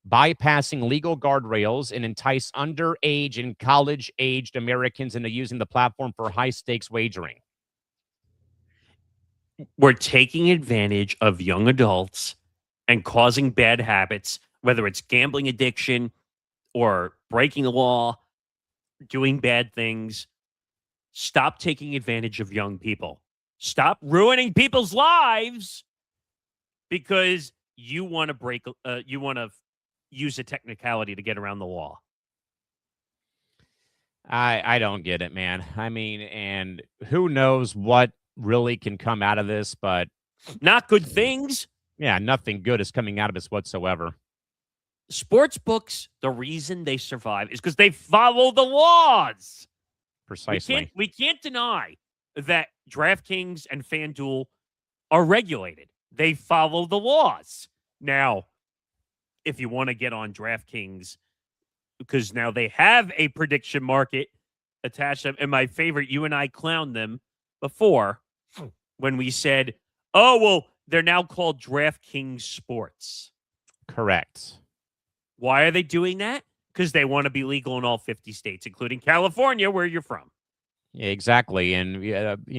bypassing legal guardrails and entice underage and college-aged Americans into using the platform for high-stakes wagering. We're taking advantage of young adults and causing bad habits, whether it's gambling addiction or breaking the law, doing bad things. Stop taking advantage of young people. Stop ruining people's lives because you want to use a technicality to get around the law. I don't get it, man. I mean, and who knows what really can come out of this, but not good things. Yeah, nothing good is coming out of this whatsoever. Sports books, the reason they survive is because they follow the laws. Precisely. We can't deny that DraftKings and FanDuel are regulated. They follow the laws. Now, if you want to get on DraftKings, because now they have a prediction market attached to them, and my favorite, you and I clowned them before when we said, oh, well, they're now called DraftKings Sports. Correct. Why are they doing that? Because they want to be legal in all 50 states, including California, where you're from. Yeah, exactly. And,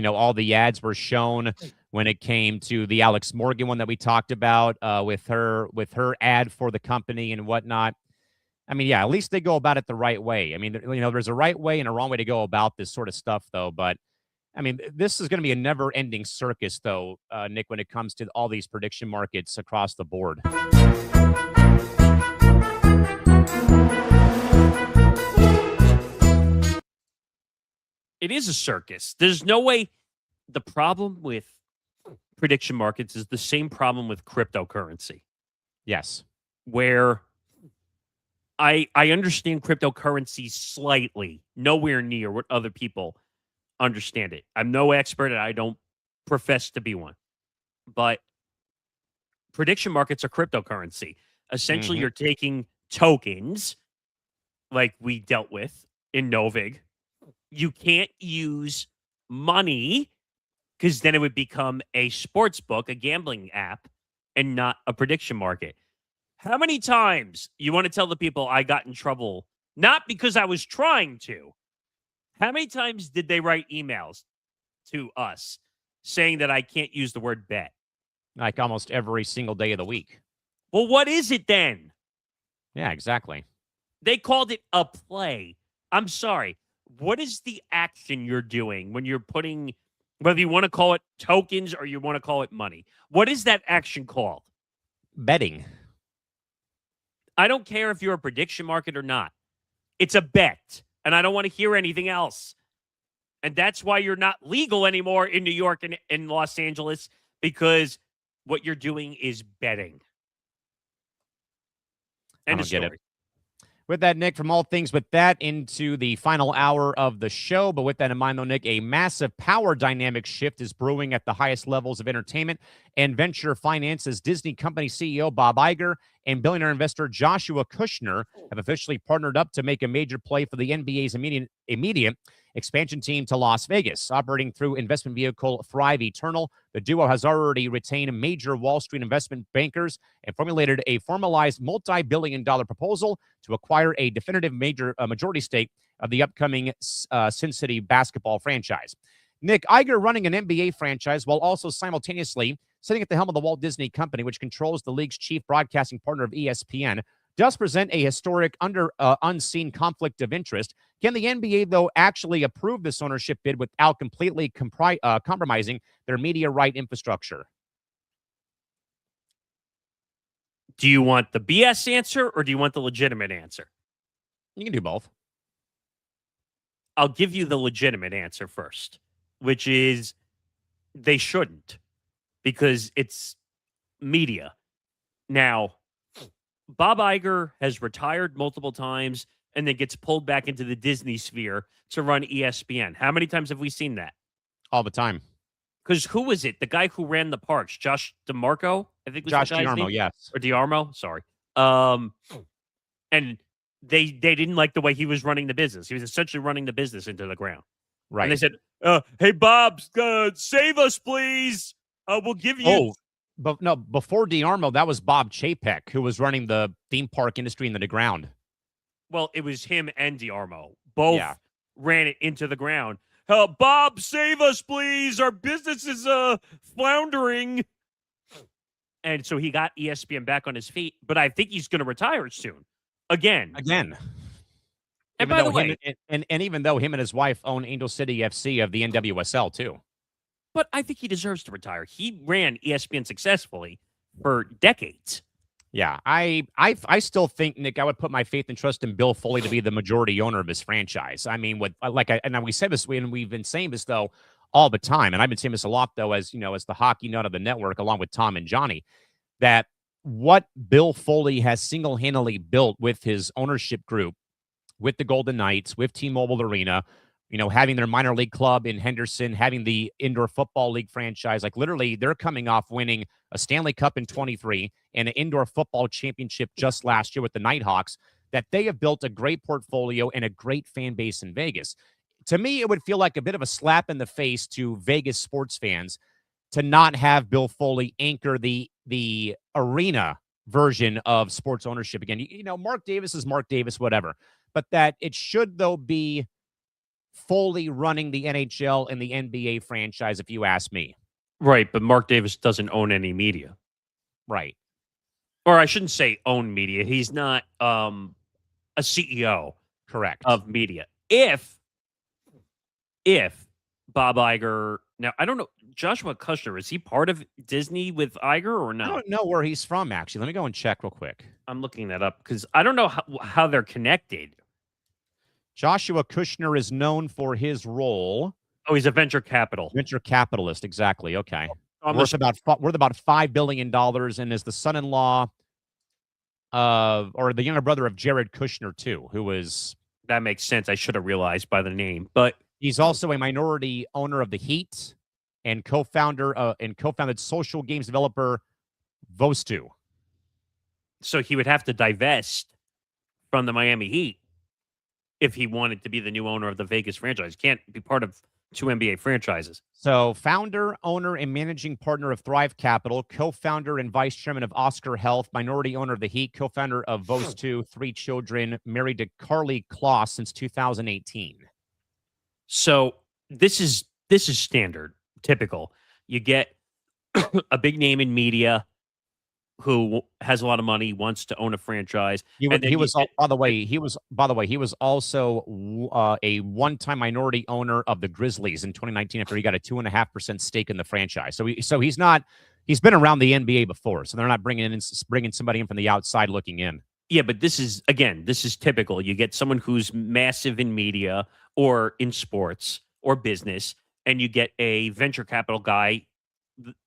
all the ads were shown when it came to the Alex Morgan one that we talked about with her ad for the company and whatnot. I mean, yeah, at least they go about it the right way. I mean, there's a right way and a wrong way to go about this sort of stuff, though. But, I mean, this is going to be a never-ending circus, though, Nick, when it comes to all these prediction markets across the board. It is a circus. There's no way. The problem with prediction markets is the same problem with cryptocurrency. Yes. Where I understand cryptocurrency slightly, nowhere near what other people understand it. I'm no expert and I don't profess to be one. But prediction markets are cryptocurrency. Essentially, you're taking tokens like we dealt with in Novig. You can't use money because then it would become a sports book, a gambling app, and not a prediction market. How many times you want to tell the people I got in trouble, not because I was trying to? How many times did they write emails to us saying that I can't use the word bet? Like almost every single day of the week. Well, what is it then? Yeah, exactly. They called it a play. I'm sorry. What is the action you're doing when you're putting, whether you want to call it tokens or you want to call it money? What is that action called? Betting. I don't care if you're a prediction market or not. It's a bet, and I don't want to hear anything else. And that's why you're not legal anymore in New York and in Los Angeles, because what you're doing is betting. I don't get it. With that, Nick, from all things with that into the final hour of the show. But with that in mind, though, Nick, a massive power dynamic shift is brewing at the highest levels of entertainment and venture finance as Disney company CEO Bob Iger and billionaire investor Joshua Kushner have officially partnered up to make a major play for the NBA's immediate expansion team to Las Vegas. Operating through investment vehicle Thrive Eternal, the duo has already retained major Wall Street investment bankers and formulated a formalized multi-billion-dollar proposal to acquire a definitive majority stake of the upcoming Sin City basketball franchise. Nick, Iger running an NBA franchise while also simultaneously sitting at the helm of the Walt Disney Company, which controls the league's chief broadcasting partner of ESPN, does present a historic unseen conflict of interest. Can the NBA, though, actually approve this ownership bid without completely compromising their media right infrastructure? Do you want the BS answer or do you want the legitimate answer? You can do both. I'll give you the legitimate answer first, which is they shouldn't, because it's media. Now, Bob Iger has retired multiple times and then gets pulled back into the Disney sphere to run ESPN. How many times have we seen that? All the time. Because who was it? The guy who ran the parks, Josh DeMarco, I think was Josh the guy's DiArmo, name? yes. Or DiArmo, sorry. And they didn't like the way he was running the business. He was essentially running the business into the ground. Right. And they said, hey, Bob, save us, please. We'll give you. Oh, but no, before DiArmo, that was Bob Chapek, who was running the theme park industry into the ground. Well, it was him and DiArmo. Both ran it into the ground. Bob, save us, please. Our business is floundering. And so he got ESPN back on his feet, but I think he's going to retire soon. Again. And by the way, and even though him and his wife own Angel City FC of the NWSL too. But I think he deserves to retire. He ran ESPN successfully for decades. Yeah, I still think, Nick, I would put my faith and trust in Bill Foley to be the majority owner of his franchise. I mean, we said this, and we've been saying this though all the time, and I've been saying this a lot though, as you know, as the hockey nut of the network, along with Tom and Johnny, that what Bill Foley has single-handedly built with his ownership group, with the Golden Knights, with T-Mobile Arena, you know, having their minor league club in Henderson, having the indoor football league franchise, like literally they're coming off winning a Stanley Cup in 23 and an indoor football championship just last year with the Nighthawks, that they have built a great portfolio and a great fan base in Vegas. To me, it would feel like a bit of a slap in the face to Vegas sports fans to not have Bill Foley anchor the arena version of sports ownership again. You know, Mark Davis is Mark Davis, whatever, but that it should, though, be Foley running the NHL and the NBA franchise, if you ask me. Right, but Mark Davis doesn't own any media. Right. Or I shouldn't say own media. He's not a CEO. Correct. Of media. If Bob Iger, now I don't know, Joshua Kushner, is he part of Disney with Iger or no? I don't know where he's from, actually. Let me go and check real quick. I'm looking that up because I don't know how they're connected. Joshua Kushner is known for his role. Oh, he's a venture capitalist, exactly. Okay. Worth about $5 billion and is the son-in-law or the younger brother of Jared Kushner, too, who was... That makes sense. I should have realized by the name, but... He's also a minority owner of the Heat and co-founded social games developer Vostu. So he would have to divest from the Miami Heat if he wanted to be the new owner of the Vegas franchise. Can't be part of two NBA franchises. So founder, owner, and managing partner of Thrive Capital, co-founder and vice chairman of Oscar Health, minority owner of the Heat, co-founder of Vostu, 3 children, married to Carly Kloss since 2018. So this is standard, typical. You get a big name in media who has a lot of money, wants to own a franchise. He was also a one-time minority owner of the Grizzlies in 2019 after he got a 2.5% stake in the franchise. So he's been around the NBA before. So they're not bringing somebody in from the outside looking in. Yeah, but this is typical. You get someone who's massive in media or in sports or business, and you get a venture capital guy,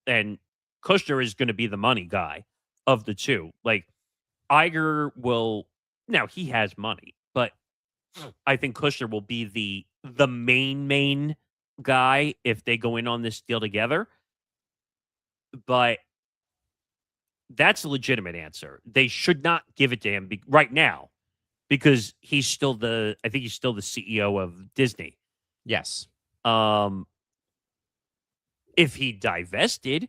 and Kushner is going to be the money guy of the two. Like, Iger will, now he has money, but I think Kushner will be the main guy if they go in on this deal together. But that's a legitimate answer. They should not give it to him right now because he's still the CEO of Disney. Yes. If he divested,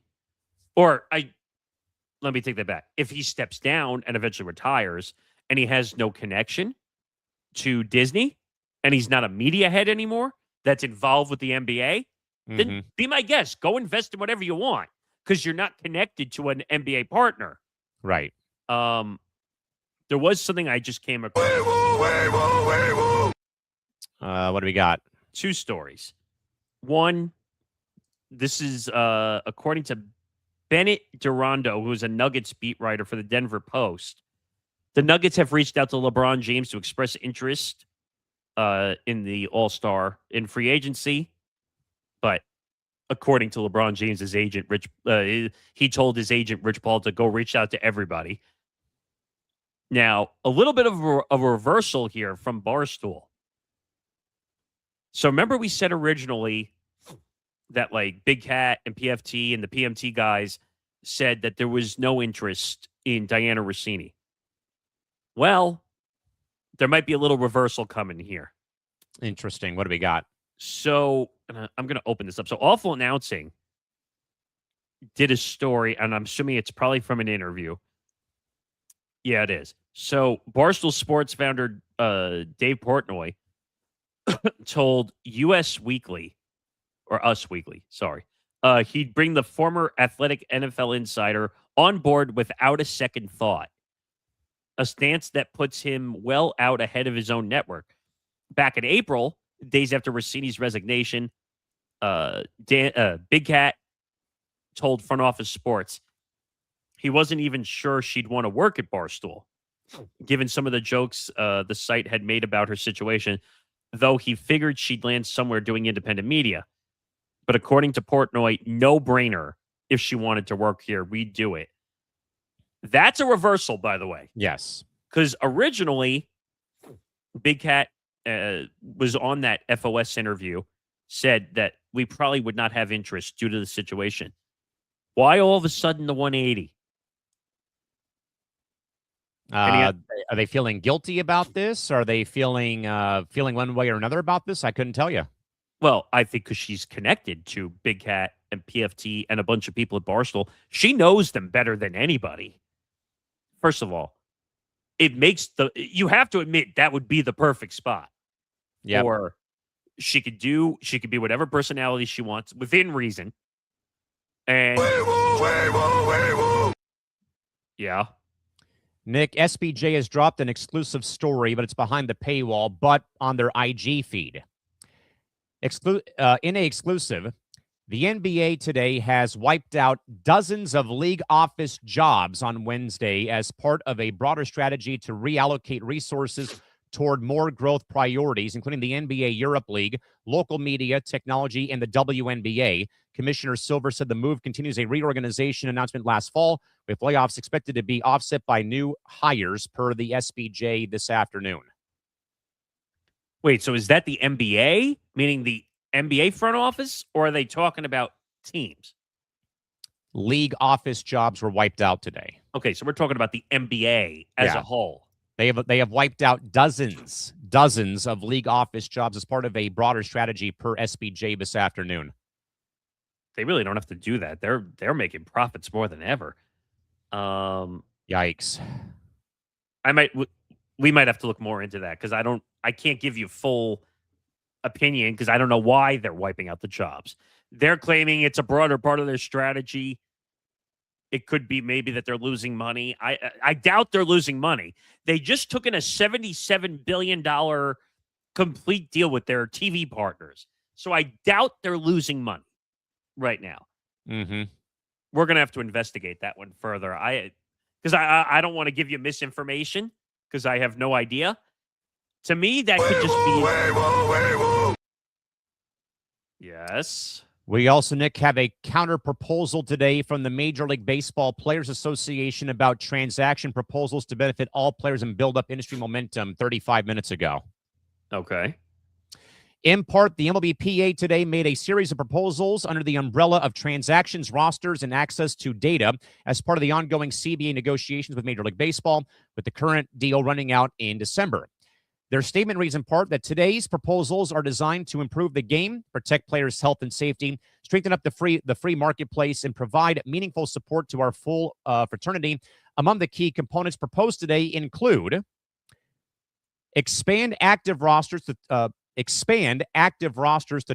let me take that back. If he steps down and eventually retires and he has no connection to Disney and he's not a media head anymore that's involved with the NBA, then be my guest. Go invest in whatever you want because you're not connected to an NBA partner. Right. There was something I just came across. What do we got? 2 stories. One, this is according to Bennett Durando, who's a Nuggets beat writer for the Denver Post. The Nuggets have reached out to LeBron James to express interest in the All-Star in free agency, but according to LeBron James's agent, he told his agent, Rich Paul, to go reach out to everybody. Now, a little bit of a reversal here from Barstool. So remember we said originally that like Big Cat and PFT and the PMT guys said that there was no interest in Diana Russini. Well, there might be a little reversal coming here. Interesting. What do we got? So I'm going to open this up. So Awful Announcing did a story, and I'm assuming it's probably from an interview. Yeah, it is. So Barstool Sports founder Dave Portnoy told Us Weekly, sorry, he'd bring the former athletic NFL insider on board without a second thought, a stance that puts him well out ahead of his own network. Back in April, days after Russini's resignation, Big Cat told Front Office Sports he wasn't even sure she'd want to work at Barstool, given some of the jokes the site had made about her situation, though he figured she'd land somewhere doing independent media. But according to Portnoy, no brainer. If she wanted to work here, we'd do it. That's a reversal, by the way. Yes. Because originally, Big Cat was on that FOS interview, said that we probably would not have interest due to the situation. Why all of a sudden the 180? Are they feeling guilty about this? Are they feeling one way or another about this? I couldn't tell you. Well, I think because she's connected to Big Cat and PFT and a bunch of people at Barstool. She knows them better than anybody. First of all, you have to admit that would be the perfect spot. Yeah. Or she could be whatever personality she wants within reason. And yeah. Nick, SBJ has dropped an exclusive story, but it's behind the paywall, but on their IG feed. In a exclusive, the NBA today has wiped out dozens of league office jobs on Wednesday as part of a broader strategy to reallocate resources toward more growth priorities, including the NBA Europe League, local media, technology, and the WNBA. Commissioner Silver said the move continues a reorganization announcement last fall, with layoffs expected to be offset by new hires per the SBJ this afternoon. Wait, so is that the NBA, meaning the NBA front office, or are they talking about teams? League office jobs were wiped out today. Okay, so we're talking about the NBA as a whole. They have wiped out dozens of league office jobs as part of a broader strategy per SBJ this afternoon. They really don't have to do that. They're making profits more than ever. Yikes. We might have to look more into that because I can't give you full opinion because I don't know why they're wiping out the jobs. They're claiming it's a broader part of their strategy. It could be maybe that they're losing money. I doubt they're losing money. They just took in a $77 billion complete deal with their TV partners. So I doubt they're losing money right now. Mm-hmm. We're going to have to investigate that one further. Because I don't want to give you misinformation because I have no idea. To me, that could just be... Yes. We also, Nick, have a counter proposal today from the Major League Baseball Players Association about transaction proposals to benefit all players and build up industry momentum 35 minutes ago. Okay. In part, the MLBPA today made a series of proposals under the umbrella of transactions, rosters, and access to data as part of the ongoing CBA negotiations with Major League Baseball, with the current deal running out in December. Their statement reads in part that today's proposals are designed to improve the game, protect players' health and safety, strengthen up the free marketplace, and provide meaningful support to our full fraternity. Among the key components proposed today include expand active rosters to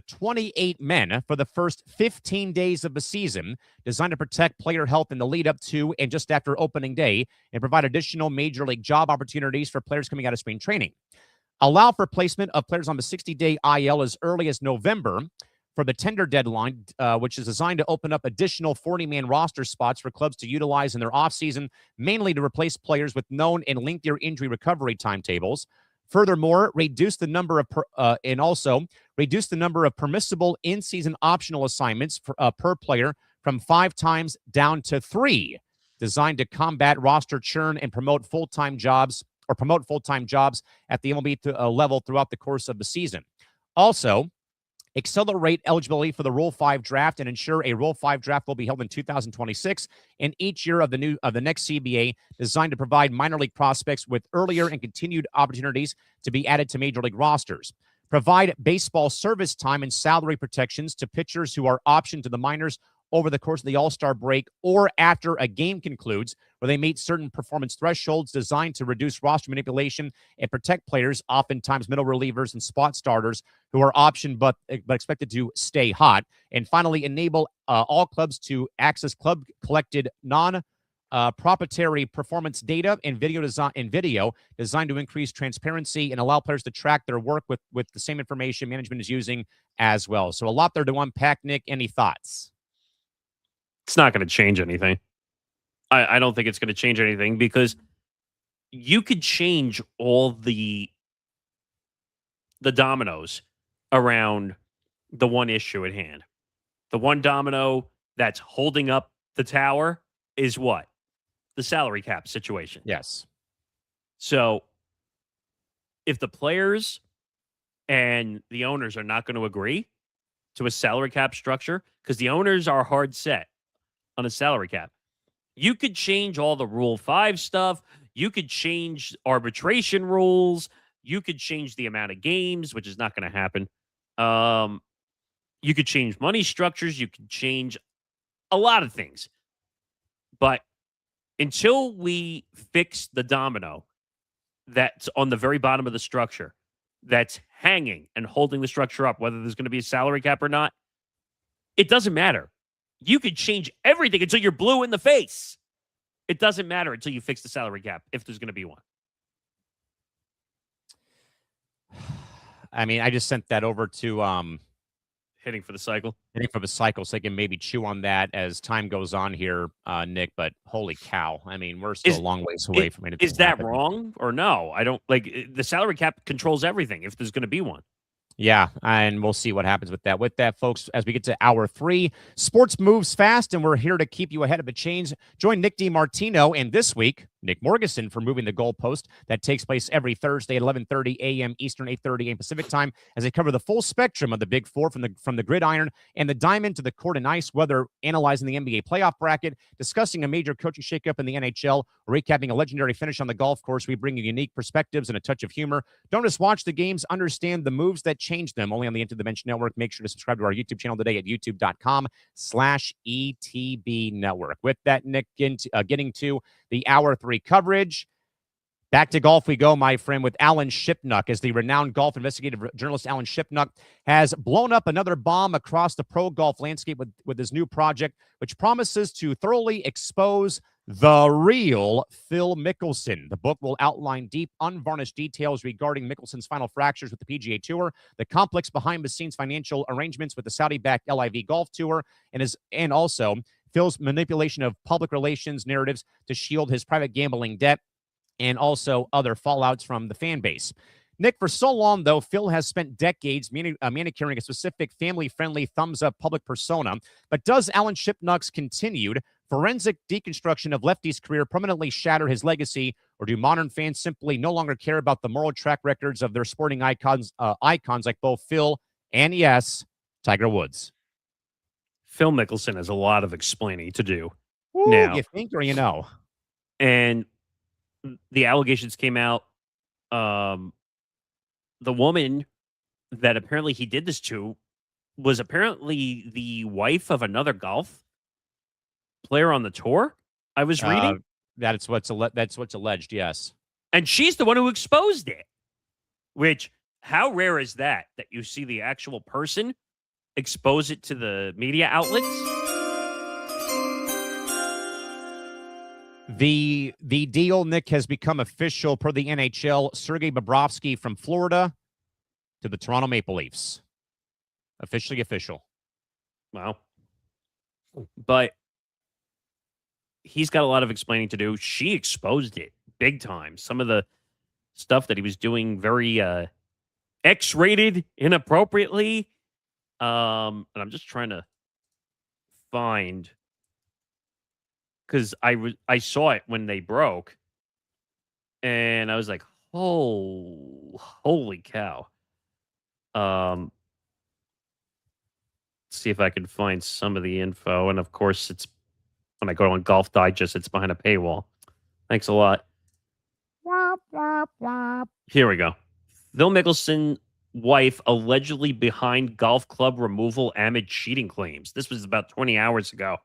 28 men for the first 15 days of the season, designed to protect player health in the lead up to and just after opening day, and provide additional major league job opportunities for players coming out of spring training. Allow for placement of players on the 60-day IL as early as November for the tender deadline, which is designed to open up additional 40-man roster spots for clubs to utilize in their offseason, mainly to replace players with known and lengthier injury recovery timetables. Furthermore, reduce the number of permissible in-season optional assignments per player from 5 times down to 3, designed to combat roster churn and promote full-time jobs at the MLB level throughout the course of the season. Also, accelerate eligibility for the Rule 5 draft and ensure a Rule 5 draft will be held in 2026 and each year of the next CBA, designed to provide minor league prospects with earlier and continued opportunities to be added to major league rosters. Provide baseball service time and salary protections to pitchers who are optioned to the minors over the course of the All-Star break or after a game concludes, where they meet certain performance thresholds, designed to reduce roster manipulation and protect players, oftentimes middle relievers and spot starters, who are optioned but expected to stay hot. And finally, enable all clubs to access club-collected proprietary performance data and video designed to increase transparency and allow players to track their work with the same information management is using as well. So a lot there to unpack. Nick, any thoughts? It's not going to change anything. I don't think it's going to change anything, because you could change all the dominoes around the one issue at hand. The one domino that's holding up the tower is what? The salary cap situation. Yes. So if the players and the owners are not going to agree to a salary cap structure, because the owners are hard set on a salary cap, you could change all the Rule 5 stuff. You could change arbitration rules. You could change the amount of games, which is not going to happen. You could change money structures. You could change a lot of things. But until we fix the domino that's on the very bottom of the structure, that's hanging and holding the structure up, whether there's going to be a salary cap or not, it doesn't matter. You could change everything until you're blue in the face. It doesn't matter until you fix the salary cap, if there's going to be one. I mean, I just sent that over to Hitting for the cycle, so they can maybe chew on that as time goes on here, Nick. But holy cow, I mean, we're still a long ways away from anything. Is that wrong or no? I don't the salary cap controls everything, if there's going to be one. Yeah, and we'll see what happens with that. With that, folks, as we get to hour 3, sports moves fast, and we're here to keep you ahead of the chains. Join Nick DiMartino and this week, Nick Morgasen, for Moving the Goalpost. That takes place every Thursday at 11:30 a.m. Eastern, 8:30 a.m. Pacific time, as they cover the full spectrum of the Big Four, from the gridiron and the diamond to the court and ice weather, analyzing the NBA playoff bracket, discussing a major coaching shakeup in the NHL, recapping a legendary finish on the golf course. We bring you unique perspectives and a touch of humor. Don't just watch the games, understand the moves that change them. Only on the Into the Bench Network. Make sure to subscribe to our YouTube channel today at youtube.com/ETB Network. With that, Nick, getting to the hour 3 coverage. Back to golf we go, my friend, with Alan Shipnuck, as the renowned golf investigative journalist Alan Shipnuck has blown up another bomb across the pro golf landscape with his new project, which promises to thoroughly expose the real Phil Mickelson. The book will outline deep, unvarnished details regarding Mickelson's final fractures with the PGA Tour, the complex behind-the-scenes financial arrangements with the Saudi-backed LIV Golf Tour, and also Phil's manipulation of public relations narratives to shield his private gambling debt, and also other fallouts from the fan base. Nick, for so long, though, Phil has spent decades manicuring a specific family-friendly, thumbs-up public persona. But does Alan Shipnuck's continued forensic deconstruction of Lefty's career permanently shatter his legacy, or do modern fans simply no longer care about the moral track records of their sporting icons like both Phil and, yes, Tiger Woods? Phil Mickelson has a lot of explaining to do. Ooh, now. You think or you know? And the allegations came out. The woman that apparently he did this to was apparently the wife of another golf player on the tour. I was reading. That's what's alleged, yes. And she's the one who exposed it. Which, how rare is that you see the actual person expose it to the media outlets? The deal, Nick, has become official per the NHL. Sergei Bobrovsky from Florida to the Toronto Maple Leafs. Officially official. Wow. But he's got a lot of explaining to do. She exposed it big time. Some of the stuff that he was doing very X-rated inappropriately. And I'm just trying to find, because I saw it when they broke, and I was like, oh, holy cow. Let's see if I can find some of the info. And of course, it's when I go on Golf Digest, it's behind a paywall. Thanks a lot. Here we go. Phil Mickelson wife allegedly behind golf club removal amid cheating claims. This was about 20 hours ago.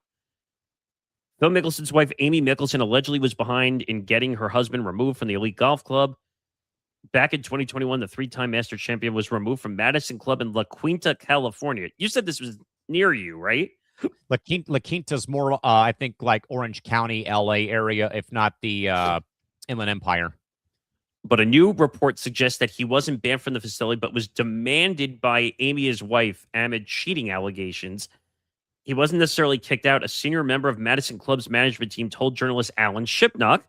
Phil Mickelson's wife, Amy Mickelson, allegedly was behind in getting her husband removed from the elite golf club. Back in 2021, the three-time Master champion was removed from Madison Club in La Quinta, California. You said this was near you, right? La Quinta's more, I think, like Orange County, LA area, if not the Inland Empire. But a new report suggests that he wasn't banned from the facility, but was demanded by Amy, his wife, amid cheating allegations. He wasn't necessarily kicked out. A senior member of Madison Club's management team told journalist Alan Shipnuck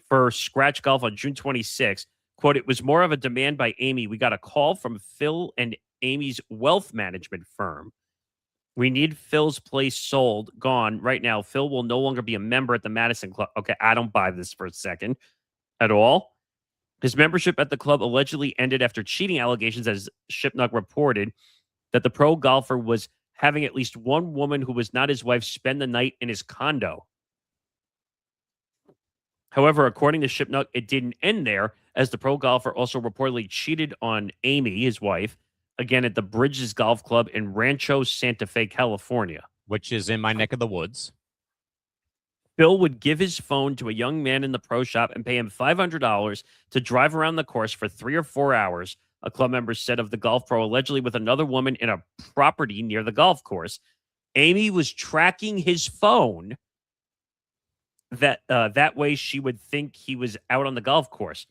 for Scratch Golf on June 26, quote, "It was more of a demand by Amy. We got a call from Phil and Amy's wealth management firm. We need Phil's place sold, gone right now. Phil will no longer be a member at the Madison Club." Okay, I don't buy this for a second at all. His membership at the club allegedly ended after cheating allegations, as Shipnuck reported, that the pro golfer was having at least one woman who was not his wife spend the night in his condo. However, according to Shipnuck, it didn't end there, as the pro golfer also reportedly cheated on Amy, his wife, again at the Bridges Golf Club in Rancho Santa Fe, California. Which is in my neck of the woods. Phil would give his phone to a young man in the pro shop and pay him $500 to drive around the course for 3 or 4 hours, a club member said of the golf pro, allegedly with another woman in a property near the golf course. Amy was tracking his phone that way she would think he was out on the golf course.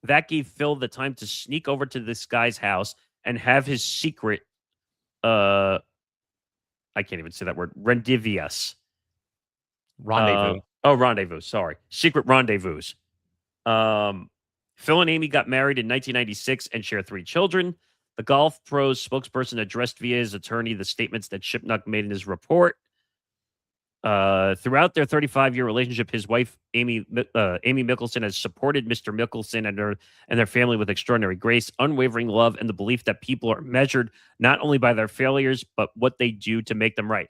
That gave Phil the time to sneak over to this guy's house and have his secret, I can't even say that word, rendezvous. Rendezvous, sorry. Secret rendezvous. Phil and Amy got married in 1996 and share 3 children. The golf pro's spokesperson addressed via his attorney the statements that Shipnuck made in his report. Throughout their 35-year relationship, his wife, Amy Mickelson, has supported Mr. Mickelson and their family with extraordinary grace, unwavering love, and the belief that people are measured not only by their failures, but what they do to make them right.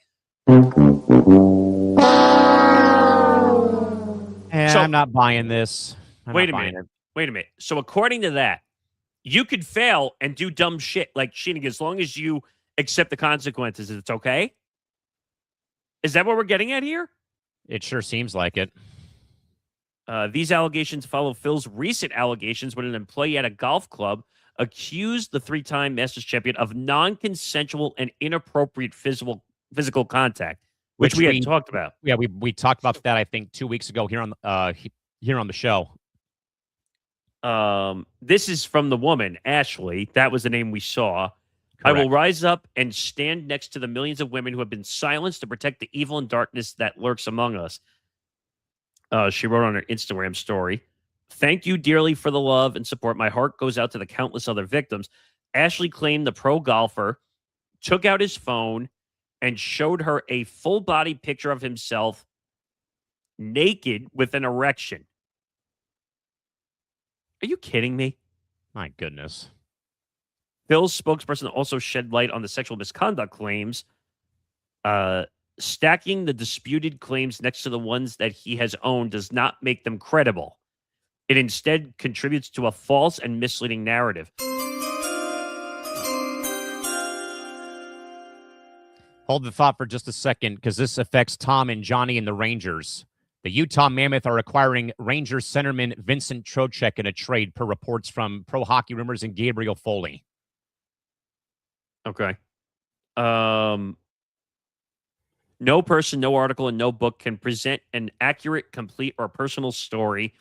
And I'm not buying this. Wait a minute. So according to that, you could fail and do dumb shit like cheating as long as you accept the consequences. It's okay? Is that what we're getting at here? It sure seems like it. These allegations follow Phil's recent allegations when an employee at a golf club accused the 3-time Masters champion of non-consensual and inappropriate physical contact, which we had talked about. Yeah, we talked about that, I think, 2 weeks ago here on the show. This is from the woman, Ashley. That was the name we saw. Correct. I will rise up and stand next to the millions of women who have been silenced to protect the evil and darkness that lurks among us. She wrote on her Instagram story, "Thank you dearly for the love and support. My heart goes out to the countless other victims." Ashley claimed the pro golfer took out his phone and showed her a full-body picture of himself naked with an erection. Are you kidding me? My goodness. Phil's spokesperson also shed light on the sexual misconduct claims, stacking the disputed claims next to the ones that he has owned does not make them credible. It instead contributes to a false and misleading narrative. Hold the thought for just a second, because this affects Tom and Johnny and the Rangers. The Utah Mammoth are acquiring Rangers centerman Vincent Trocheck in a trade, per reports from Pro Hockey Rumors and Gabriel Foley. Okay. No person, no article, and no book can present an accurate, complete, or personal story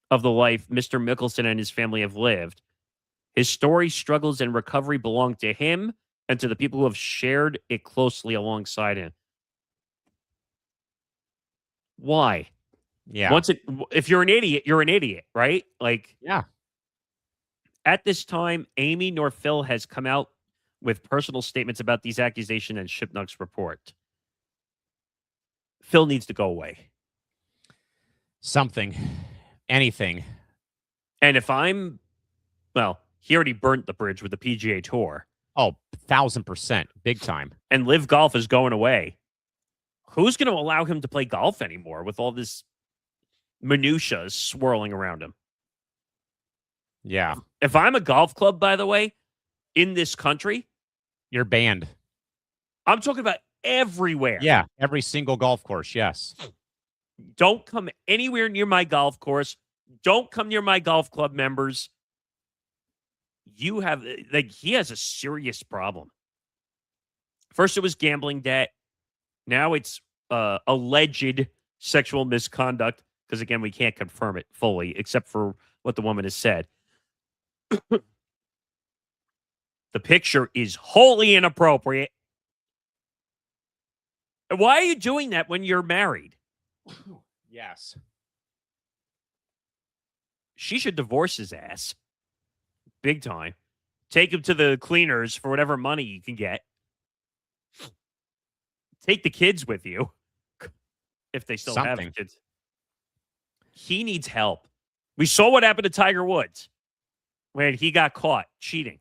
of the life Mr. Mickelson and his family have lived. His story, struggles, and recovery belong to him and to the people who have shared it closely alongside him. Why? Yeah. If you're an idiot, you're an idiot, right? Like, Yeah. at this time, Amy nor Phil has come out with personal statements about these accusations and Shipnuck's report. Phil needs to go away. Something. Anything. And if he already burnt the bridge with the PGA Tour. Oh, 1,000%. Big time. And Live Golf is going away. Who's going to allow him to play golf anymore with all this minutia swirling around him? Yeah. If I'm a golf club, by the way, in this country, You're banned. I'm talking about everywhere. Yeah. Every single golf course. Yes. Don't come anywhere near my golf course. Don't come near my golf club members. He has a serious problem. First, it was gambling debt. Now it's alleged sexual misconduct. Because, again, we can't confirm it fully, except for what the woman has said. The picture is wholly inappropriate. And why are you doing that when you're married? Yes. She should divorce his ass. Big time. Take him to the cleaners for whatever money you can get. Take the kids with you. If they still have kids. He needs help. We saw what happened to Tiger Woods when he got caught cheating.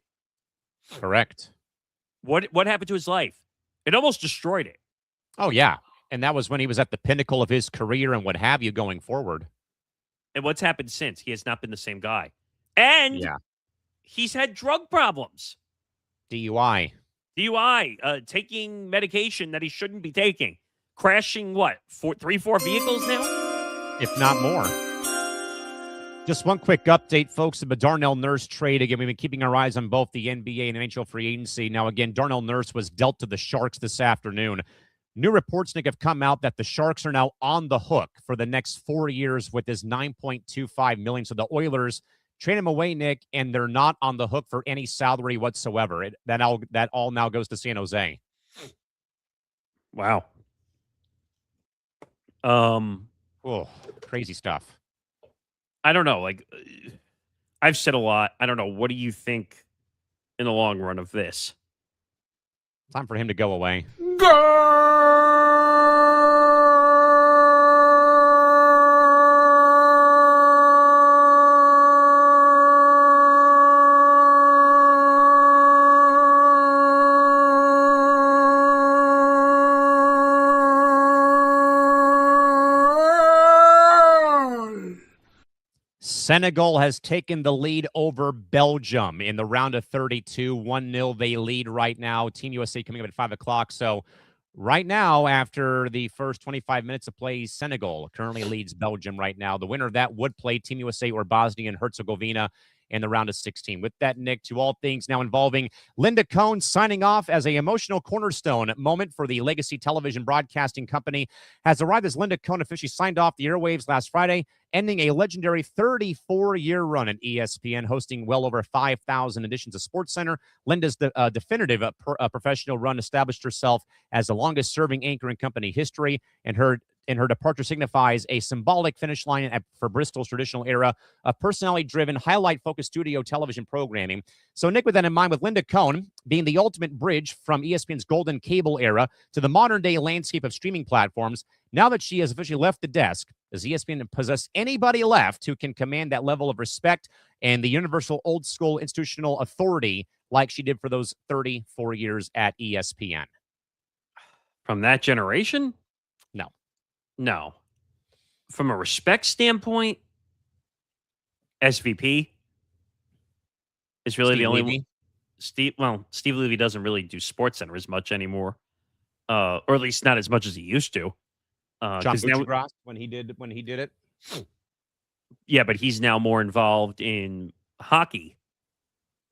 Correct. What happened to his life? It almost destroyed it. Oh, yeah. And that was when he was at the pinnacle of his career and what have you going forward. And what's happened since? He has not been the same guy. And he's had drug problems. DUI. Taking medication that he shouldn't be taking. Crashing, 3-4 vehicles now? If not more. Just one quick update, folks, of the Darnell Nurse trade. Again, we've been keeping our eyes on both the NBA and NHL free agency. Now, again, Darnell Nurse was dealt to the Sharks this afternoon. New reports, Nick, have come out that the Sharks are now on the hook for the next 4 years with this $9.25 million. So the Oilers trade him away, Nick, and they're not on the hook for any salary whatsoever. That all now goes to San Jose. Wow. Oh, crazy stuff. I don't know. I've said a lot. I don't know. What do you think in the long run of this? Time for him to go away. Senegal has taken the lead over Belgium in the round of 32. 1-0 they lead right now. Team USA coming up at 5 o'clock. So right now, after the first 25 minutes of play, Senegal currently leads Belgium right now. The winner of that would play Team USA or Bosnia and Herzegovina in the round of 16. With that, Nick, to all things now involving Linda Cohn signing off as an emotional cornerstone moment for the Legacy Television Broadcasting Company has arrived as Linda Cohn officially signed off the airwaves last Friday, ending a legendary 34-year run at ESPN, hosting well over 5,000 editions of SportsCenter. Linda's definitive professional run established herself as the longest-serving anchor in company history, and her departure signifies a symbolic finish line for Bristol's traditional era of personality-driven, highlight-focused studio television programming. So, Nick, with that in mind, with Linda Cohn being the ultimate bridge from ESPN's golden cable era to the modern-day landscape of streaming platforms, now that she has officially left the desk, does ESPN possess anybody left who can command that level of respect and the universal old-school institutional authority like she did for those 34 years at ESPN? From that generation? No. From a respect standpoint, SVP is really Steve the only Levy? one. Steve Levy doesn't really do SportsCenter as much anymore, or at least not as much as he used to. John Buccigross, when he did it. Yeah, but he's now more involved in hockey,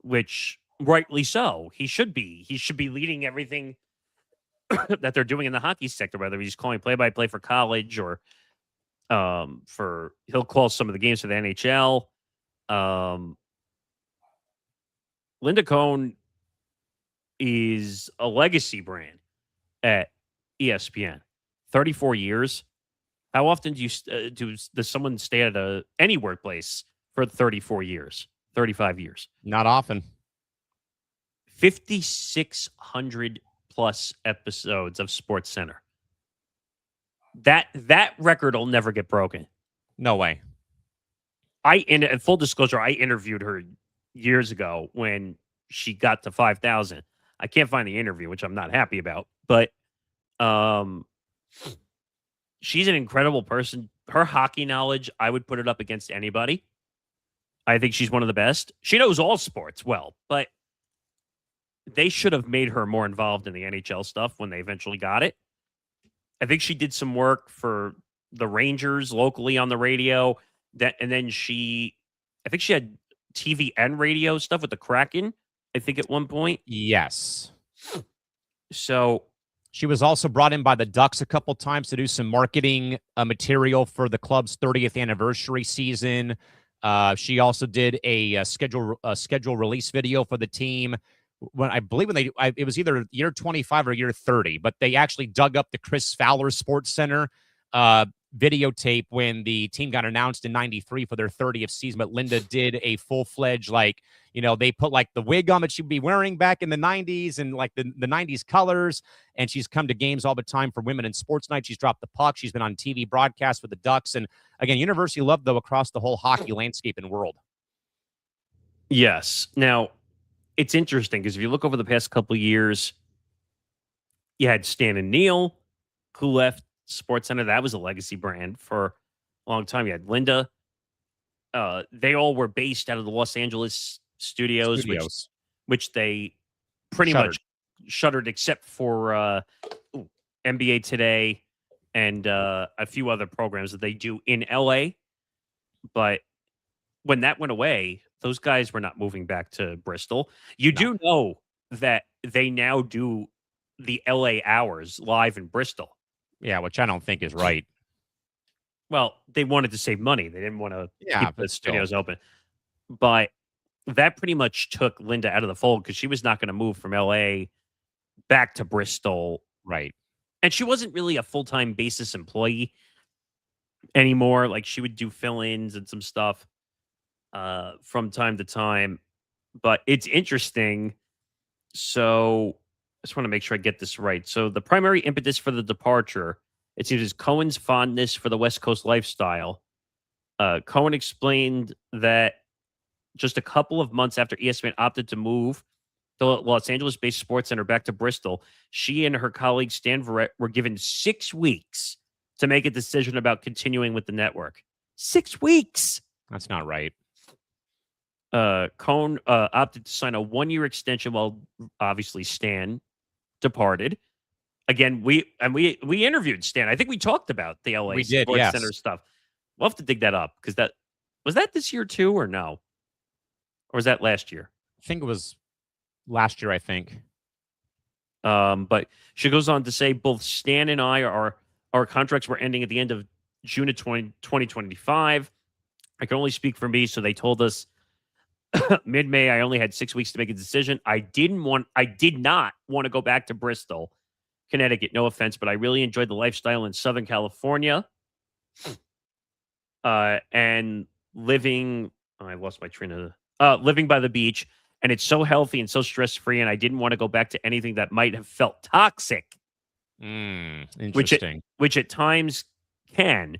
which rightly so. He should be. He should be leading everything that they're doing in the hockey sector, whether he's calling play-by-play for college or he'll call some of the games for the NHL. Linda Cohn is a legacy brand at ESPN. 34 years. How often does someone stay at any workplace for 34 years, 35 years? Not often. 5,600 plus episodes of Sports Center. That record will never get broken. No way. In full disclosure, I interviewed her years ago when she got to 5,000. I can't find the interview, which I'm not happy about, but she's an incredible person. Her hockey knowledge, I would put it up against anybody. I think she's one of the best. She knows all sports well, but they should have made her more involved in the NHL stuff when they eventually got it. I think she did some work for the Rangers locally on the radio. And then I think she had TV and radio stuff with the Kraken, I think at one point. Yes. So she was also brought in by the Ducks a couple times to do some marketing material for the club's 30th anniversary season. She also did a schedule release video for the team. It was either year 25 or year 30, but they actually dug up the Chris Fowler Sports Center videotape when the team got announced in 93 for their 30th season. But Linda did a full-fledged, they put like the wig on that she'd be wearing back in the 90s and like the 90s colors. And she's come to games all the time for Women in Sports Night. She's dropped the puck. She's been on TV broadcasts with the Ducks. And again, University love, though, across the whole hockey landscape and world. Yes. Now, it's interesting because if you look over the past couple of years, you had Stan and Neil, who left Sports Center. That was a legacy brand for a long time. You had Linda. They all were based out of the Los Angeles studios. Which they pretty much shuttered, except for NBA Today and a few other programs that they do in LA. But when that went away, those guys were not moving back to Bristol. You do know that they now do the LA hours live in Bristol. Yeah, which I don't think is right. Well, they wanted to save money. They didn't want to keep the studios open. But that pretty much took Linda out of the fold because she was not going to move from LA back to Bristol. Right. And she wasn't really a full-time basis employee anymore. Like, she would do fill-ins and some stuff from time to time. But it's interesting. So I just want to make sure I get this right. So the primary impetus for the departure, it seems, is Cohen's fondness for the West Coast lifestyle. Cohen explained that just a couple of months after ESPN opted to move the Los Angeles-based Sports Center back to Bristol, she and her colleague Stan Verrett were given 6 weeks to make a decision about continuing with the network. 6 weeks! That's not right. Cohen opted to sign a 1-year extension while obviously Stan departed. Again, we interviewed Stan. I think we talked about the LA Sports Center stuff. We'll have to dig that up because was that this year too, or no? Or was that last year? I think it was last year, I think. But she goes on to say both Stan and I our contracts were ending at the end of June of 2025. I can only speak for me, so they told us mid-May I only had 6 weeks to make a decision. I did not want to go back to Bristol, Connecticut. No offense, but I really enjoyed the lifestyle in Southern California. And living, I lost my train of living by the beach, and it's so healthy and so stress-free, and I didn't want to go back to anything that might have felt toxic. Interesting. Which at times can.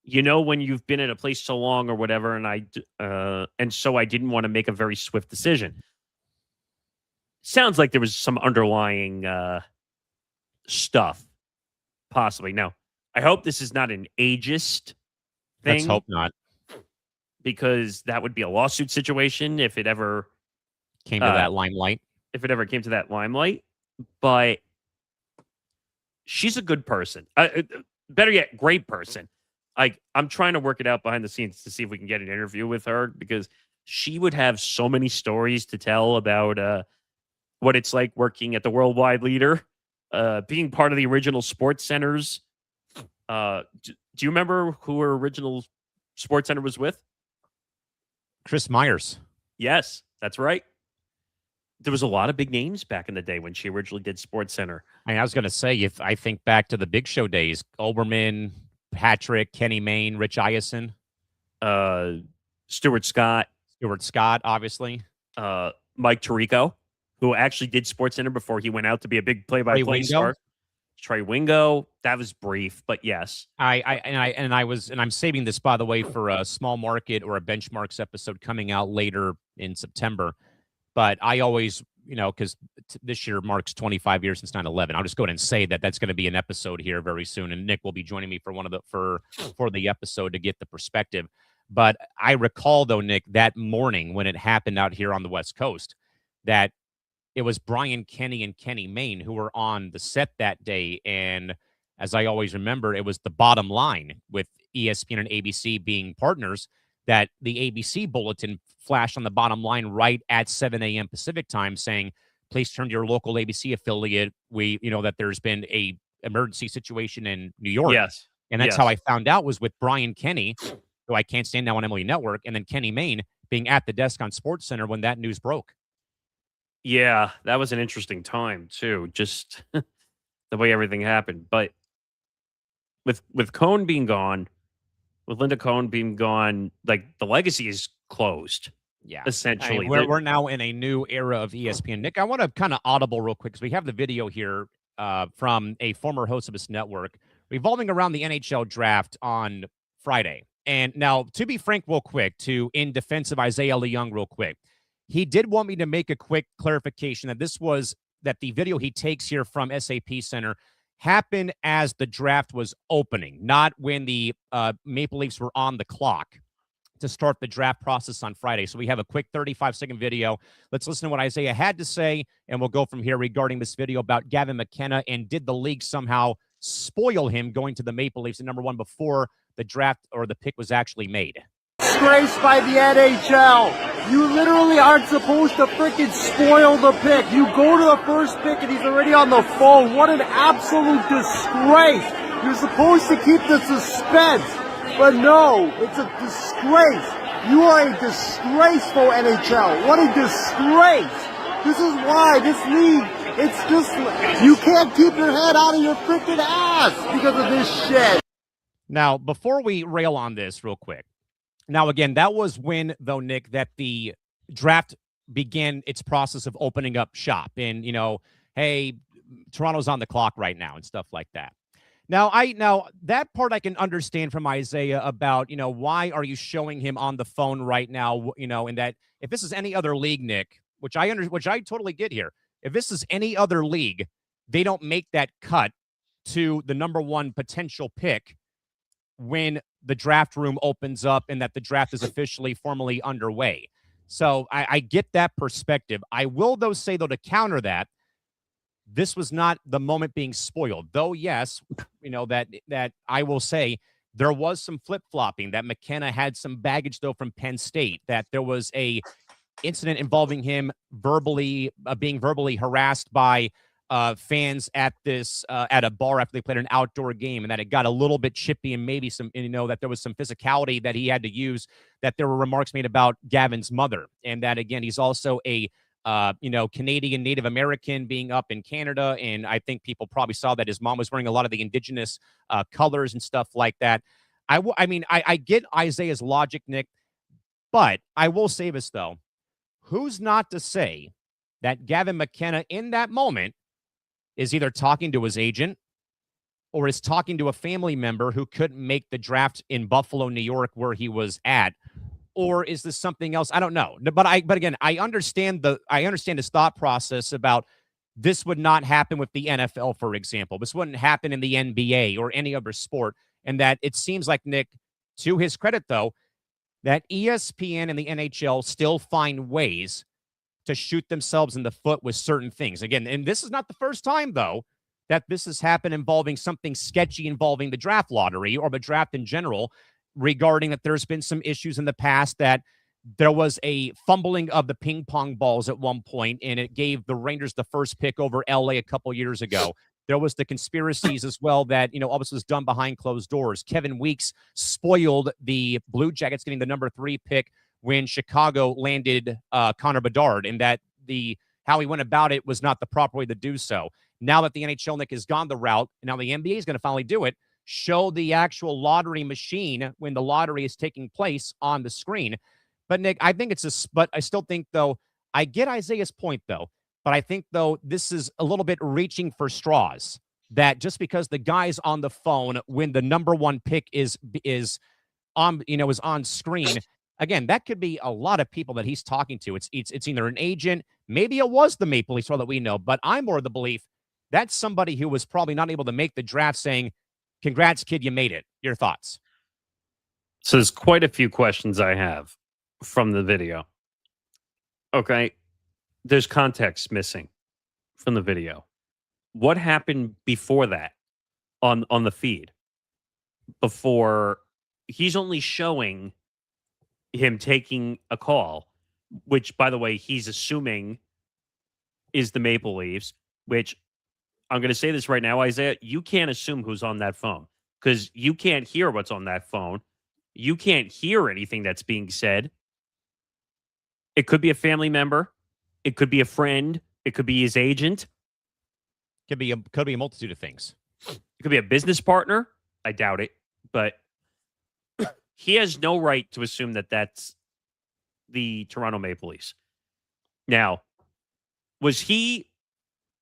You know, when you've been at a place so long or whatever, and so I didn't want to make a very swift decision. Sounds like there was some underlying stuff, possibly. Now, I hope this is not an ageist thing. Let's hope not. Because that would be a lawsuit situation if it ever came to that limelight. If it ever came to that limelight. But she's a good person. Better yet, great person. I'm trying to work it out behind the scenes to see if we can get an interview with her because she would have so many stories to tell about what it's like working at the worldwide leader, being part of the original Sports Centers. Do you remember who her original Sports Center was with? Chris Myers. Yes, that's right. There was a lot of big names back in the day when she originally did Sports Center. I was going to say, if I think back to the Big Show days, Olbermann, Patrick, Kenny Mayne, Rich Eisen, Stuart Scott, obviously. Mike Tirico, who actually did SportsCenter before he went out to be a big play-by-play star. Trey Wingo. That was brief, but yes. I'm saving this, by the way, for a small market or a benchmarks episode coming out later in September. But I always, because this year marks 25 years since 9/11. I'll just go ahead and say that that's going to be an episode here very soon, and Nick will be joining me for for the episode to get the perspective. But I recall, though, Nick, that morning when it happened out here on the West Coast, that it was Brian Kenny and Kenny Mayne who were on the set that day. And as I always remember, it was the bottom line with ESPN and ABC being partners that the ABC bulletin flashed on the bottom line right at 7 a.m. Pacific time saying, please turn to your local ABC affiliate. That there's been a emergency situation in New York. Yes. And that's how I found out was with Brian Kenny, who I can't stand now on Emily Network, and then Kenny Mayne being at the desk on SportsCenter when that news broke. Yeah, that was an interesting time too, just the way everything happened. But with Cohn being gone, with Linda Cohn being gone, like the legacy is closed. Yeah, essentially. We're now in a new era of ESPN. Nick, I want to kind of audible real quick because we have the video here from a former host of this network revolving around the NHL draft on Friday. And now, to be frank, real quick, in defense of Isaiah Leung, real quick, he did want me to make a quick clarification that the video he takes here from SAP Center happened as the draft was opening, not when the Maple Leafs were on the clock to start the draft process on Friday. So we have a quick 35-second video. Let's listen to what Isaiah had to say, and we'll go from here regarding this video about Gavin McKenna, and did the league somehow spoil him going to the Maple Leafs at number 1 before the draft or the pick was actually made. Disgraced by the NHL. You literally aren't supposed to freaking spoil the pick. You go to the first pick and he's already on the phone. What an absolute disgrace. You're supposed to keep the suspense, but no, it's a disgrace. You are a disgraceful NHL. What a disgrace. This is why this league, it's just, you can't keep your head out of your freaking ass because of this shit. Now, before we rail on this real quick, now, again, that was when, though, Nick, that the draft began its process of opening up shop and, hey, Toronto's on the clock right now and stuff like that. Now, that part I can understand from Isaiah about, why are you showing him on the phone right now, and that if this is any other league, Nick, which I totally get here, if this is any other league, they don't make that cut to the number 1 potential pick when the draft room opens up and that the draft is officially formally underway. So I get that perspective. I will, though, say, though, to counter that, this was not the moment being spoiled. Though, yes, that I will say there was some flip-flopping, that McKenna had some baggage, though, from Penn State, that there was a incident involving him being verbally harassed by fans at a bar after they played an outdoor game, and that it got a little bit chippy, and maybe that there was some physicality that he had to use, that there were remarks made about Gavin's mother, and that, again, he's also a Canadian Native American being up in Canada, and I think people probably saw that his mom was wearing a lot of the indigenous colors and stuff like that. I get Isaiah's logic, Nick, but I will say this, though. Who's not to say that Gavin McKenna in that moment is either talking to his agent or is talking to a family member who couldn't make the draft in Buffalo, New York, where he was at? Or is this something else? I don't know. But again, I understand his thought process about this would not happen with the NFL, for example. This wouldn't happen in the NBA or any other sport. And that it seems like, Nick, to his credit, though, that ESPN and the NHL still find ways to shoot themselves in the foot with certain things. Again, and this is not the first time, though, that this has happened involving something sketchy involving the draft lottery or the draft in general, regarding that there's been some issues in the past, that there was a fumbling of the ping pong balls at one point, and it gave the Rangers the first pick over LA a couple years ago. There was the conspiracies as well that, all this was done behind closed doors. Kevin Weeks spoiled the Blue Jackets getting the number 3 pick when Chicago landed Connor Bedard, and that how he went about it was not the proper way to do so. Now that the NHL, Nick, has gone the route, and now the NBA is going to finally do it, show the actual lottery machine when the lottery is taking place on the screen. But Nick, I think but I still think though, I get Isaiah's point though, but I think though this is a little bit reaching for straws, that just because the guy's on the phone when the number one pick is on, is on screen. Again, that could be a lot of people that he's talking to. It's either an agent, maybe it was the Maple Leafs, for all that we know, but I'm more of the belief that's somebody who was probably not able to make the draft saying, "Congrats, kid, you made it." Your thoughts? So there's quite a few questions I have from the video. Okay. There's context missing from the video. What happened before that on the feed? Before, he's only showing him taking a call, which, by the way, he's assuming is the Maple Leafs, which I'm going to say this right now, Isaiah, you can't assume who's on that phone because you can't hear what's on that phone. You can't hear anything that's being said. It could be a family member. It could be a friend. It could be his agent. Could be a multitude of things. It could be a business partner. I doubt it, but he has no right to assume that that's the Toronto Maple Leafs. Now, was he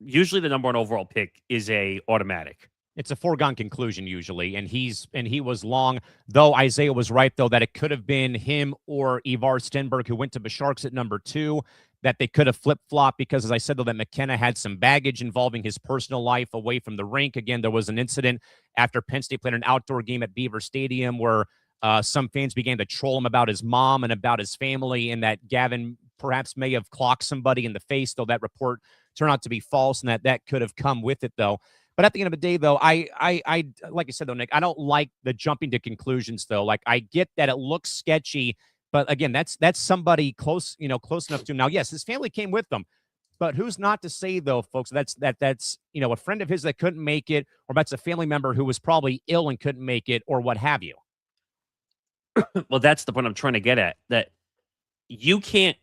usually the number one overall pick is a automatic? It's a foregone conclusion usually, and he was long. Though Isaiah was right though that it could have been him or Ivar Stenberg who went to the Sharks at number 2. That they could have flip-flopped because, as I said, though, that McKenna had some baggage involving his personal life away from the rink. Again, there was an incident after Penn State played an outdoor game at Beaver Stadium where some fans began to troll him about his mom and about his family, and that Gavin perhaps may have clocked somebody in the face, though that report turned out to be false, and that could have come with it, though. But at the end of the day, though, I like I said, though, Nick, I don't like the jumping to conclusions, though. Like, I get that it looks sketchy, but again, that's somebody close enough to him. Now, yes, his family came with them, but who's not to say, though, folks, that's a friend of his that couldn't make it, or that's a family member who was probably ill and couldn't make it, or what have you. Well, that's the point I'm trying to get at, that you can't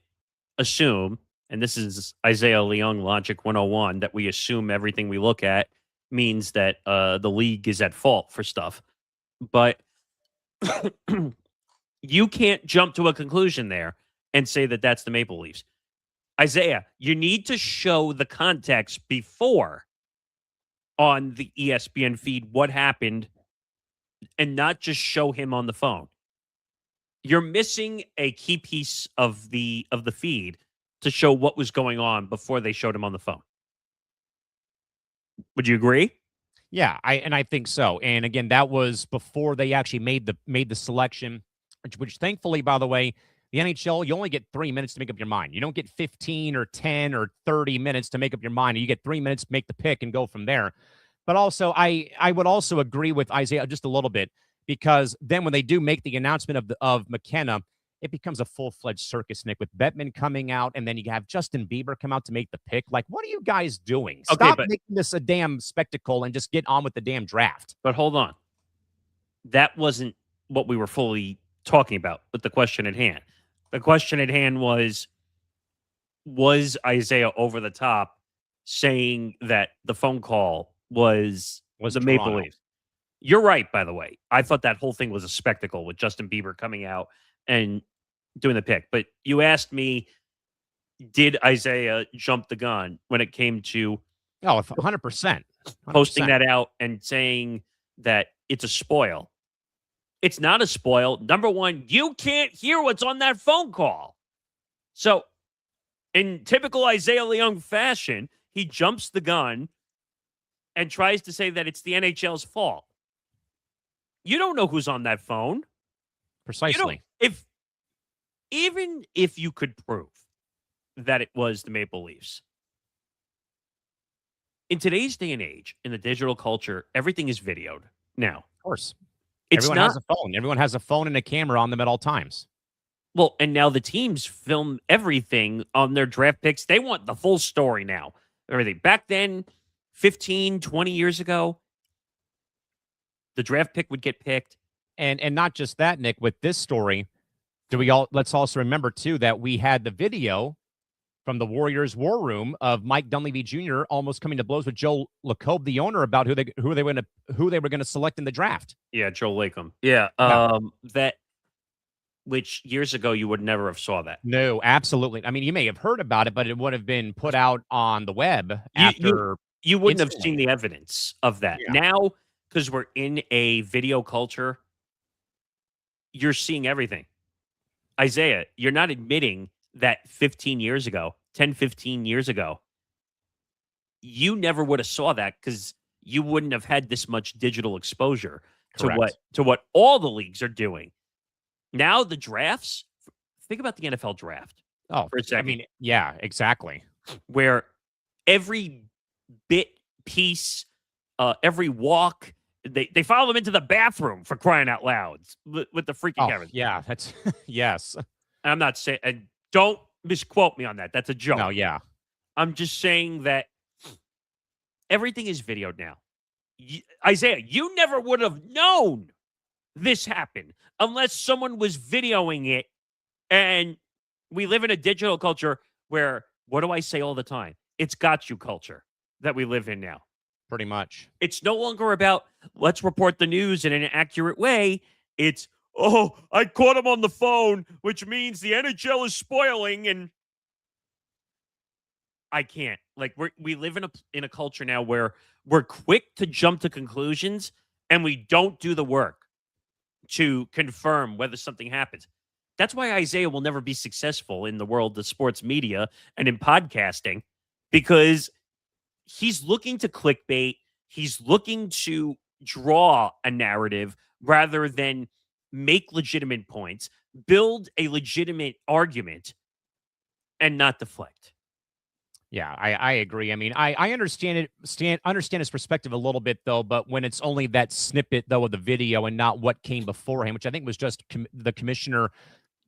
assume, and this is Isaiah Leung Logic 101, that we assume everything we look at means that the league is at fault for stuff. But you can't jump to a conclusion there and say that that's the Maple Leafs. Isaiah, you need to show the context before on the ESPN feed what happened and not just show him on the phone. You're missing a key piece of the feed to show what was going on before they showed him on the phone. Would you agree? Yeah, I think so. And again, that was before they actually made the selection, which thankfully, by the way, the NHL, you only get 3 minutes to make up your mind. You don't get 15 or 10 or 30 minutes to make up your mind. You get 3 minutes to make the pick and go from there. But also, I would also agree with Isaiah just a little bit, because then when they do make the announcement of McKenna, it becomes a full-fledged circus, Nick, with Bettman coming out, and then you have Justin Bieber come out to make the pick. Like, what are you guys doing? Stop making this a damn spectacle and just get on with the damn draft. But hold on. That wasn't what we were fully talking about with the question at hand. The question at hand was Isaiah over the top saying that the phone call was the Toronto. Maple Leafs? You're right, by the way. I thought that whole thing was a spectacle with Justin Bieber coming out and doing the pick. But you asked me, did Isaiah jump the gun when it came to 100%. posting that out and saying that it's a spoil? It's not a spoil. Number one, you can't hear what's on that phone call. So in typical Isaiah Leung fashion, he jumps the gun and tries to say that it's the NHL's fault. You don't know who's on that phone. Precisely. Even if you could prove that it was the Maple Leafs, in today's day and age, in the digital culture, everything is videoed now. Of course. It's Everyone has a phone. Everyone has a phone and a camera on them at all times. Well, and now the teams film everything on their draft picks. They want the full story now. Everything. Back then, 15, 20 years ago, the draft pick would get picked. And not just that, Nick, with this story, let's also remember too that we had the video from the Warriors war room of Mike Dunleavy Jr. almost coming to blows with Joe Lacob, the owner, about who they were going to select in the draft. Yeah, Joe Lacob. Yeah, Yeah. that which years ago you would never have saw that. No, absolutely. I mean, you may have heard about it, but it would have been put out on the web after. You wouldn't have instantly. seen the evidence of that. Yeah. Now, because we're in a video culture, you're seeing everything. Isaiah, you're not admitting that 15 years ago, 10, 15 years ago, you never would have saw that because you wouldn't have had this much digital exposure Correct. to what all the leagues are doing. Now the drafts, think about the NFL draft. Oh, for a second. I mean, yeah, exactly. Where every bit, piece, every walk, they follow them into the bathroom, for crying out loud, with the freaking cameras. Yeah, that's yes. I'm not saying, and don't misquote me on that. That's a joke. No, yeah. I'm just saying that everything is videoed now. Isaiah, you never would have known this happened unless someone was videoing it. And we live in a digital culture where, what do I say all the time? It's got you culture that we live in now. Pretty much. It's no longer about, let's report the news in an accurate way. It's, oh, I caught him on the phone, which means the NHL is spoiling, and I can't. Like, we live in a culture now where we're quick to jump to conclusions, and we don't do the work to confirm whether something happens. That's why Isaiah will never be successful in the world of sports media and in podcasting, because he's looking to clickbait. He's looking to draw a narrative rather than make legitimate points, build a legitimate argument, and not deflect. Yeah, I agree. I mean, I understand understand his perspective a little bit, though, but when it's only that snippet, though, of the video and not what came beforehand, which I think was just the commissioner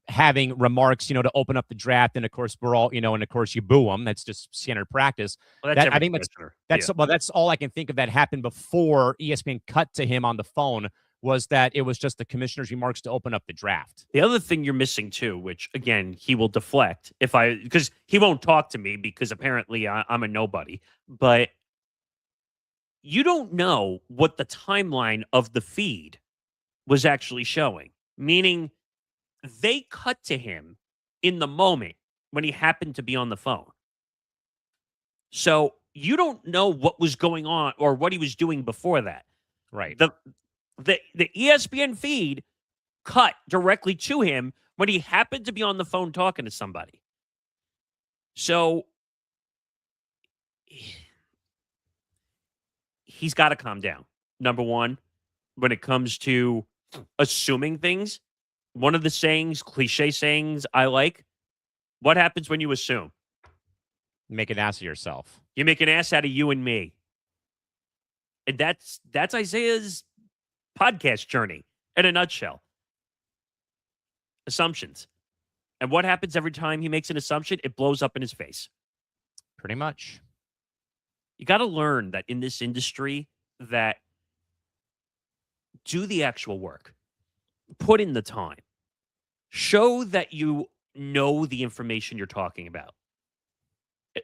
having remarks, to open up the draft. And of course, we're all, and of course you boo them. That's just standard practice. Well, that's I think that's all I can think of that happened before ESPN cut to him on the phone, was that it was just the commissioner's remarks to open up the draft. The other thing you're missing too, which again, he will deflect because he won't talk to me because apparently I'm a nobody, but you don't know what the timeline of the feed was actually showing, meaning they cut to him in the moment when he happened to be on the phone. So you don't know what was going on or what he was doing before that. Right. The ESPN feed cut directly to him when he happened to be on the phone talking to somebody. So he's got to calm down. Number one, when it comes to assuming things, one of the sayings, cliche sayings I like, what happens when you assume? Make an ass of yourself. You make an ass out of you and me. And that's Isaiah's podcast journey in a nutshell. Assumptions. And what happens every time he makes an assumption? It blows up in his face. Pretty much. You got to learn that in this industry, that do the actual work. Put in the time. Show that you know the information you're talking about.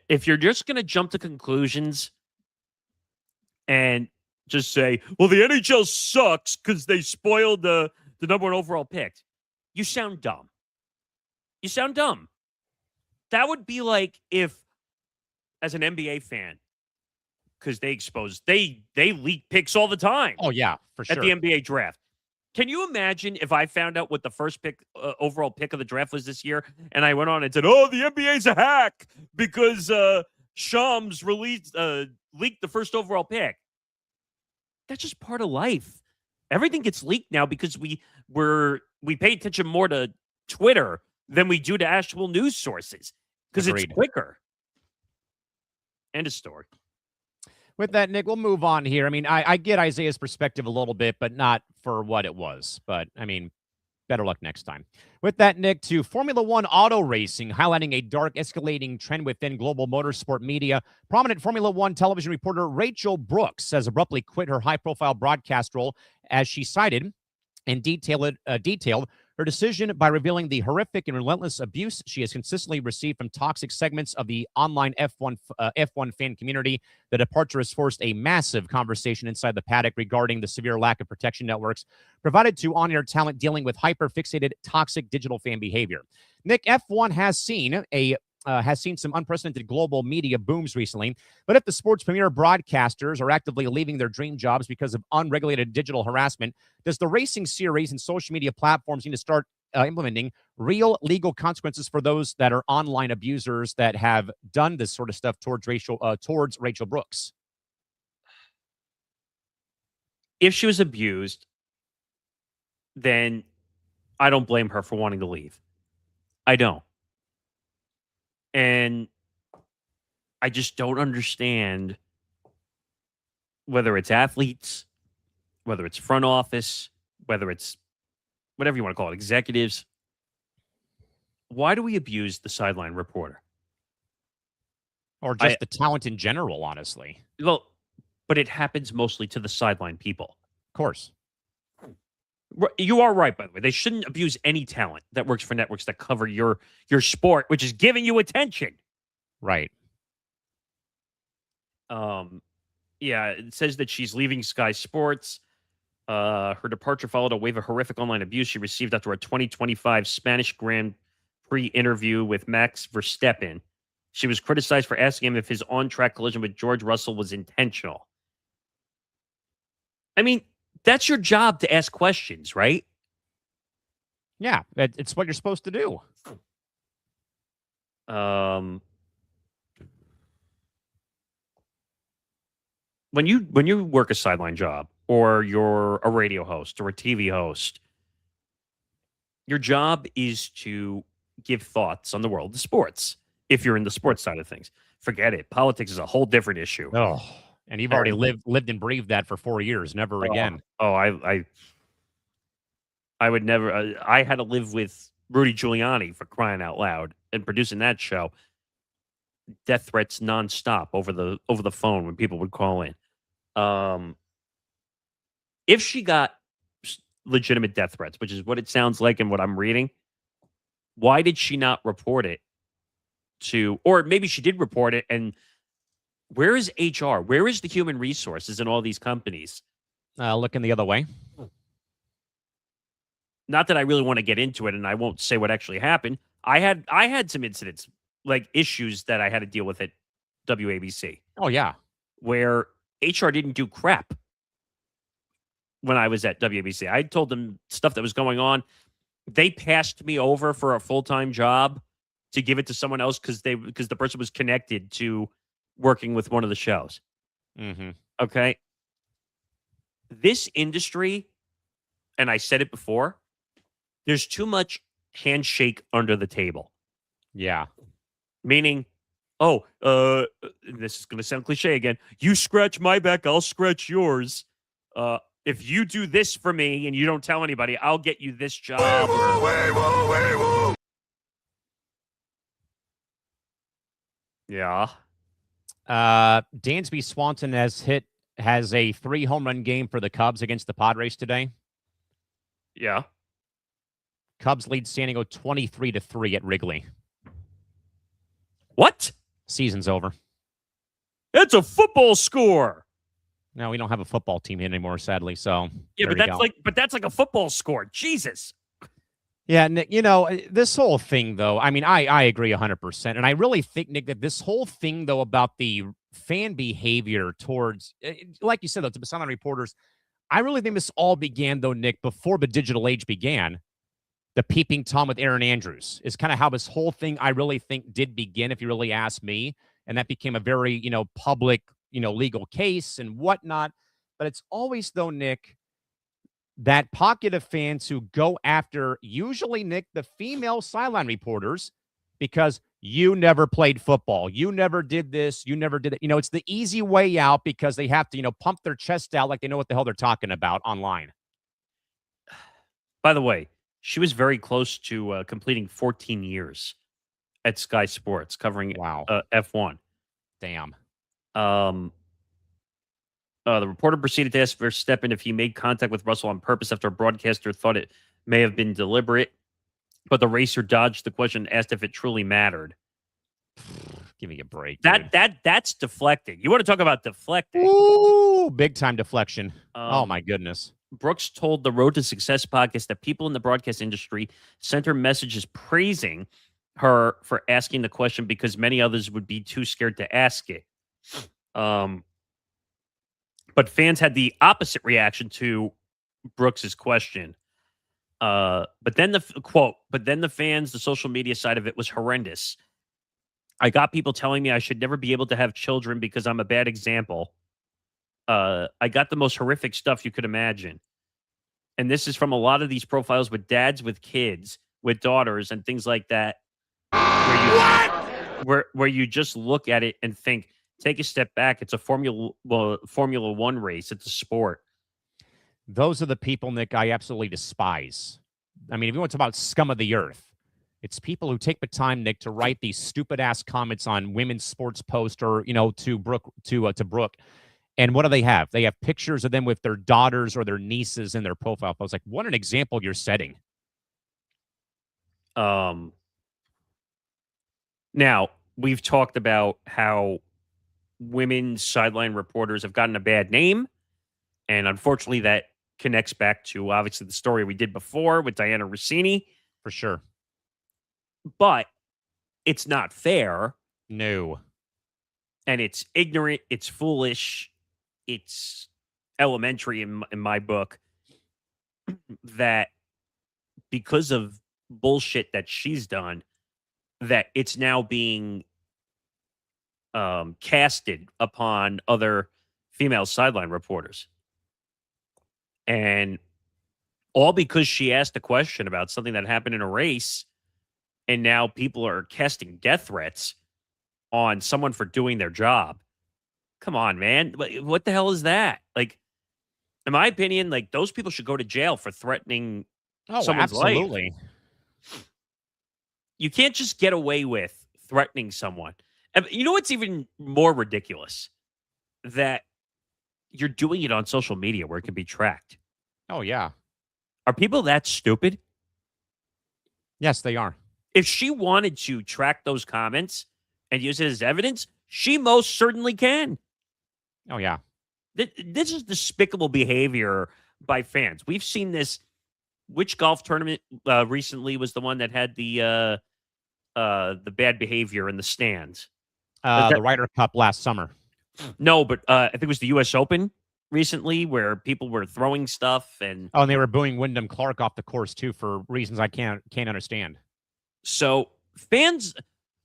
If you're just going to jump to conclusions and just say, well, the NHL sucks because they spoiled the number one overall pick, you sound dumb. You sound dumb. That would be like if, as an NBA fan, because they leak picks all the time. Oh, yeah, for sure. At the NBA draft. Can you imagine if I found out what the first pick, overall pick of the draft was this year, and I went on and said, oh, the NBA's a hack because Shams leaked the first overall pick? That's just part of life. Everything gets leaked now because we pay attention more to Twitter than we do to actual news sources because it's quicker. End of story. With that, Nick, we'll move on here. I mean, I get Isaiah's perspective a little bit, but not for what it was. But, I mean, better luck next time. With that, Nick, to Formula One auto racing, highlighting a dark escalating trend within global motorsport media. Prominent Formula One television reporter Rachel Brooks has abruptly quit her high-profile broadcast role as she cited and detailed Her decision by revealing the horrific and relentless abuse she has consistently received from toxic segments of the online F1 fan community. The departure has forced a massive conversation inside the paddock regarding the severe lack of protection networks provided to on-air talent dealing with hyper-fixated, toxic digital fan behavior. Nick, F1 has seen some unprecedented global media booms recently, but if the sport's premier broadcasters are actively leaving their dream jobs because of unregulated digital harassment, does the racing series and social media platforms need to start implementing real legal consequences for those that are online abusers that have done this sort of stuff towards Rachel Brooks? If she was abused, then I don't blame her for wanting to leave. I don't. And I just don't understand whether it's athletes, whether it's front office, whether it's whatever you want to call it, executives. Why do we abuse the sideline reporter? Or just the talent in general, honestly. Well, but it happens mostly to the sideline people. Of course. You are right, by the way. They shouldn't abuse any talent that works for networks that cover your sport, which is giving you attention. Right. Yeah, it says that she's leaving Sky Sports. Her departure followed a wave of horrific online abuse she received after a 2025 Spanish Grand Prix interview with Max Verstappen. She was criticized for asking him if his on-track collision with George Russell was intentional. I mean, that's your job to ask questions, right? Yeah, it's what you're supposed to do. When you work a sideline job, or you're a radio host or a TV host, your job is to give thoughts on the world of sports. If you're in the sports side of things, forget it. Politics is a whole different issue. Oh, and you've already lived and breathed that for 4 years. Never again. I would never. I had to live with Rudy Giuliani, for crying out loud, and producing that show. Death threats nonstop over the phone when people would call in. If she got legitimate death threats, which is what it sounds like and what I'm reading, why did she not report it to, or maybe she did report it, and where is HR? Where is the human resources in all these companies? Looking the other way. Not that I really want to get into it, and I won't say what actually happened. I had some incidents, like issues that I had to deal with at WABC. Oh, yeah. Where HR didn't do crap when I was at WABC. I told them stuff that was going on. They passed me over for a full-time job to give it to someone else because the person was connected to working with one of the shows. Mm-hmm. Okay. This industry, and I said it before, there's too much handshake under the table. Yeah. Meaning, this is going to sound cliche again. You scratch my back, I'll scratch yours. If you do this for me and you don't tell anybody, I'll get you this job. Yeah. Dansby Swanson has a 3 home run game for the Cubs against the Padres today. Yeah. Cubs lead San Diego 23-3 at Wrigley. What? Season's over. That's a football score. No, we don't have a football team here anymore, sadly. So yeah, but that's like a football score. Jesus. Yeah, Nick, this whole thing, though, I mean, I agree 100%. And I really think, Nick, that this whole thing, though, about the fan behavior towards, like you said, though, to the sideline reporters, I really think this all began, though, Nick, before the digital age began. The peeping Tom with Aaron Andrews is kind of how this whole thing, I really think, did begin, if you really ask me. And that became a very, public, legal case and whatnot. But it's always, though, Nick, that pocket of fans who go after, usually, Nick, the female sideline reporters, because you never played football. You never did this. You never did it. It's the easy way out because they have to, pump their chest out like they know what the hell they're talking about online. By the way, she was very close to completing 14 years at Sky Sports covering F1. Damn. The reporter proceeded to ask Verstappen if he made contact with Russell on purpose after a broadcaster thought it may have been deliberate, but the racer dodged the question and asked if it truly mattered. Give me a break, dude. That's deflecting. You want to talk about deflecting? Ooh, big time deflection. Oh my goodness. Brooks told the Road to Success podcast that people in the broadcast industry sent her messages praising her for asking the question because many others would be too scared to ask it. But fans had the opposite reaction to Brooks's question. But then the fans, the social media side of it was horrendous. I got people telling me I should never be able to have children because I'm a bad example. I got the most horrific stuff you could imagine. And this is from a lot of these profiles with dads with kids, with daughters and things like that. Where you just look at it and think, take a step back. It's a Formula One race. It's a sport. Those are the people, Nick, I absolutely despise. I mean, if you want to talk about scum of the earth, it's people who take the time, Nick, to write these stupid ass comments on women's sports post or, to Brooke. And what do they have? They have pictures of them with their daughters or their nieces in their profile post. Like, what an example you're setting. Now, we've talked about how women's sideline reporters have gotten a bad name. And unfortunately, that connects back to, obviously, the story we did before with Diana Russini. For sure. But it's not fair. No. And it's ignorant. It's foolish. It's elementary in my book that because of bullshit that she's done, that it's now being casted upon other female sideline reporters. And all because she asked a question about something that happened in a race, and now people are casting death threats on someone for doing their job. Come on, man. What the hell is that? Like, in my opinion, like, those people should go to jail for threatening someone's absolutely. life. You can't just get away with threatening someone. And you know what's even more ridiculous? That you're doing it on social media where it can be tracked. Oh, yeah. Are people that stupid? Yes, they are. If she wanted to track those comments and use it as evidence, she most certainly can. Oh, yeah. This is despicable behavior by fans. We've seen this. Which golf tournament recently was the one that had the bad behavior in the stands? The Ryder Cup last summer. No, but I think it was the U.S. Open recently where people were throwing stuff and they were booing Wyndham Clark off the course too for reasons I can't understand. So fans,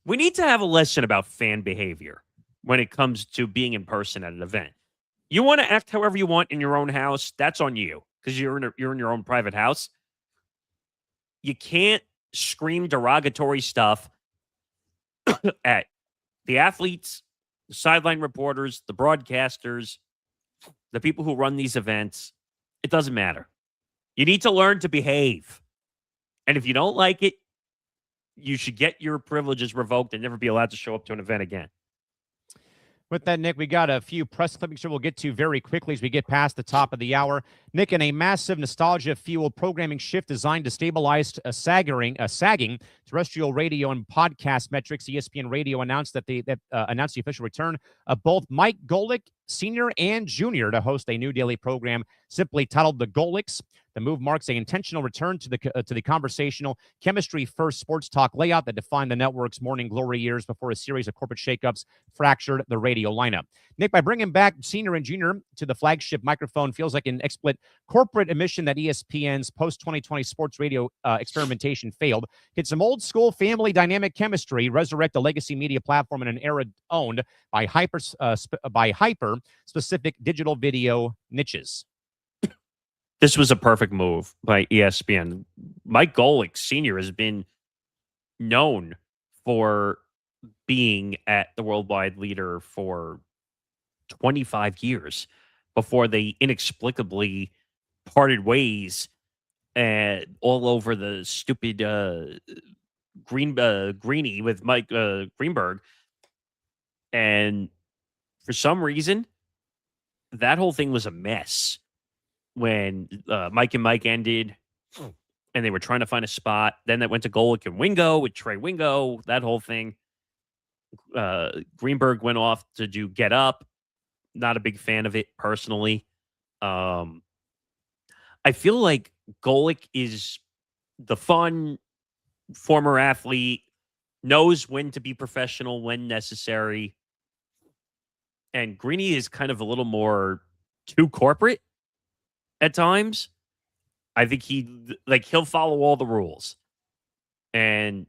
we need to have a lesson about fan behavior when it comes to being in person at an event. You want to act however you want in your own house, that's on you because you're in your own private house. You can't scream derogatory stuff at the athletes, the sideline reporters, the broadcasters, the people who run these events. It doesn't matter. You need to learn to behave. And if you don't like it, you should get your privileges revoked and never be allowed to show up to an event again. With that, Nick, we got a few press clippings here we'll get to very quickly as we get past the top of the hour. Nick, in a massive nostalgia-fueled programming shift designed to stabilize sagging terrestrial radio and podcast metrics, ESPN Radio announced announced the official return of both Mike Golick, Sr. and Jr. to host a new daily program simply titled The Golicks. The move marks an intentional return to the conversational, chemistry-first sports talk layout that defined the network's morning glory years before a series of corporate shakeups fractured the radio lineup. Nick, by bringing back Senior and Junior to the flagship microphone feels like an explicit corporate admission that ESPN's post-2020 sports radio experimentation failed. Hit some old-school family dynamic chemistry, resurrect a legacy media platform in an era owned by hyper-specific digital video niches. This was a perfect move by ESPN. Mike Golick Sr. has been known for being at the worldwide leader for 25 years before they inexplicably parted ways all over the stupid greenie with Mike Greenberg. And for some reason, that whole thing was a mess when Mike and Mike ended. and they were trying to find a spot. Then that went to Golick and Wingo with Trey Wingo, that whole thing. Greenberg went off to do Get Up. Not a big fan of it personally. I feel like Golick is the fun former athlete, knows when to be professional when necessary. And Greeny is kind of a little more too corporate at times. I think he'll follow all the rules. And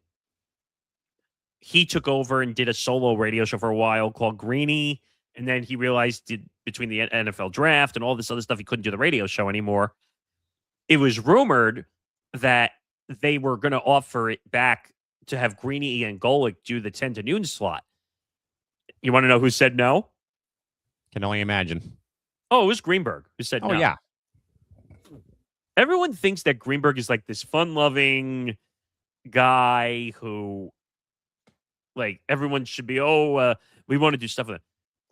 he took over and did a solo radio show for a while called Greeny. And then he realized between the NFL draft and all this other stuff, he couldn't do the radio show anymore. It was rumored that they were going to offer it back to have Greeny and Golick do the 10 to noon slot. You want to know who said no? Can only imagine. Oh, it was Greenberg who said no. Oh, yeah. Everyone thinks that Greenberg is like this fun-loving guy who, like, everyone should be, we want to do stuff with him.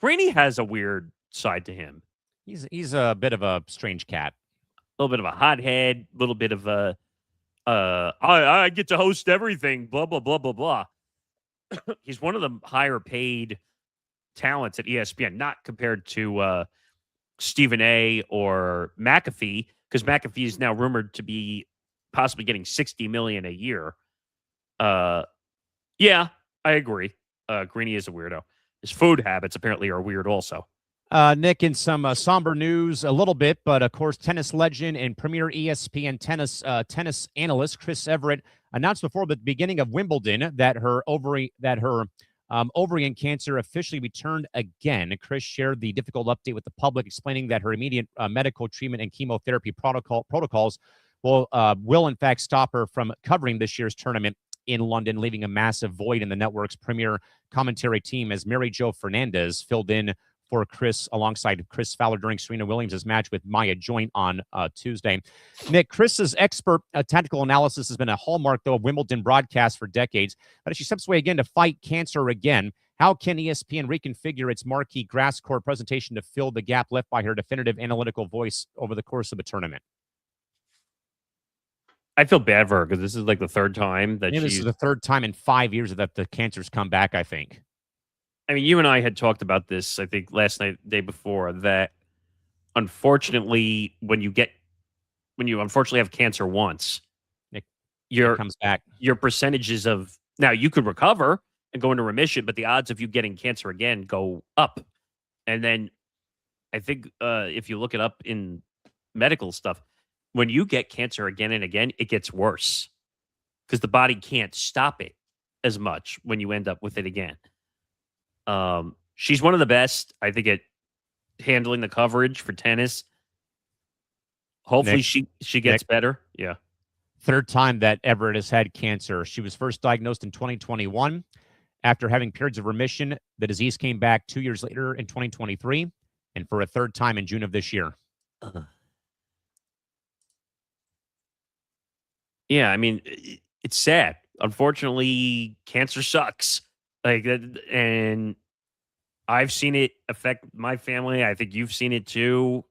Greeny has a weird side to him. He's a bit of a strange cat. A little bit of a hothead, a little bit of a, I get to host everything, blah, blah, blah, blah, blah. He's one of the higher paid talents at ESPN, not compared to Stephen A. or McAfee, because McAfee is now rumored to be possibly getting $60 million a year. Yeah, I agree. Greeny is a weirdo. His food habits apparently are weird also. Nick, in some somber news a little bit, but of course, tennis legend and premier ESPN tennis analyst Chris Everett announced before the beginning of Wimbledon that her ovarian cancer officially returned again. Chris shared the difficult update with the public, explaining that her immediate medical treatment and chemotherapy protocols will in fact stop her from covering this year's tournament in London, leaving a massive void in the network's premier commentary team as Mary Jo Fernandez filled in for Chris alongside Chris Fowler during Serena Williams' match with Maya Joint on Tuesday. Nick, Chris's expert tactical analysis has been a hallmark, though, of Wimbledon broadcasts for decades. But as she steps away again to fight cancer again, how can ESPN reconfigure its marquee grass court presentation to fill the gap left by her definitive analytical voice over the course of a tournament? I feel bad for her because this is like the third time that this is the third time in 5 years that the cancer's come back, I think. I mean, you and I had talked about this, I think, last night, the day before, that unfortunately, when you unfortunately have cancer once, it comes back. Your percentages of, now you could recover and go into remission, but the odds of you getting cancer again go up. And then I think if you look it up in medical stuff, when you get cancer again and again, it gets worse because the body can't stop it as much when you end up with it again. She's one of the best, I think, at handling the coverage for tennis. Hopefully Nick, she gets better. Yeah. Third time that Everett has had cancer. She was first diagnosed in 2021. After having periods of remission, the disease came back 2 years later in 2023, and for a third time in June of this year. Yeah, I mean, it's sad. Unfortunately, cancer sucks. Like, and I've seen it affect my family. I think you've seen it too.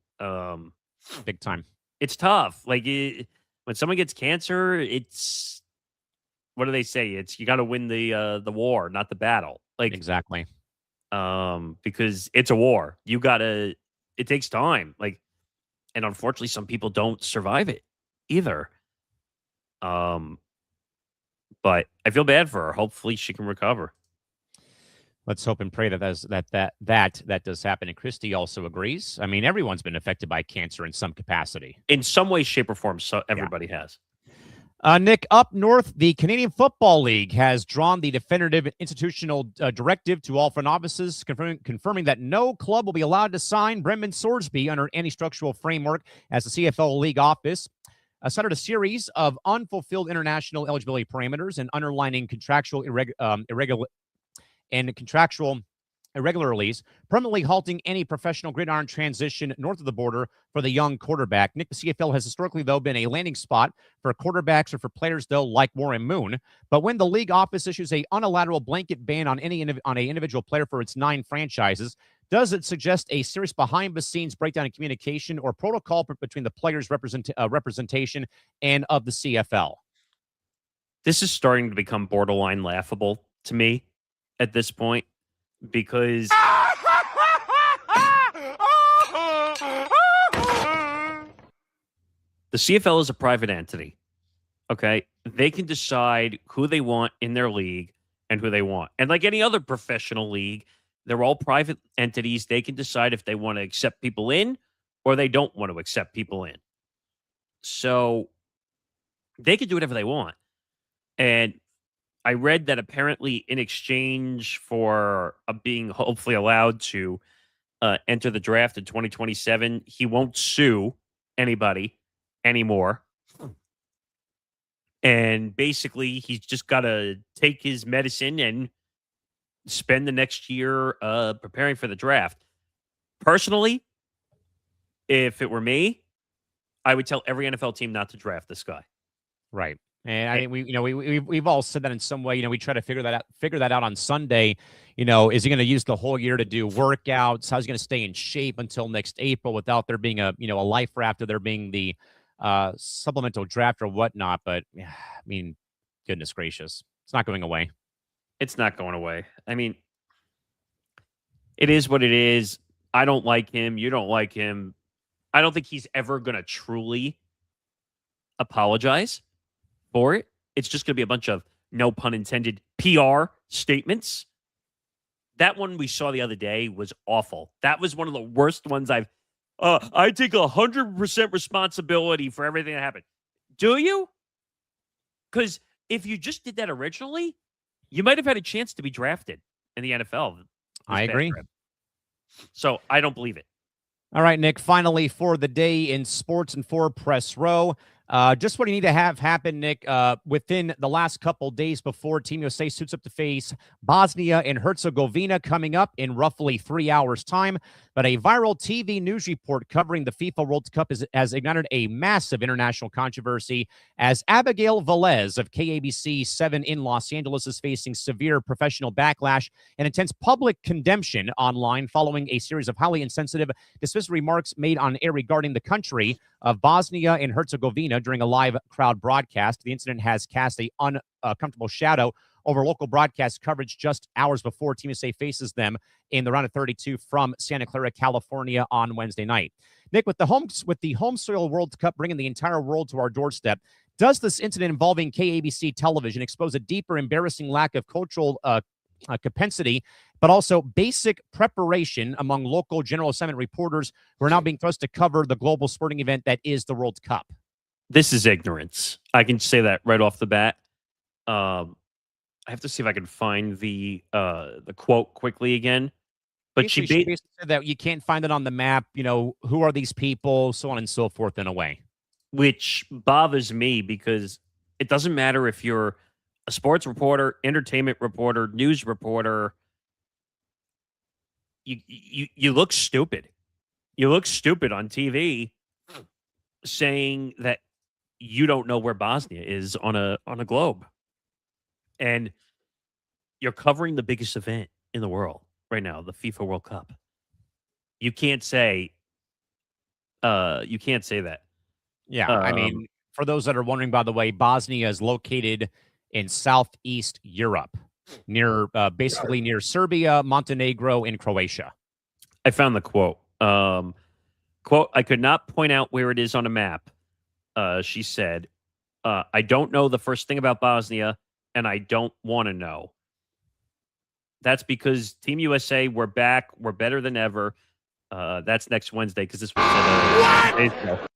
Big time. It's tough. Like, when someone gets cancer, it's, what do they say? It's, you got to win the war, not the battle. Like, exactly. Because it's a war. It takes time. Like, and unfortunately, some people don't survive it either. But I feel bad for her. Hopefully she can recover. Let's hope and pray that does happen. And Christy also agrees. I mean, everyone's been affected by cancer in some capacity. In some way, shape, or form, so everybody has. Nick, up north, the Canadian Football League has drawn the definitive institutional directive to all front offices, confirming that no club will be allowed to sign Brendan Sorsby under any structural framework as the CFL League office. Cited a series of unfulfilled international eligibility parameters and underlining contractual irregularities, permanently halting any professional gridiron transition north of the border for the young quarterback. Nick, the CFL has historically, though, been a landing spot for quarterbacks or for players, though, like Warren Moon. But when the league office issues a unilateral blanket ban on an individual player for its 9 franchises, Does it suggest a serious behind-the-scenes breakdown in communication or protocol between the players' representation and of the CFL? This is starting to become borderline laughable to me at this point because the CFL is a private entity. Okay. They can decide who they want in their league and who they want. And like any other professional league, they're all private entities. They can decide if they want to accept people in or they don't want to accept people in. So they can do whatever they want. And I read that apparently in exchange for being hopefully allowed to enter the draft in 2027, he won't sue anybody anymore. And basically, he's just got to take his medicine and spend the next year preparing for the draft. Personally, if it were me, I would tell every NFL team not to draft this guy. Right. And I think we've all said that in some way. We try to figure that out on Sunday. Is he going to use the whole year to do workouts? How's he going to stay in shape until next April without there being a life raft of there being the supplemental draft or whatnot? But I mean, goodness gracious, it's not going away. It's not going away. I mean, it is what it is. I don't like him. You don't like him. I don't think he's ever going to truly apologize for it. It's just going to be a bunch of, no pun intended, PR statements. That one we saw the other day was awful. That was one of the worst ones I take 100% responsibility for everything that happened. Do you? Because if you just did that originally, you might have had a chance to be drafted in the NFL. I agree. So I don't believe it. All right, Nick, finally for the day in sports and for Press Row. Just what do you need to have happen, Nick, within the last couple days before Team USA suits up to face Bosnia and Herzegovina coming up in roughly 3 hours' time. But a viral TV news report covering the FIFA World Cup has ignited a massive international controversy as Abigail Velez of KABC 7 in Los Angeles is facing severe professional backlash and intense public condemnation online following a series of highly insensitive, dismissive remarks made on air regarding the country of Bosnia and Herzegovina during a live crowd broadcast. The incident has cast a uncomfortable shadow over local broadcast coverage just hours before Team USA faces them in the round of 32 from Santa Clara, California on Wednesday night. Nick, with the home soil World Cup bringing the entire world to our doorstep, does this incident involving KABC television expose a deeper, embarrassing lack of cultural compensity, but also basic preparation among local general assignment reporters who are now being thrust to cover the global sporting event that is the World Cup? This is ignorance. I can say that right off the bat. I have to see if I can find the quote quickly again. But she basically said that you can't find it on the map. Who are these people, so on and so forth, in a way. Which bothers me because it doesn't matter if you're a sports reporter, entertainment reporter, news reporter. You look stupid. You look stupid on TV saying that you don't know where Bosnia is on a globe. And you're covering the biggest event in the world right now, the FIFA World Cup. You can't say that. Yeah, I mean, for those that are wondering, by the way, Bosnia is located in Southeast Europe, basically near Serbia, Montenegro, and Croatia. I found the quote. Quote, I could not point out where it is on a map. She said, I don't know the first thing about Bosnia, and I don't want to know. That's because Team USA, we're back. We're better than ever. That's next Wednesday because this was what?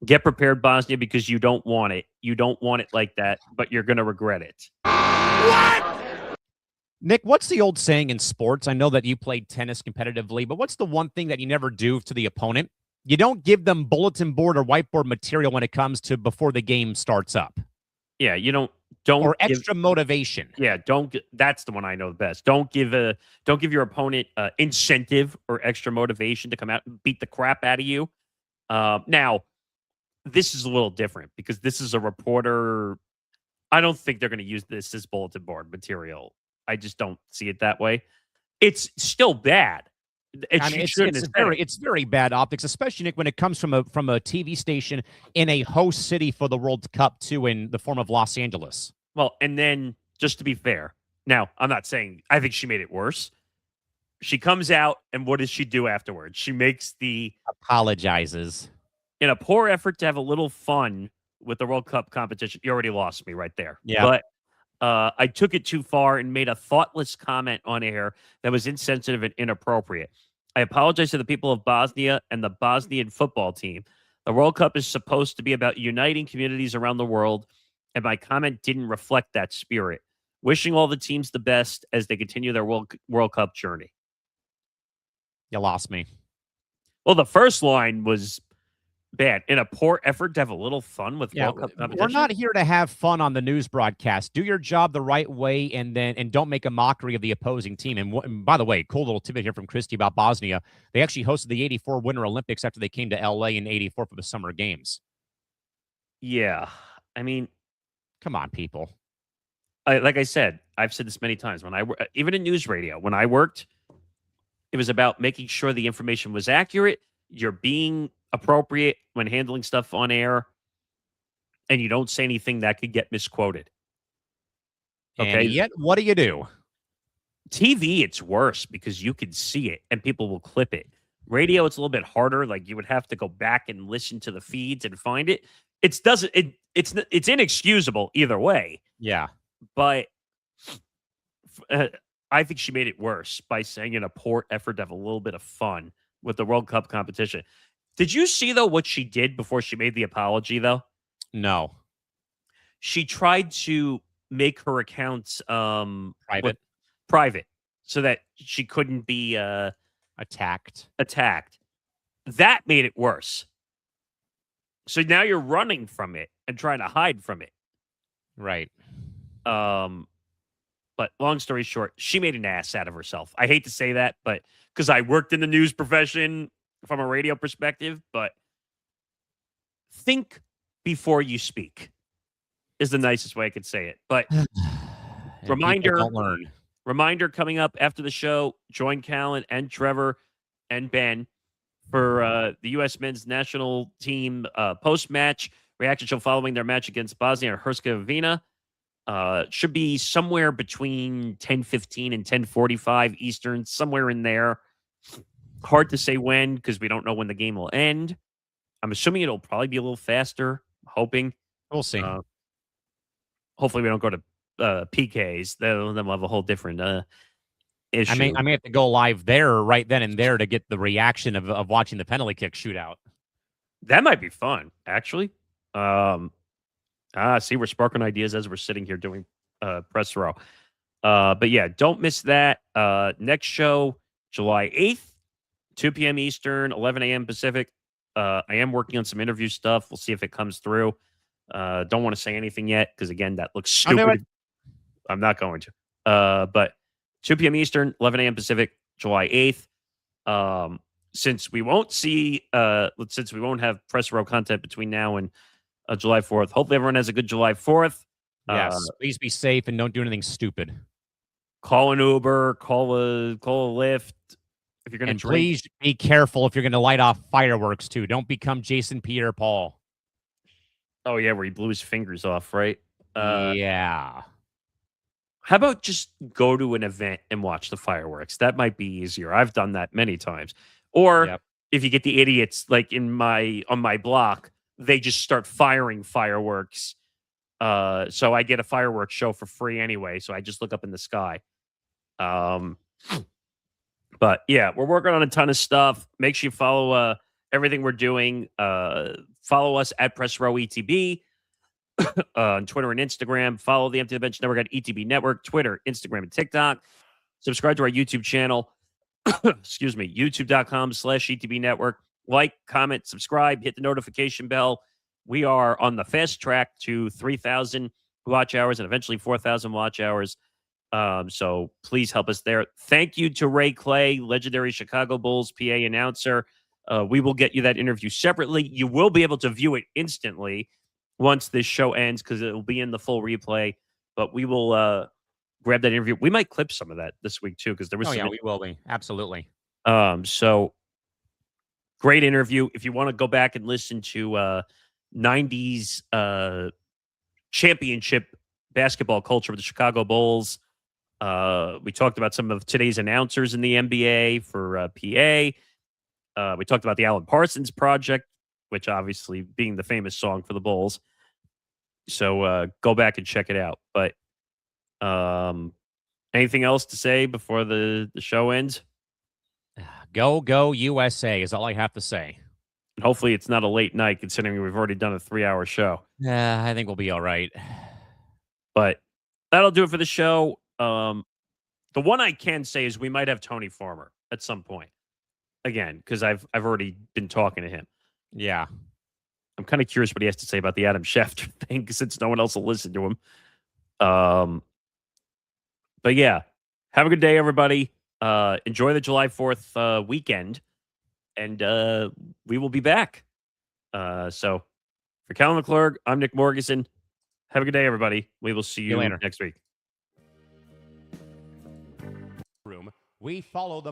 Get prepared, Bosnia, because you don't want it. You don't want it like that, but you're going to regret it. What? Nick, what's the old saying in sports? I know that you played tennis competitively, but what's the one thing that you never do to the opponent? You don't give them bulletin board or whiteboard material when it comes to before the game starts up. Yeah, you don't or extra motivation. Yeah, that's the one I know the best. Don't give your opponent incentive or extra motivation to come out and beat the crap out of you. Now, this is a little different because this is a reporter. I don't think they're going to use this as bulletin board material. I just don't see it that way. It's still bad. And I she mean, shouldn't have said it. it's very bad optics, especially Nick when it comes from a TV station in a host city for the World Cup too, in the form of Los Angeles. Well, and then just to be fair, now I'm not saying I think she made it worse. She comes out and what does she do afterwards? She makes Apologizes. in a poor effort to have a little fun with the World Cup competition. You already lost me right there. Yeah. But I took it too far and made a thoughtless comment on air that was insensitive and inappropriate. I apologize to the people of Bosnia and the Bosnian football team. The World Cup is supposed to be about uniting communities around the world, and my comment didn't reflect that spirit. Wishing all the teams the best as they continue their World Cup journey. You lost me. Well, the first line was bad. In a poor effort to have a little fun with World Cup competition. We're not here to have fun on the news broadcast. Do your job the right way, and don't make a mockery of the opposing team. And by the way, cool little tidbit here from Christy about Bosnia. They actually hosted the '84 Winter Olympics after they came to LA in '84 for the Summer Games. Yeah, I mean, come on, people. Like I said, I've said this many times. When even in news radio, when I worked, it was about making sure the information was accurate. You're being appropriate when handling stuff on air, and you don't say anything that could get misquoted. Okay. And yet, what do you do? TV, it's worse because you can see it and people will clip it. Radio, it's a little bit harder. Like you would have to go back and listen to the feeds and find it. It's inexcusable either way. Yeah. But I think she made it worse by saying in a poor effort to have a little bit of fun with the World Cup competition. Did you see, though, what she did before she made the apology, though? No. She tried to make her accounts private so that she couldn't be attacked. That made it worse. So now you're running from it and trying to hide from it. Right. But long story short, she made an ass out of herself. I hate to say that, but because I worked in the news profession from a radio perspective, but think before you speak is the nicest way I could say it. But reminder coming up after the show, join Callan and Trevor and Ben for the U.S. men's national team post-match reaction show following their match against Bosnia and Herzegovina. Should be somewhere between 10:15 and 10:45 Eastern, somewhere in there. Hard to say when because we don't know when the game will end. I'm assuming it'll probably be a little faster. Hoping. We'll see. Hopefully we don't go to PKs. Then we'll have a whole different issue. I may have to go live there right then and there to get the reaction of watching the penalty kick shootout. That might be fun, actually. See, we're sparking ideas as we're sitting here doing press row. But yeah, don't miss that. Next show, July 8th, 2 p.m. Eastern, 11 a.m. Pacific. I am working on some interview stuff. We'll see if it comes through. Don't want to say anything yet because, again, that looks stupid. I'm not going to. But 2 p.m. Eastern, 11 a.m. Pacific, July 8th. Since we won't have press row content between now and July 4th. Hopefully everyone has a good July 4th. Yes. Please be safe and don't do anything stupid. Call an Uber, call a Lyft. If you're going to drink. Please be careful if you're going to light off fireworks too. Don't become Jason Pierre-Paul. Oh yeah, where he blew his fingers off, right? Yeah. How about just go to an event and watch the fireworks? That might be easier. I've done that many times. Or if you get the idiots like on my block, they just start firing fireworks. So I get a fireworks show for free anyway. So I just look up in the sky. But yeah, we're working on a ton of stuff. Make sure you follow everything we're doing. Follow us at Press Row ETB on Twitter and Instagram. Follow the Empty the Bench Network at ETB Network, Twitter, Instagram, and TikTok. Subscribe to our YouTube channel. Excuse me, youtube.com/ETB Network. Like, comment, subscribe, hit the notification bell. We are on the fast track to 3,000 watch hours and eventually 4,000 watch hours. So please help us there. Thank you to Ray Clay, legendary Chicago Bulls PA announcer. We will get you that interview separately. You will be able to view it instantly once this show ends because it will be in the full replay. But we will grab that interview. We might clip some of that this week too because there was. We will be absolutely. So great interview. If you want to go back and listen to 90s championship basketball culture with the Chicago Bulls, we talked about some of today's announcers in the NBA for PA. We talked about the Alan Parsons Project, which obviously being the famous song for the Bulls. So go back and check it out. But anything else to say before the show ends? Go USA is all I have to say. And hopefully it's not a late night, considering we've already done a 3-hour show. Yeah, I think we'll be all right. But that'll do it for the show. The one I can say is we might have Tony Farmer at some point. Again, because I've already been talking to him. Yeah. I'm kind of curious what he has to say about the Adam Schefter thing, since no one else will listen to him. But yeah, have a good day, everybody. Enjoy the July 4th weekend, and we will be back. So for Callan McClurg, I'm Nick Morgasen. Have a good day, everybody. We will see you later next week. We follow the